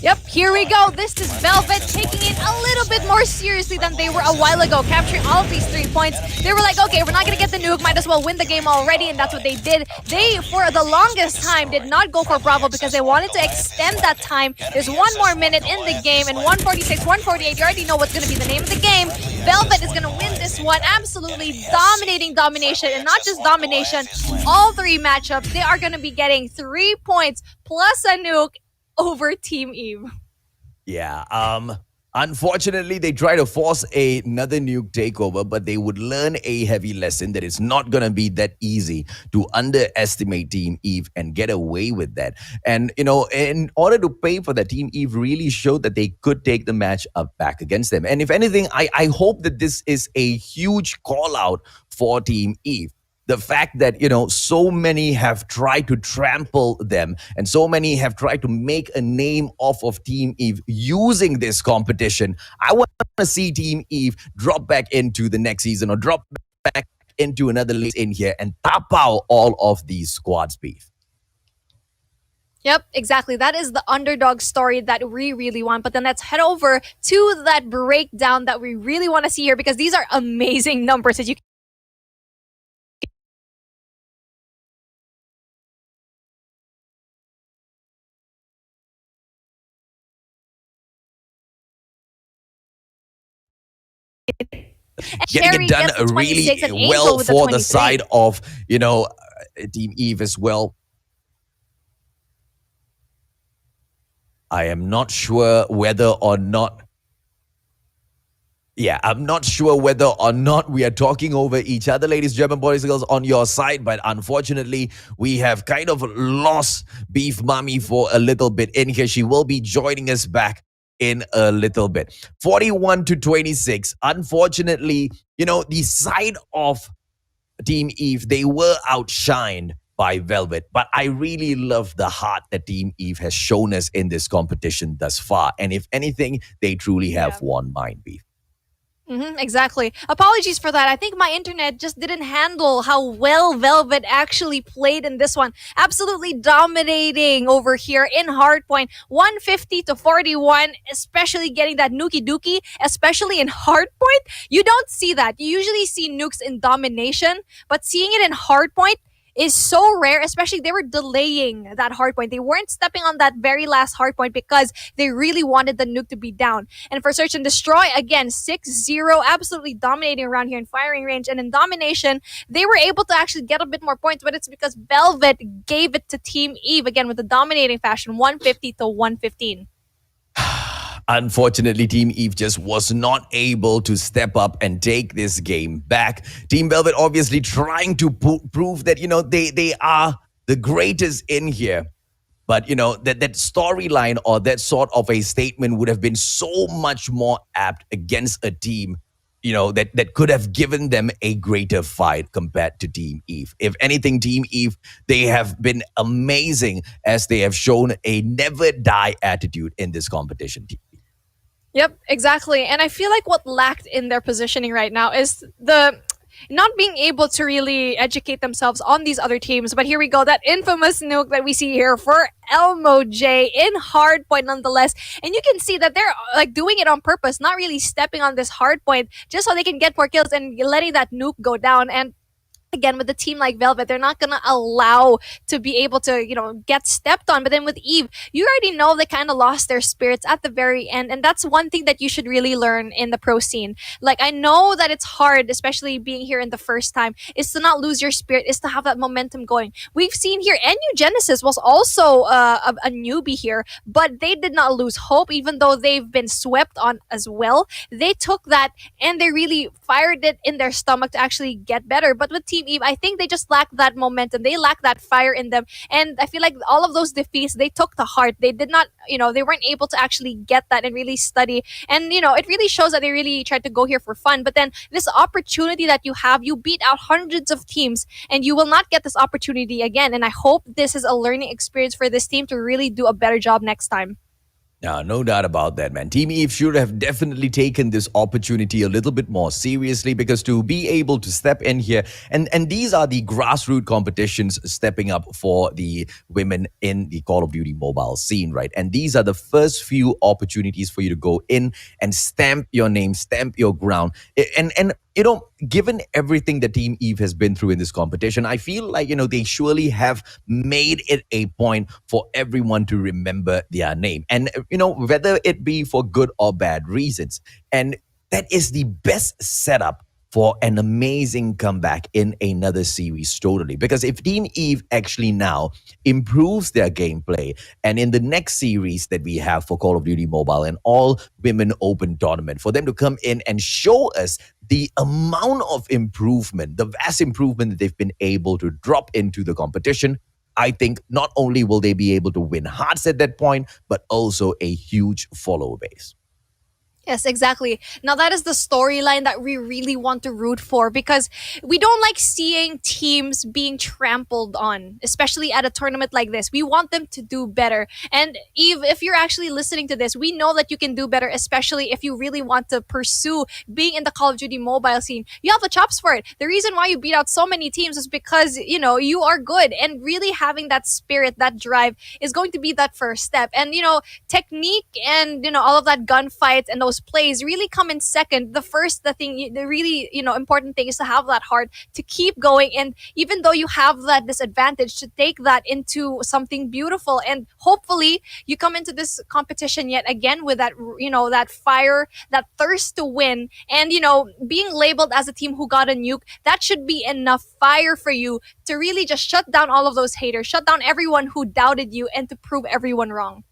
Yep, here we go. This is Velvet taking it a little bit more seriously than they were a while ago, capturing all of these 3 points. They were like, okay, we're not going to get the nuke, might as well win the game already, and that's what they did. They, for the longest time, did not go for Bravo because they wanted to extend that time. There's 1 more minute in the game, and 146, 148, you already know what's going to be the name of the game. Velvet is going to win this one, absolutely dominating Domination, and not just Domination, all 3 matchups. They are going to be getting 3 points plus a nuke over Team Eve. Yeah, unfortunately, they try to force another nuke takeover, but they would learn a heavy lesson that it's not going to be that easy to underestimate Team Eve and get away with that. And, you know, in order to pay for that, Team Eve really showed that they could take the match up back against them. And if anything, I hope that this is a huge call out for Team Eve. The fact that, you know, so many have tried to trample them and so many have tried to make a name off of Team Eve using this competition. I want to see Team Eve drop back into the next season or drop back into another league in here and tap out all of these squads beef. Yep, exactly. That is the underdog story that we really want. But then let's head over to that breakdown that we really want to see here, because these are amazing numbers that you getting it done really well for the side of, you know, Team Eve as well. I am not sure whether or not... Yeah, I'm not sure whether or not we are talking over each other, ladies, German boys and girls, on your side. But unfortunately, we have kind of lost Beef Mommy for a little bit in here. She will be joining us back in a little bit. 41-26. Unfortunately, you know, the side of Team Eve, they were outshined by Velvet. But I really love the heart that Team Eve has shown us in this competition thus far. And if anything, they truly have won Mind Beef. Exactly. Apologies for that. I think my internet just didn't handle how well Velvet actually played in this one. Absolutely dominating over here in Hardpoint. 150-41, especially getting that Nuki Dookie, especially in Hardpoint. You don't see that. You usually see nukes in Domination, but seeing it in Hardpoint is so rare, especially they were delaying that hardpoint. They weren't stepping on that very last hardpoint because they really wanted the nuke to be down. And for Search and Destroy, again, 6-0, absolutely dominating around here in firing range. And in Domination, they were able to actually get a bit more points, but it's because Velvet gave it to Team Eve, again, with the dominating fashion, 150-115. Unfortunately, Team Eve just was not able to step up and take this game back. Team Velvet obviously trying to prove that, you know, they are the greatest in here. But, you know, that storyline or that sort of a statement would have been so much more apt against a team, you know, that could have given them a greater fight compared to Team Eve. If anything, Team Eve, they have been amazing as they have shown a never die attitude in this competition. Yep, exactly. And I feel like what lacked in their positioning right now is the not being able to really educate themselves on these other teams. But here we go, that infamous nuke that we see here for Elmo J in Hardpoint nonetheless. And you can see that they're like doing it on purpose, not really stepping on this hardpoint just so they can get more kills and letting that nuke go down. And again, with a team like Velvet, they're not going to allow to be able to, you know, get stepped on. But then with Eve, you already know they kind of lost their spirits at the very end. And that's one thing that you should really learn in the pro scene. Like, I know that it's hard, especially being here in the first time, is to not lose your spirit, is to have that momentum going. We've seen here, NU Genesis was also a newbie here, but they did not lose hope, even though they've been swept on as well. They took that and they really fired it in their stomach to actually get better. But with Team Team Eve, I think they just lack that momentum. They lack that fire in them. And I feel like all of those defeats, they took to heart. They did not, they weren't able to actually get that and really study. And, it really shows that they really tried to go here for fun. But then this opportunity that you have, you beat out hundreds of teams and you will not get this opportunity again. And I hope this is a learning experience for this team to really do a better job next time. No doubt about that, man. Team Eve should have definitely taken this opportunity a little bit more seriously, because to be able to step in here, and these are the grassroots competitions stepping up for the women in the Call of Duty mobile scene, right? And these are the first few opportunities for you to go in and stamp your name, stamp your ground. And given everything that Team Eve has been through in this competition, I feel like, they surely have made it a point for everyone to remember their name. And, whether it be for good or bad reasons. And that is the best setup for an amazing comeback in another series, totally. Because if Team Eve actually now improves their gameplay, and in the next series that we have for Call of Duty Mobile, an all-women open tournament, for them to come in and show us the amount of improvement, the vast improvement that they've been able to drop into the competition, I think not only will they be able to win hearts at that point, but also a huge follower base. Yes, exactly. Now that is the storyline that we really want to root for, because we don't like seeing teams being trampled on, especially at a tournament like this. We want them to do better. And Eve, if you're actually listening to this, we know that you can do better, especially if you really want to pursue being in the Call of Duty mobile scene. You have the chops for it. The reason why you beat out so many teams is because, you are good, and really having that spirit, that drive is going to be that first step. And, technique and, all of that gunfights and those plays really come in second. The really, important thing is to have that heart to keep going. And even though you have that disadvantage, to take that into something beautiful. And hopefully you come into this competition yet again with that, that fire, that thirst to win. And, being labeled as a team who got a nuke, that should be enough fire for you to really just shut down all of those haters, shut down everyone who doubted you, and to prove everyone wrong.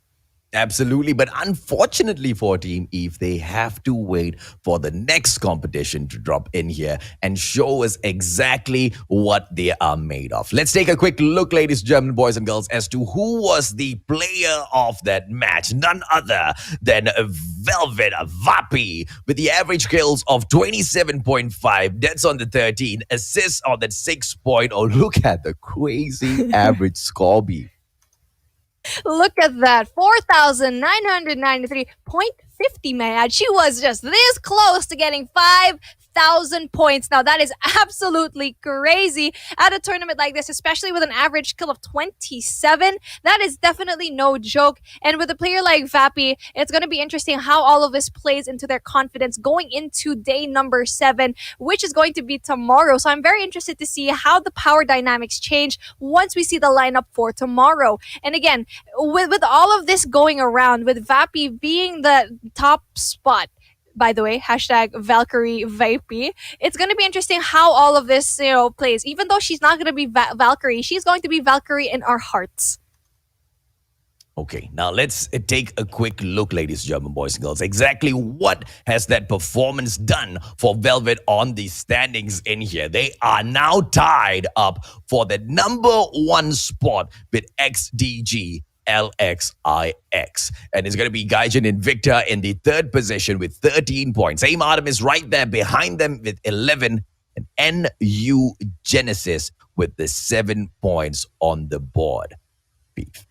Absolutely. But unfortunately for Team Eve, they have to wait for the next competition to drop in here and show us exactly what they are made of. Let's take a quick look, ladies and gentlemen, boys and girls, as to who was the player of that match. None other than Velvet Vapi, with the average kills of 27.5. That's on the 13. Assists on that 6.0. Look at the crazy average score, B. Look at that, 4,993.50, man. She was just this close to getting 5,000 points. Now, that is absolutely crazy at a tournament like this, especially with an average kill of 27. That is definitely no joke. And with a player like Vapi, it's going to be interesting how all of this plays into their confidence going into day number 7, which is going to be tomorrow. So I'm very interested to see how the power dynamics change once we see the lineup for tomorrow. And again, with all of this going around, with Vapi being the top spot, by the way, hashtag Valkyrie Vapi, it's going to be interesting how all of this, plays. Even though she's not going to be Valkyrie, she's going to be Valkyrie in our hearts. Okay, now let's take a quick look, ladies and gentlemen, boys and girls. Exactly what has that performance done for Velvet on the standings in here? They are now tied up for the number 1 spot with XDG LXIX. And it's going to be Gaijin Invicta in the 3rd position with 13 points. AIM Artemis right there behind them with 11. And NU Genesis with the 7 points on the board. Beef.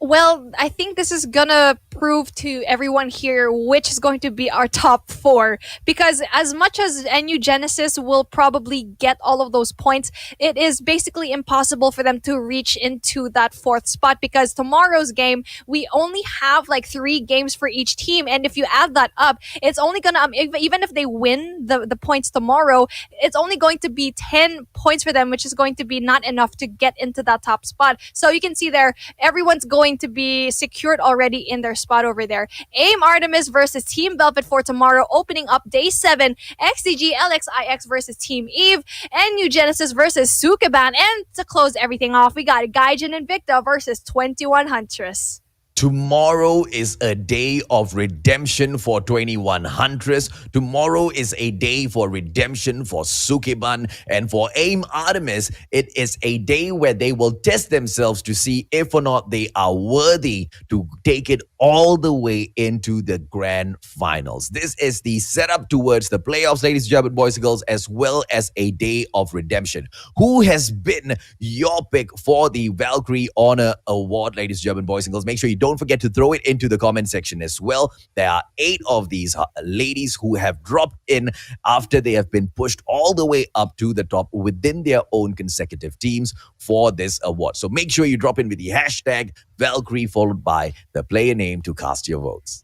Well, I think this is gonna prove to everyone here which is going to be our top 4. Because as much as NU Genesis will probably get all of those points, it is basically impossible for them to reach into that 4th spot, because tomorrow's game, we only have like 3 games for each team. And if you add that up, it's only gonna, even if they win the points tomorrow, it's only going to be 10 points for them, which is going to be not enough to get into that top spot. So you can see there, everyone's going to be secured already in their spot over there. AIM Artemis versus Team Velvet for tomorrow, opening up day 7. XDG LXIX versus Team Eve. NU Genesis versus Sukeban. And to close everything off, we got Gaijin Invicta versus 21 Huntress. Tomorrow is a day of redemption for 21 Huntress. Tomorrow is a day for redemption for Sukeban. And for AIM Artemis, it is a day where they will test themselves to see if or not they are worthy to take it all the way into the grand finals. This is the setup towards the playoffs, ladies and gentlemen, boys and girls, as well as a day of redemption. Who has been your pick for the Valkyrie Honor Award, ladies and gentlemen, boys and girls? Make sure you don't forget to throw it into the comment section as well. There are 8 of these ladies who have dropped in after they have been pushed all the way up to the top within their own consecutive teams for this award. So make sure you drop in with the hashtag Valkyrie followed by the player name to cast your votes.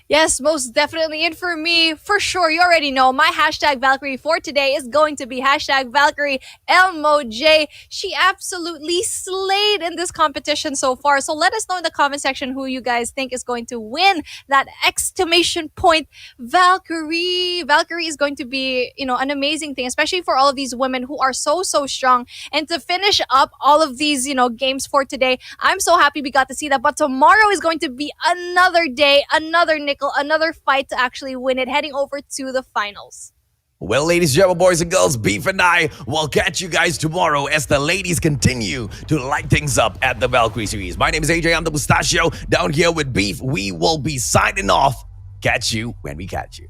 Yes, most definitely. And for me, for sure, you already know, my hashtag Valkyrie for today is going to be hashtag Valkyrie LMOJ. She absolutely slayed in this competition so far. So let us know in the comment section who you guys think is going to win that exclamation point Valkyrie. Valkyrie is going to be, an amazing thing, especially for all of these women who are so strong. And to finish up all of these, games for today, I'm so happy we got to see that. But tomorrow is going to be another day, another nickel, another fight to actually win it, heading over to the finals. Well, ladies and gentlemen, boys and girls, Beef and I will catch you guys tomorrow as the ladies continue to light things up at the Valkyrie series. My name is AJ, I'm the Mustachio. Down here with Beef, we will be signing off. Catch you when we catch you.